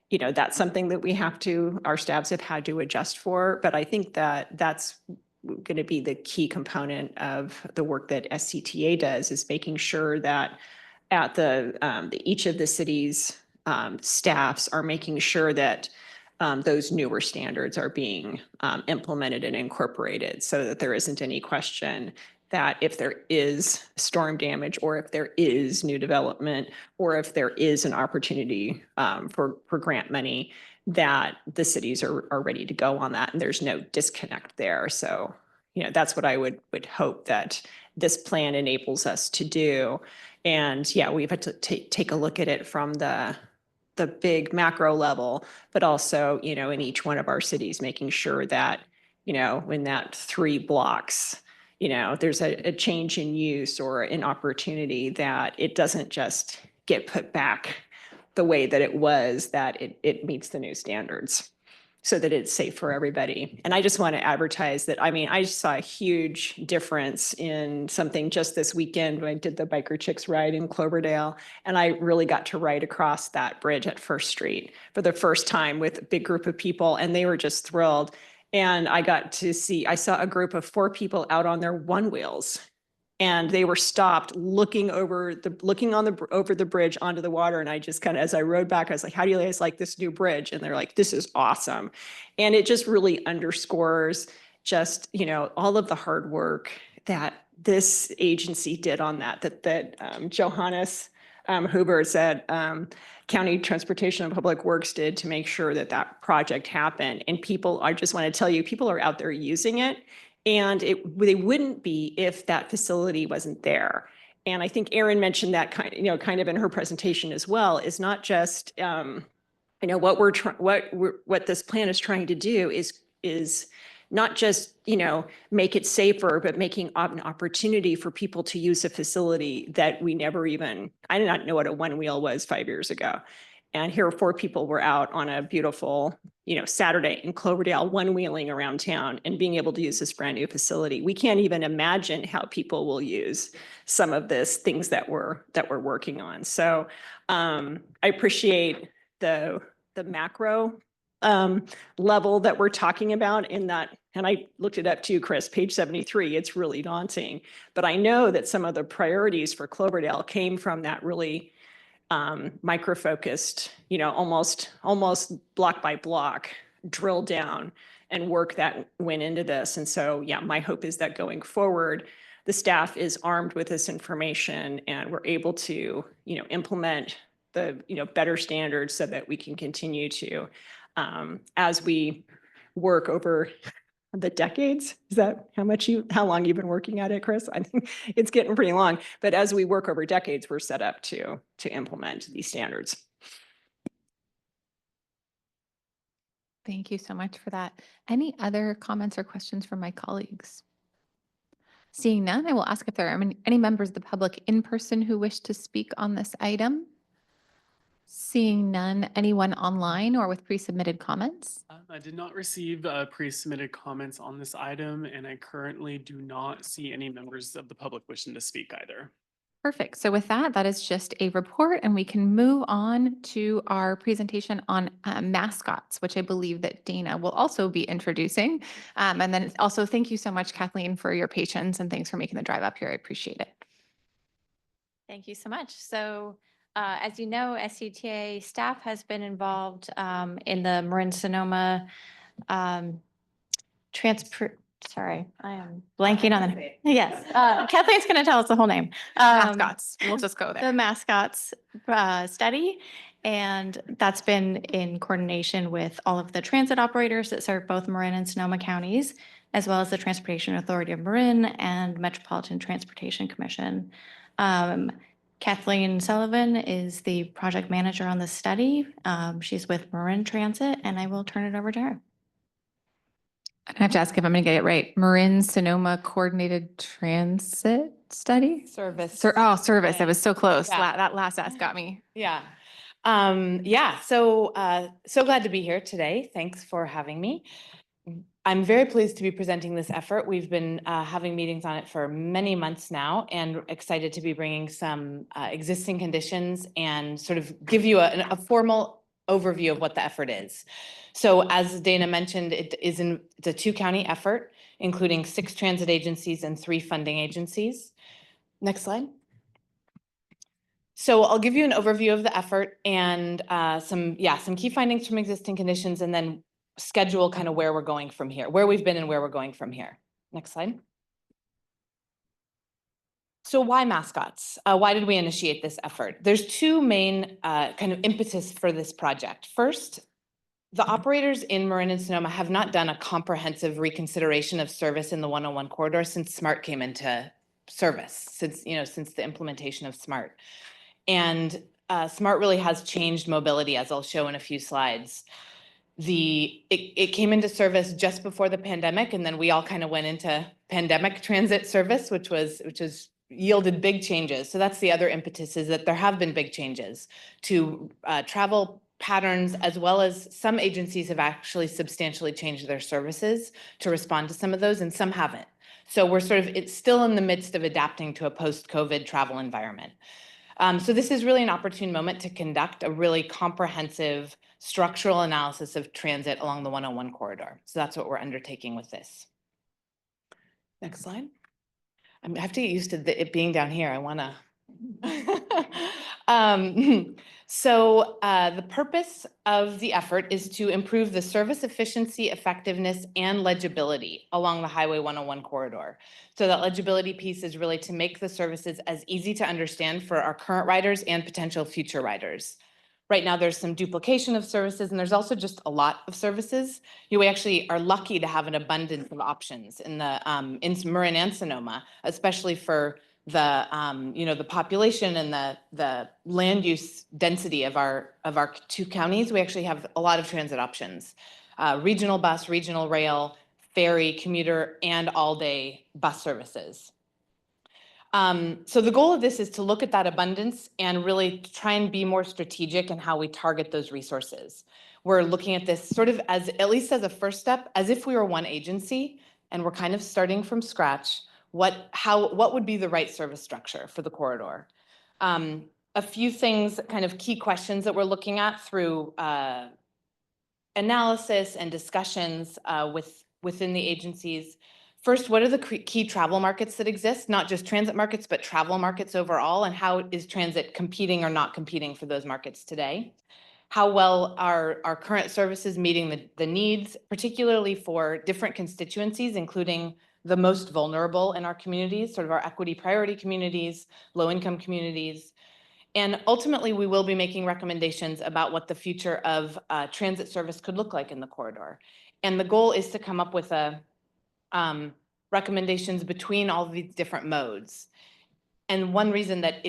that's something that our staffs have had to adjust for. But I think that that's going to be the key component of the work that SCTA does, is making sure that at each of the cities' staffs are making sure that those newer standards are being implemented and incorporated, so that there isn't any question that if there is storm damage, or if there is new development, or if there is an opportunity for grant money, that the cities are ready to go on that and there's no disconnect there. So, that's what I would hope that this plan enables us to do. And yeah, we've had to take a look at it from the big macro level, but also, in each one of our cities, making sure that, in that 3 blocks, there's a change in use or an opportunity that it doesn't just get put back the way that it was, that it meets the new standards so that it's safe for everybody. And I just want to advertise that, I just saw a huge difference in something just this weekend when I did the Biker Chicks ride in Cloverdale. And I really got to ride across that bridge at First Street for the first time with a big group of people, and they were just thrilled. And I saw a group of 4 people out on their one wheels, and they were stopped looking over the bridge onto the water. And I just kind of, as I rode back, I was like, how do you guys like this new bridge? And they're like, this is awesome. And it just really underscores just, all of the hard work that this agency did on that Johannes Hubert said, County Transportation and Public Works did to make sure that project happened. And I just want to tell you, people are out there using it. And they wouldn't be if that facility wasn't there. And I think Erin mentioned that kind of in her presentation as well, is not just, what this plan is trying to do is not just, make it safer, but making an opportunity for people to use a facility that I did not know what a one wheel was 5 years ago. And here 4 people were out on a beautiful, Saturday in Cloverdale, one-wheeling around town and being able to use this brand new facility. We can't even imagine how people will use some of this things that we're working on. So I appreciate the macro level that we're talking about in that. And I looked it up too, Chris, page 73, it's really daunting. But I know that some of the priorities for Cloverdale came from that really micro-focused, almost block by block drill down and work that went into this. And so, yeah, my hope is that going forward, the staff is armed with this information and we're able to, implement the, better standards so that we can continue to, as we work over the decades. Is that how long you've been working at it, Chris? I think it's getting pretty long, but as we work over decades, we're set up to implement these standards. Thank you so much for that. Any other comments or questions from my colleagues? Seeing none, I will ask if there are any members of the public in person who wish to speak on this item. Seeing none, anyone online or with pre-submitted comments? I did not receive pre-submitted comments on this item, and I currently do not see any members of the public wishing to speak either. Perfect. So with that, that is just a report, and we can move on to our presentation on MASCOTS, which I believe that Dana will also be introducing. And then also thank you so much, Kathleen, for your patience, and thanks for making the drive up here. I appreciate it. Thank you so much. So as you know, SCTA staff has been involved in the Marin Sonoma sorry, I am blanking on the, yes. Kathleen's going to tell us the whole name. MASCOTS, we'll just go there. The MASCOTS study. And that's been in coordination with all of the transit operators that serve both Marin and Sonoma counties, as well as the Transportation Authority of Marin and Metropolitan Transportation Commission. Kathleen Sullivan is the project manager on the study. She's with Marin Transit, and I will turn it over to her. I have to ask if I'm going to get it right. Marin Sonoma Coordinated Transit Study? Service. Service. I was so close. Yeah. That last S got me. Yeah. So glad to be here today. Thanks for having me. I'm very pleased to be presenting this effort. We've been having meetings on it for many months now, and excited to be bringing some existing conditions and sort of give you a formal overview of what the effort is. So as Dana mentioned, it's a 2-county effort, including 6 transit agencies and 3 funding agencies. Next slide. So I'll give you an overview of the effort and some key findings from existing conditions, and then schedule kind of where we're going from here, where we've been and where we're going from here. Next slide. So why MASCOTS? Why did we initiate this effort? There's 2 main kind of impetus for this project. First, the operators in Marin and Sonoma have not done a comprehensive reconsideration of service in the 101 corridor since SMART came into service, since the implementation of SMART. And SMART really has changed mobility, as I'll show in a few slides. It came into service just before the pandemic, and then we all kind of went into pandemic transit service, which has yielded big changes. So that's the other impetus, is that there have been big changes to travel patterns, as well as some agencies have actually substantially changed their services to respond to some of those, and some haven't. So it's still in the midst of adapting to a post-COVID travel environment. So this is really an opportune moment to conduct a really comprehensive structural analysis of transit along the 101 corridor. So that's what we're undertaking with this. Next slide. I have to get used to it being down here. I want to. The purpose of the effort is to improve the service efficiency, effectiveness, and legibility along the Highway 101 corridor. So that legibility piece is really to make the services as easy to understand for our current riders and potential future riders. Right now, there's some duplication of services, and there's also just a lot of services. We actually are lucky to have an abundance of options in Marin and Sonoma, especially for the population and the land use density of our two counties. We actually have a lot of transit options: regional bus, regional rail, ferry, commuter, and all-day bus services. So the goal of this is to look at that abundance and really try and be more strategic in how we target those resources. We're looking at this sort of at least as a first step, as if we were one agency and we're kind of starting from scratch. What would be the right service structure for the corridor? A few things, kind of key questions that we're looking at through analysis and discussions within the agencies. First, what are the key travel markets that exist? Not just transit markets, but travel markets overall, and how is transit competing or not competing for those markets today? How well are our current services meeting the needs, particularly for different constituencies, including the most vulnerable in our communities, sort of our equity priority communities, low-income communities? And ultimately, we will be making recommendations about what the future of transit service could look like in the corridor. And the goal is to come up with recommendations between all of these different modes. And one reason that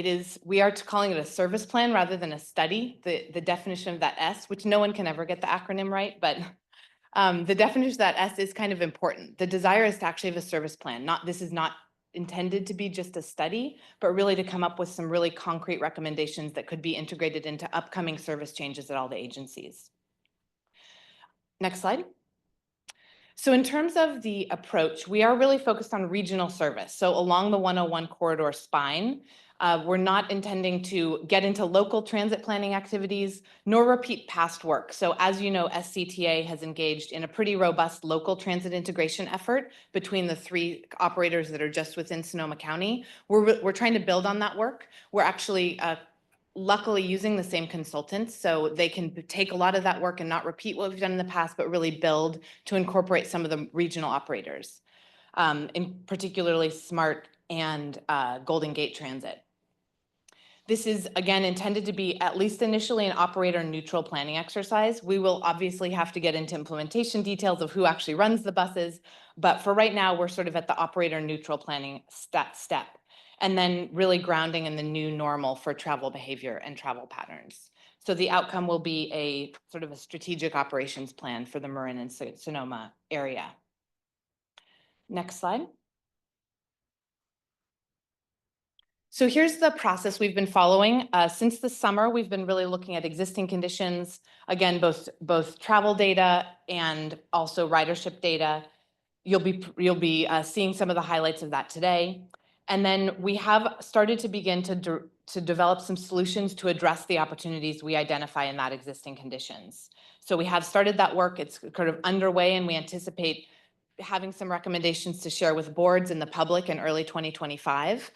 we are calling it a service plan rather than a study, the definition of that S, which no one can ever get the acronym right, but the definition of that S is kind of important. The desire is to actually have a service plan. This is not intended to be just a study, but really to come up with some really concrete recommendations that could be integrated into upcoming service changes at all the agencies. Next slide. So in terms of the approach, we are really focused on regional service. So along the 101 corridor spine, we're not intending to get into local transit planning activities, nor repeat past work. So as you know, SCTA has engaged in a pretty robust local transit integration effort between the three operators that are just within Sonoma County. We're trying to build on that work. We're actually luckily using the same consultants, so they can take a lot of that work and not repeat what we've done in the past, but really build to incorporate some of the regional operators, in particularly SMART and Golden Gate Transit. This is, again, intended to be, at least initially, an operator-neutral planning exercise. We will obviously have to get into implementation details of who actually runs the buses, but for right now, we're sort of at the operator-neutral planning step. And then really grounding in the new normal for travel behavior and travel patterns. So the outcome will be a sort of a strategic operations plan for the Marin and Sonoma area. Next slide. So here's the process we've been following. Since the summer, we've been really looking at existing conditions, again, both travel data and also ridership data. You'll be seeing some of the highlights of that today. And then we have started to begin to develop some solutions to address the opportunities we identify in that existing conditions. So we have started that work. It's kind of underway, and we anticipate having some recommendations to share with boards and the public in early 2025.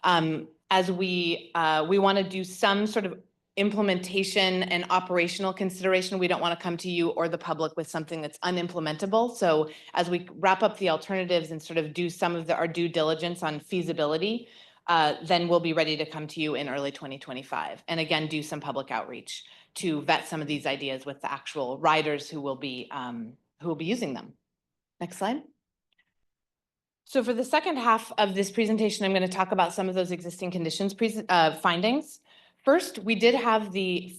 As we want to do some sort of implementation and operational consideration. We don't want to come to you or the public with something that's unimplementable. So as we wrap up the alternatives and sort of do some of our due diligence on feasibility, then we'll be ready to come to you in early 2025. And again, do some public outreach to vet some of these ideas with the actual riders who will be using them. Next slide. So for the second half of this presentation, I'm going to talk about some of those existing conditions findings. First, we did have the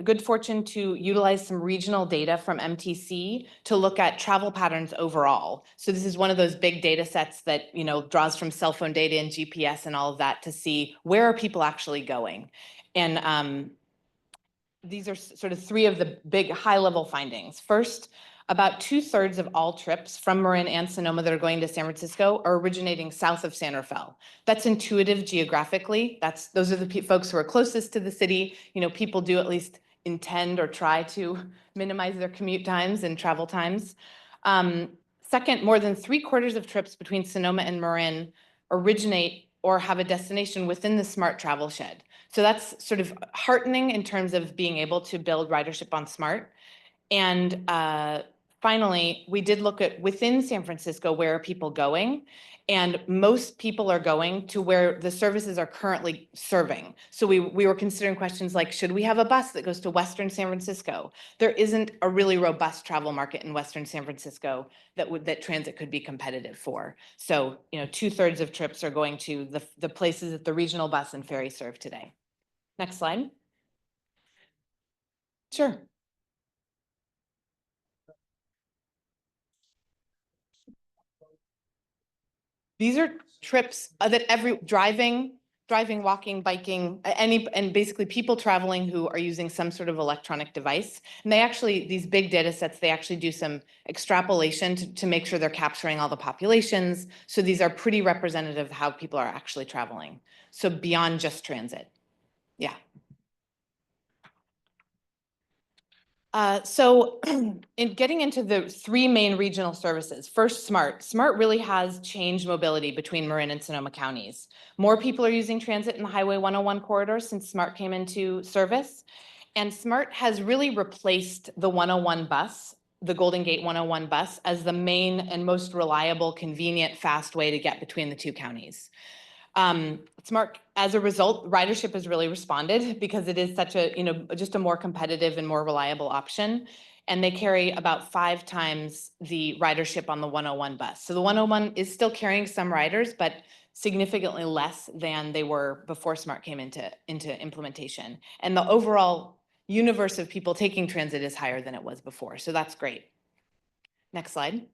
good fortune to utilize some regional data from MTC to look at travel patterns overall. So this is one of those big data sets that, you know, draws from cell phone data and GPS and all of that to see where are people actually going. And these are sort of three of the big high-level findings. First, about 2/3 of all trips from Marin and Sonoma that are going to San Francisco are originating south of San Rafael. That's intuitive geographically. Those are the folks who are closest to the city. You know, people do at least intend or try to minimize their commute times and travel times. Second, more than 3/4 of trips between Sonoma and Marin originate or have a destination within the SMART travel shed. So that's sort of heartening in terms of being able to build ridership on SMART. And finally, we did look at within San Francisco, where are people going? And most people are going to where the services are currently serving. So we were considering questions like, should we have a bus that goes to Western San Francisco? There isn't a really robust travel market in Western San Francisco that transit could be competitive for. So, you know, 2/3 of trips are going to the places that the regional bus and ferry serve today. Next slide. Sure. These are trips that driving, walking, biking, and basically people traveling who are using some sort of electronic device. And these big data sets, they actually do some extrapolation to make sure they're capturing all the populations. So these are pretty representative of how people are actually traveling. So beyond just transit. Yeah. So in getting into the three main regional services, first, SMART. SMART really has changed mobility between Marin and Sonoma counties. More people are using transit in the Highway 101 corridor since SMART came into service. And SMART has really replaced the 101 bus, the Golden Gate 101 bus, as the main and most reliable, convenient, fast way to get between the two counties. SMART, as a result, ridership has really responded because it is such a, just a more competitive and more reliable option. And they carry about 5 times the ridership on the 101 bus. So the 101 is still carrying some riders, but significantly less than they were before SMART came into implementation. And the overall universe of people taking transit is higher than it was before. So that's great. Next slide.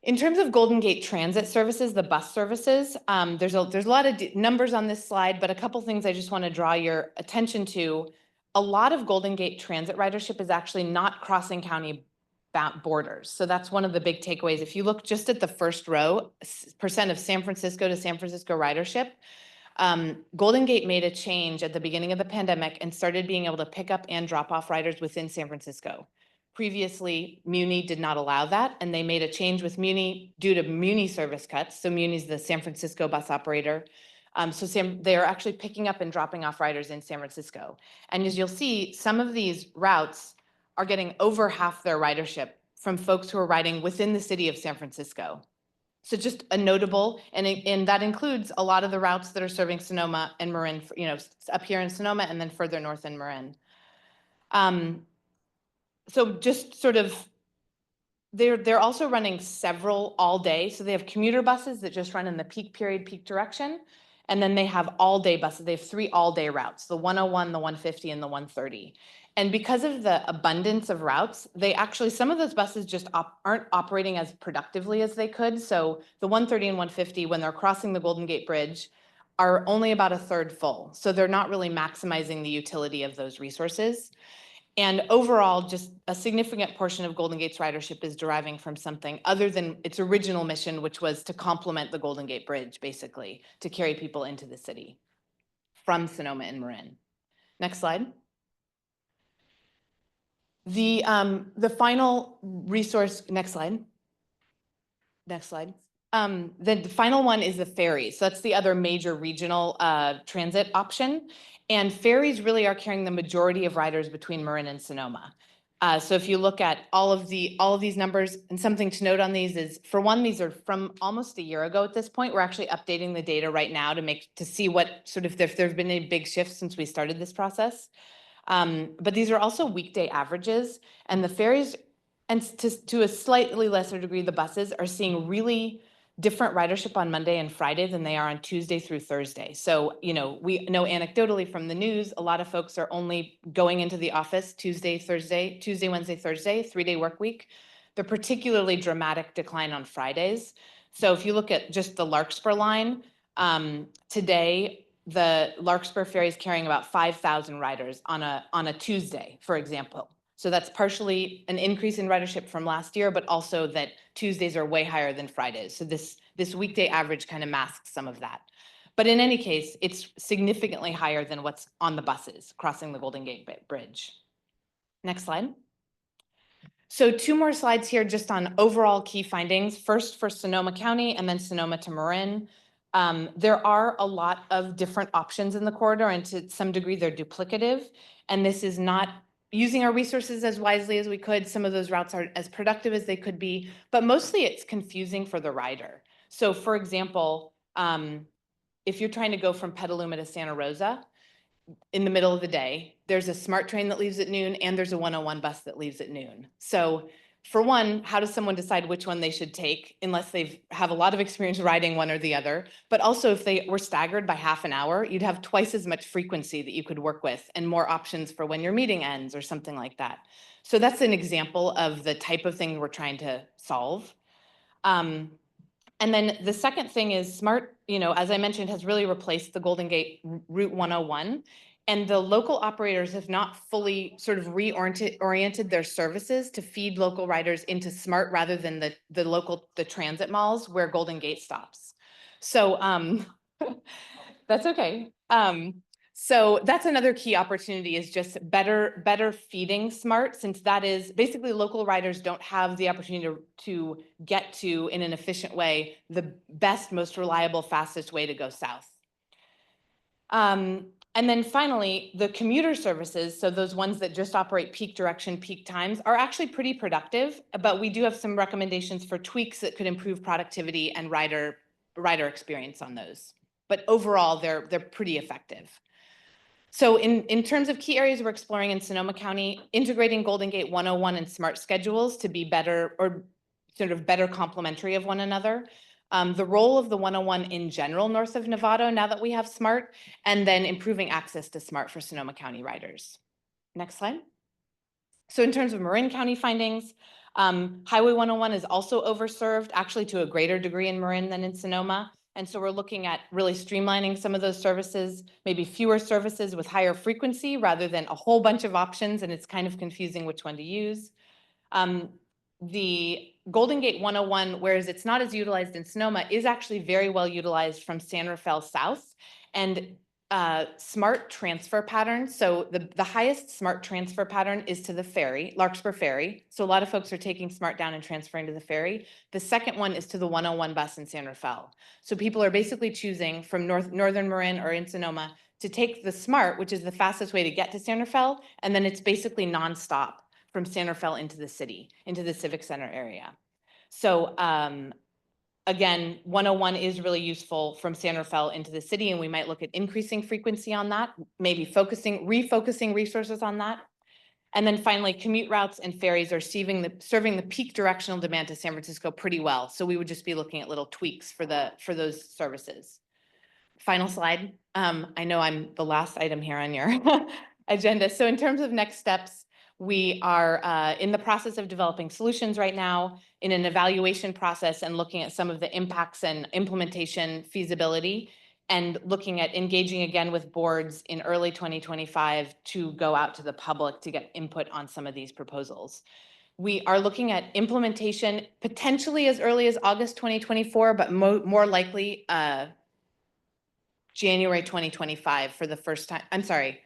In terms of Golden Gate transit services, the bus services, there's a lot of numbers on this slide, but a couple things I just want to draw your attention to. A lot of Golden Gate transit ridership is actually not crossing county borders. So that's one of the big takeaways. If you look just at the first row, percent of San Francisco to San Francisco ridership, Golden Gate made a change at the beginning of the pandemic and started being able to pick up and drop off riders within San Francisco. Previously, Muni did not allow that, and they made a change with Muni due to Muni service cuts. So Muni's the San Francisco bus operator. They are actually picking up and dropping off riders in San Francisco. And as you'll see, some of these routes are getting over half their ridership from folks who are riding within the city of San Francisco. So just a notable, and that includes a lot of the routes that are serving Sonoma and Marin, up here in Sonoma and then further north in Marin. So just sort of, they're also running several all day. So they have commuter buses that just run in the peak period, peak direction. And then they have all day buses. They have 3 all day routes, the 101, the 150, and the 130. And because of the abundance of routes, some of those buses just aren't operating as productively as they could. So the 130 and 150, when they're crossing the Golden Gate Bridge, are only about 1/3 full. So they're not really maximizing the utility of those resources. And overall, just a significant portion of Golden Gate's ridership is deriving from something other than its original mission, which was to complement the Golden Gate Bridge, basically, to carry people into the city from Sonoma and Marin. Next slide. The final resource, next slide. Next slide. The final one is the ferries. So that's the other major regional transit option. And ferries really are carrying the majority of riders between Marin and Sonoma. So if you look at all of these numbers, and something to note on these is, for one, these are from almost a year ago at this point. We're actually updating the data right now to see what sort of, if there have been any big shifts since we started this process. But these are also weekday averages, and the ferries, and to a slightly lesser degree, the buses are seeing really different ridership on Monday and Friday than they are on Tuesday through Thursday. So, we know anecdotally from the news, a lot of folks are only going into the office Tuesday, Wednesday, Thursday, 3-day work week. The particularly dramatic decline on Fridays. So if you look at just the Larkspur line, today, the Larkspur ferry is carrying about 5,000 riders on a Tuesday, for example. So that's partially an increase in ridership from last year, but also that Tuesdays are way higher than Fridays. So this weekday average kind of masks some of that. But in any case, it's significantly higher than what's on the buses crossing the Golden Gate Bridge. Next slide. So 2 more slides here just on overall key findings. First for Sonoma County and then Sonoma to Marin. There are a lot of different options in the corridor, and to some degree they're duplicative. And this is not using our resources as wisely as we could. Some of those routes aren't as productive as they could be, but mostly it's confusing for the rider. So for example, if you're trying to go from Petaluma to Santa Rosa in the middle of the day, there's a SMART train that leaves at noon and there's a 101 bus that leaves at noon. So for one, how does someone decide which one they should take unless they have a lot of experience riding one or the other? But also if they were staggered by half an hour, you'd have twice as much frequency that you could work with and more options for when your meeting ends or something like that. So that's an example of the type of thing we're trying to solve. And then the second thing is SMART, as I mentioned, has really replaced the Golden Gate Route 101. And the local operators have not fully sort of reoriented their services to feed local riders into SMART rather than the transit malls where Golden Gate stops. So that's okay. So that's another key opportunity, is just better feeding SMART, since that is basically local riders don't have the opportunity to get to, in an efficient way, the best, most reliable, fastest way to go south. And then finally, the commuter services, so those ones that just operate peak direction, peak times, are actually pretty productive, but we do have some recommendations for tweaks that could improve productivity and rider experience on those. But overall, they're pretty effective. So in terms of key areas we're exploring in Sonoma County, integrating Golden Gate 101 and SMART schedules to be better, or sort of better complementary of one another. The role of the 101 in general north of Novato now that we have SMART, and then improving access to SMART for Sonoma County riders. Next slide. So in terms of Marin County findings, Highway 101 is also overserved, actually to a greater degree in Marin than in Sonoma. And so we're looking at really streamlining some of those services, maybe fewer services with higher frequency rather than a whole bunch of options, and it's kind of confusing which one to use. The Golden Gate 101, whereas it's not as utilized in Sonoma, is actually very well utilized from San Rafael south, and SMART transfer patterns. So the highest SMART transfer pattern is to the ferry, Larkspur Ferry. So a lot of folks are taking SMART down and transferring to the ferry. The second one is to the 101 bus in San Rafael. So people are basically choosing from northern Marin or in Sonoma to take the SMART, which is the fastest way to get to San Rafael, and then it's basically nonstop from San Rafael into the city, into the Civic Center area. So again, 101 is really useful from San Rafael into the city, and we might look at increasing frequency on that, maybe refocusing resources on that. And then finally, commute routes and ferries are serving the peak directional demand to San Francisco pretty well. So we would just be looking at little tweaks for those services. Final slide. I know I'm the last item here on your agenda. So in terms of next steps, we are in the process of developing solutions right now, in an evaluation process, and looking at some of the impacts and implementation feasibility, and looking at engaging again with boards in early 2025 to go out to the public to get input on some of these proposals. We are looking at implementation potentially as early as August 2024, but more likely January 2025 for the first time. I'm sorry,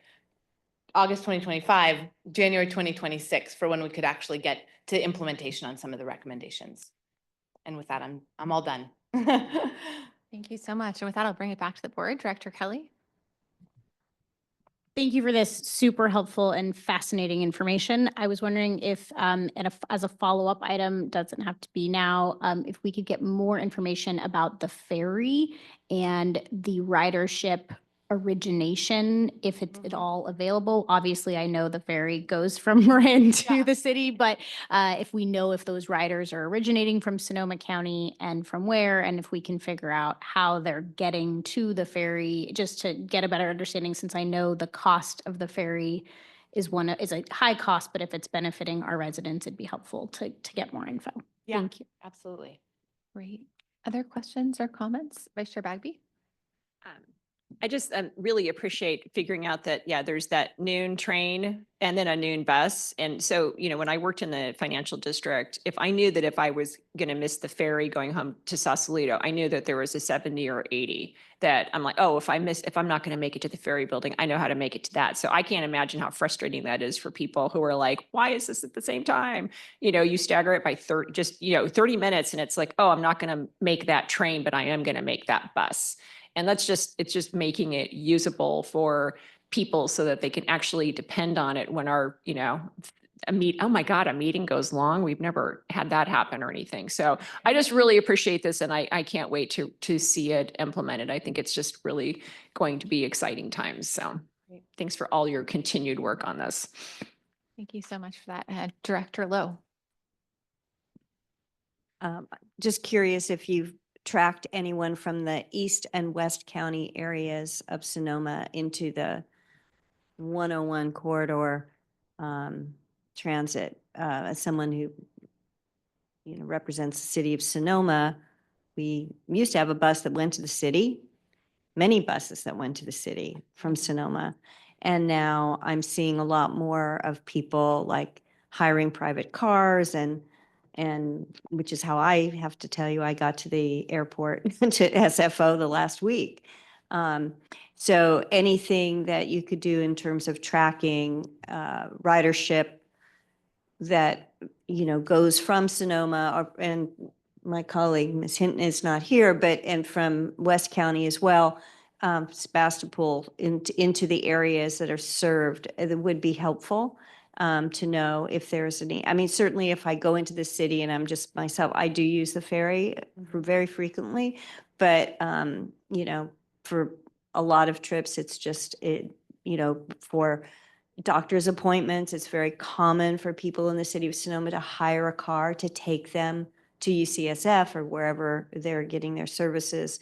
August 2025, January 2026 for when we could actually get to implementation on some of the recommendations. And with that, I'm all done. Thank you so much. And with that, I'll bring it back to the board. Director Kelly. Thank you for this super helpful and fascinating information. I was wondering if, as a follow-up item, doesn't have to be now, if we could get more information about the ferry and the ridership origination, if it's at all available. Obviously, I know the ferry goes from Marin to the city, but if we know if those riders are originating from Sonoma County and from where, and if we can figure out how they're getting to the ferry, just to get a better understanding, since I know the cost of the ferry is a high cost, but if it's benefiting our residents, it'd be helpful to get more info. Yeah, Thank you. absolutely. Great. Other questions or comments? Vice Chair Bagby? I just really appreciate figuring out that, yeah, there's that noon train and then a noon bus. And so, you know, when I worked in the financial district, if I knew that if I was going to miss the ferry going home to Sausalito, I knew that there was a 70 or 80 that I'm like, oh, if I'm not going to make it to the ferry building, I know how to make it to that. So I can't imagine how frustrating that is for people who are like, why is this at the same time? You know, you stagger it by 30 minutes and it's like, oh, I'm not going to make that train, but I am going to make that bus. And it's just making it usable for people so that they can actually depend on it when oh my God, a meeting goes long. We've never had that happen or anything. So I just really appreciate this and I can't wait to see it implemented. I think it's just really going to be exciting times. So thanks for all your continued work on this. Thank you so much for that. Director Lowe. Just curious if you've tracked anyone from the East and West County areas of Sonoma into the 101 corridor transit. As someone who, you know, represents the city of Sonoma, we used to have a bus that went to the city, many buses that went to the city from Sonoma. And now I'm seeing a lot more of people like hiring private cars and which is how I have to tell you, I got to the airport to SFO the last week. So anything that you could do in terms of tracking ridership that, you know, goes from Sonoma and my colleague, Ms. Hinton is not here, and from West County as well, Sebastopol into the areas that are served, it would be helpful. To know if there's any, I mean, certainly if I go into the city and I'm just myself, I do use the ferry very frequently, but, you know, for a lot of trips, it's just, you know, for doctor's appointments, it's very common for people in the city of Sonoma to hire a car to take them to UCSF or wherever they're getting their services.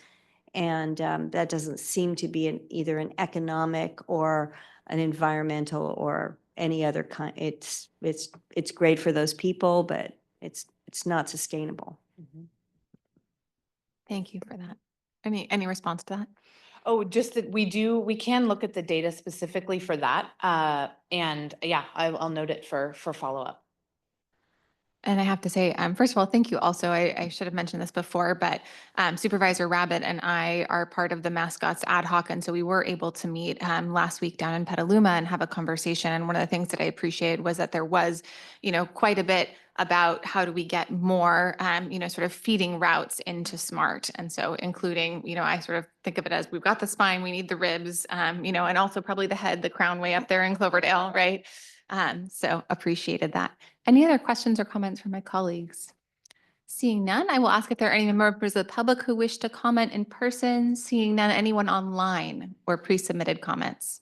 And that doesn't seem to be either an economic or an environmental or any other kind. It's great for those people, but it's not sustainable. Thank you for that. Any response to that? Oh, just that we can look at the data specifically for that. And yeah, I'll note it for follow-up. And I have to say, first of all, thank you also. I should have mentioned this before, but Supervisor Rabbit and I are part of the MASCOTS ad hoc. And so we were able to meet last week down in Petaluma and have a conversation. And one of the things that I appreciated was that there was, you know, quite a bit about how do we get more, you know, sort of feeding routes into SMART. And so including, you know, I sort of think of it as we've got the spine, we need the ribs, you know, and also probably the head, the crown way up there in Cloverdale, right? So appreciated that. Any other questions or comments from my colleagues? Seeing none, I will ask if there are any members of the public who wish to comment in person. Seeing none, anyone online or pre-submitted comments?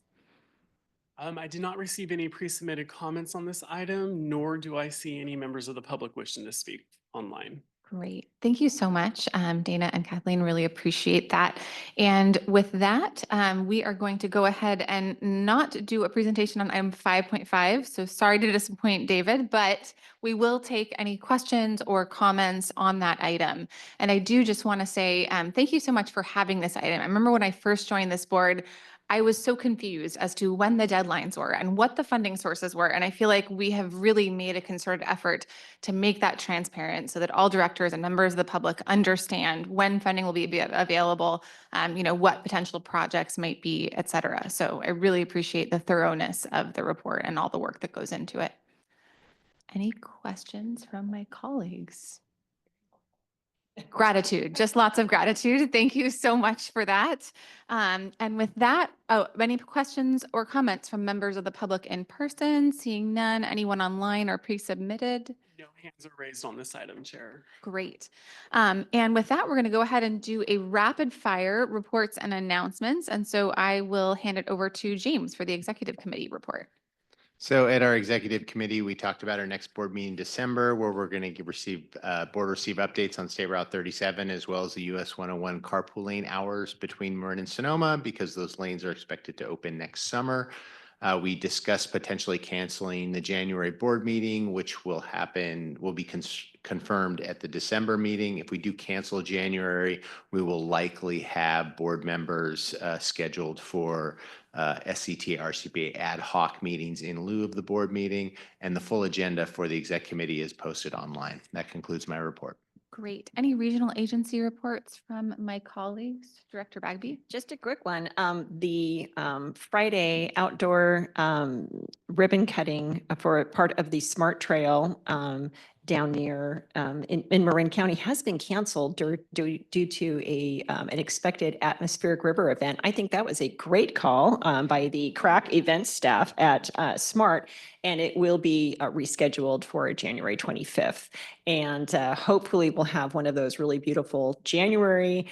I did not receive any pre-submitted comments on this item, nor do I see any members of the public wishing to speak online. Great. Thank you so much, Dana and Kathleen. Really appreciate that. And with that, we are going to go ahead and not do a presentation on item 5.5. So sorry to disappoint David, but we will take any questions or comments on that item. And I do just want to say thank you so much for having this item. I remember when I first joined this board, I was so confused as to when the deadlines were and what the funding sources were. And I feel like we have really made a concerted effort to make that transparent so that all directors and members of the public understand when funding will be available, you know, what potential projects might be, et cetera. So I really appreciate the thoroughness of the report and all the work that goes into it. Any questions from my colleagues? Gratitude, just lots of gratitude. Thank you so much for that. And with that, any questions or comments from members of the public in person? Seeing none, anyone online or pre-submitted? No hands are raised on this item, Chair. Great. And with that, we're going to go ahead and do a rapid fire reports and announcements. And so I will hand it over to James for the executive committee report. So at our executive committee, we talked about our next board meeting in December, where we're going to board receive updates on State Route 37, as well as the US 101 carpooling hours between Marin and Sonoma, because those lanes are expected to open next summer. We discussed potentially canceling the January board meeting, which will be confirmed at the December meeting. If we do cancel January, we will likely have board members scheduled for SCTA, RCPA ad hoc meetings in lieu of the board meeting, and the full agenda for the exec committee is posted online. That concludes my report. Great. Any regional agency reports from my colleagues? Director Bagby? Just a quick one. The Friday outdoor ribbon cutting for part of the Smart Trail down near in Marin County has been canceled due to an expected atmospheric river event. I think that was a great call by the crack event staff at Smart, and it will be rescheduled for January 25th. And hopefully we'll have one of those really beautiful January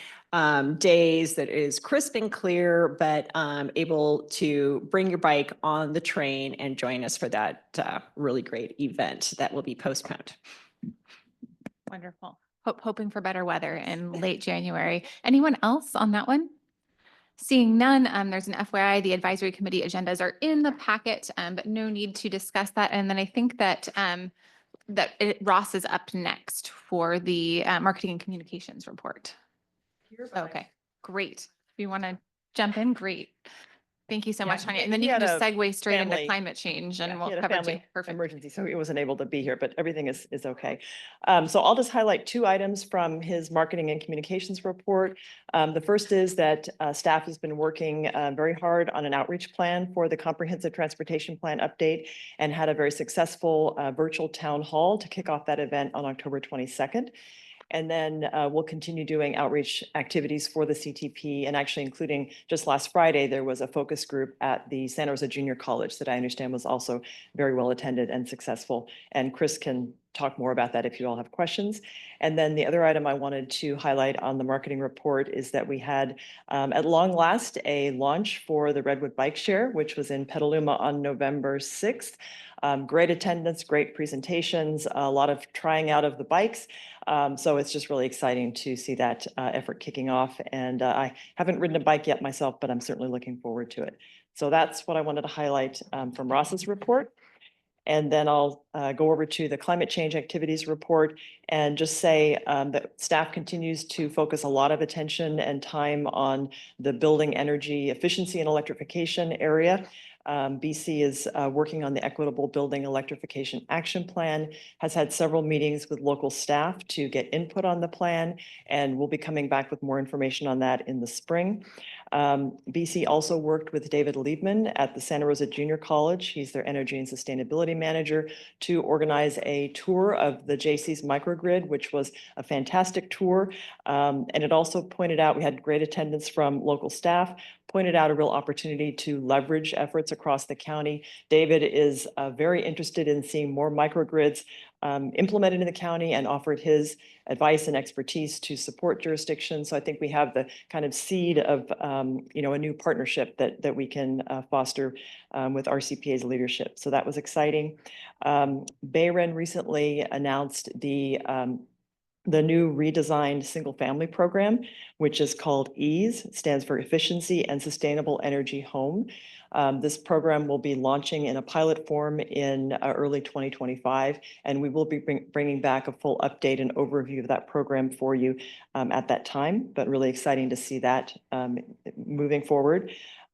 days that is crisp and clear, but able to bring your bike on the train and join us for that really great event that will be postponed. Wonderful. Hoping for better weather in late January. Anyone else on that one? Seeing none, there's an FYI, the advisory committee agendas are in the packet, but no need to discuss that. And then I think that Ross is up next for the marketing and communications report. Okay, great. If you want to jump in, great. Thank you so much, Tanya. And then you can just segue straight into climate change and we'll cover it. Perfect. Emergency, so he wasn't able to be here, but everything is okay. So I'll just highlight two items from his marketing and communications report. The first is that staff has been working very hard on an outreach plan for the comprehensive transportation plan update and had a very successful virtual town hall to kick off that event on October 22nd. And then we'll continue doing outreach activities for the CTP, and actually including just last Friday, there was a focus group at the Santa Rosa Junior College that I understand was also very well attended and successful. And Chris can talk more about that if you all have questions. And then the other item I wanted to highlight on the marketing report is that we had at long last a launch for the Redwood Bike Share, which was in Petaluma on November 6th. Great attendance, great presentations, a lot of trying out of the bikes. So it's just really exciting to see that effort kicking off. And I haven't ridden a bike yet myself, but I'm certainly looking forward to it. So that's what I wanted to highlight from Ross's report. And then I'll go over to the climate change activities report and just say that staff continues to focus a lot of attention and time on the building energy efficiency and electrification area. BC is working on the Equitable Building Electrification Action Plan, has had several meetings with local staff to get input on the plan, and we'll be coming back with more information on that in the spring. BC also worked with David Liebman at the Santa Rosa Junior College. He's their energy and sustainability manager, to organize a tour of the JC's microgrid, which was a fantastic tour. And it also pointed out, we had great attendance from local staff, pointed out a real opportunity to leverage efforts across the county. David is very interested in seeing more microgrids implemented in the county and offered his advice and expertise to support jurisdictions. So I think we have the kind of seed of a new partnership that we can foster with RCPA's leadership. So that was exciting. Bayren recently announced the new redesigned single-family program, which is called EASE. It stands for Efficiency and Sustainable Energy Home. This program will be launching in a pilot form in early 2025, and we will be bringing back a full update and overview of that program for you at that time, but really exciting to see that moving forward.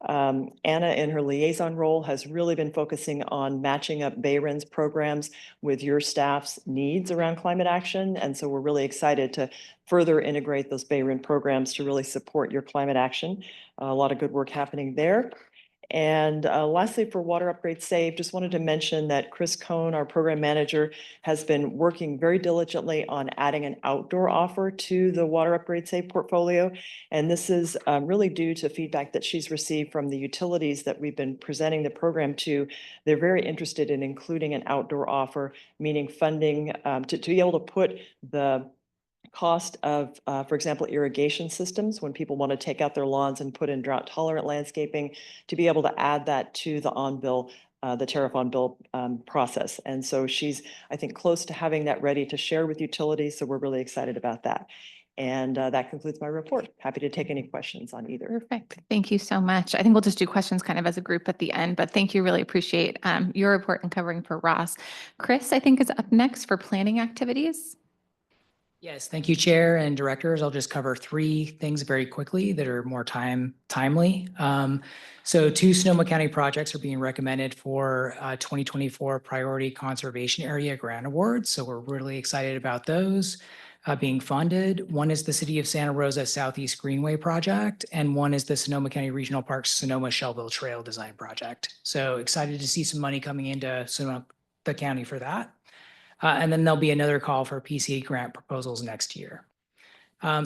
Anna, in her liaison role, has really been focusing on matching up Bayren's programs with your staff's needs around climate action. And so we're really excited to further integrate those Bayren programs to really support your climate action. A lot of good work happening there. And lastly, for Water Upgrade Save, just wanted to mention that Chris Cohn, our program manager, has been working very diligently on adding an outdoor offer to the Water Upgrade Save portfolio. And this is really due to feedback that she's received from the utilities that we've been presenting the program to. They're very interested in including an outdoor offer, meaning funding to be able to put the cost of, for example, irrigation systems, when people want to take out their lawns and put in drought tolerant landscaping, to be able to add that to the on-bill, the tariff on-bill process. And so she's, I think, close to having that ready to share with utilities. So we're really excited about that. And that concludes my report. Happy to take any questions on either. Perfect. Thank you so much. I think we'll just do questions kind of as a group at the end, but thank you. Really appreciate your report and covering for Ross. Chris, I think, is up next for planning activities. Yes, thank you, Chair and Directors. I'll just cover 3 things very quickly that are more timely. So 2 Sonoma County projects are being recommended for 2024 Priority Conservation Area Grant Awards. So we're really excited about those being funded. One is the City of Santa Rosa Southeast Greenway Project, and one is the Sonoma County Regional Parks Sonoma Shelville Trail Design Project. So excited to see some money coming into Sonoma the county for that. And then there'll be another call for PCA grant proposals next year.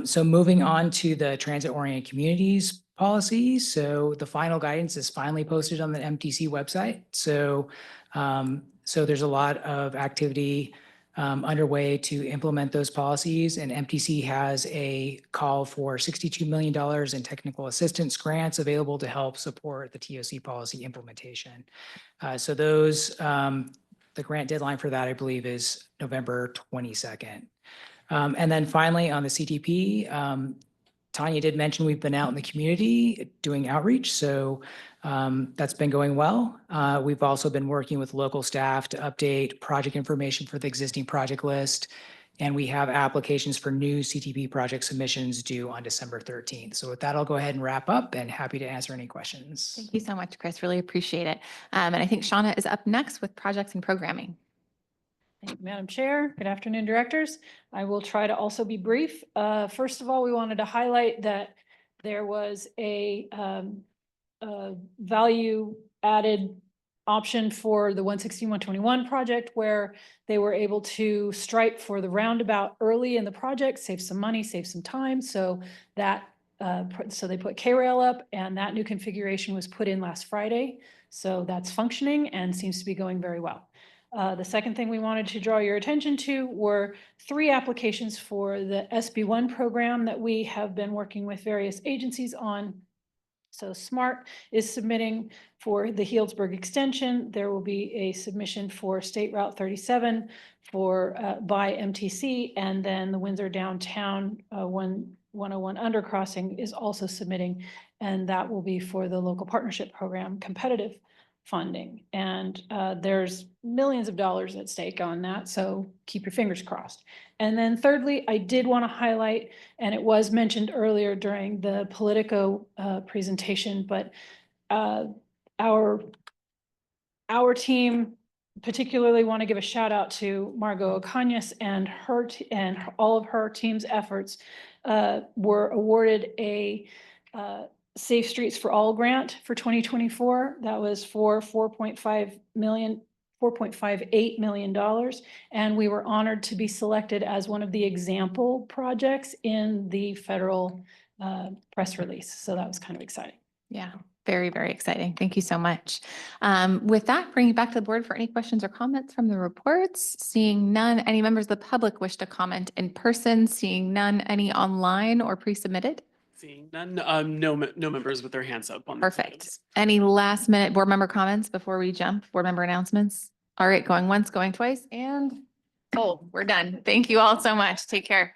So moving on to the transit-oriented communities policy. So the final guidance is finally posted on the MTC website. So, so there's a lot of activity underway to implement those policies, and MTC has a call for $62 million in technical assistance grants available to help support the TOC policy implementation. So those, the grant deadline for that, I believe, is November 22nd. And then finally, on the CTP, Tanya did mention we've been out in the community doing outreach, so that's been going well. We've also been working with local staff to update project information for the existing project list, and we have applications for new CTP project submissions due on December 13th. So with that, I'll go ahead and wrap up and happy to answer any questions. Thank you so much, Chris. Really appreciate it. And I think Shauna is up next with projects and programming. Thank you, Madam Chair. Good afternoon, directors. I will try to also be brief. First of all, we wanted to highlight that there was a value added option for the 116-121 project, where they were able to stripe for the roundabout early in the project, save some money, save some time. So that so they put K-rail up, and that new configuration was put in last Friday. So that's functioning and seems to be going very well. The second thing we wanted to draw your attention to were 3 applications for the SB1 program that we have been working with various agencies on. So SMART is submitting for the Healdsburg extension. There will be a submission for State Route 37 for by MTC, and then the Windsor Downtown 101 undercrossing is also submitting, and that will be for the local partnership program competitive funding. And there's millions of dollars at stake on that, so keep your fingers crossed. And then thirdly, I did want to highlight, and it was mentioned earlier during the Politico presentation, but our team particularly want to give a shout out to Margot Ocañas and all of her team's efforts were awarded a Safe Streets for All grant for 2024. That was for $4.58 million. And we were honored to be selected as one of the example projects in the federal press release. So that was kind of exciting. Yeah, very, very exciting. Thank you so much. With that, bring it back to the board for any questions or comments from the reports. Seeing none, any members of the public wish to comment in person? Seeing none, any online or pre-submitted? Seeing none, no members with their hands up on. Perfect. Any last minute board member comments before we jump? Board member announcements? All right, going once, going twice, and we're done. Thank you all so much. Take care.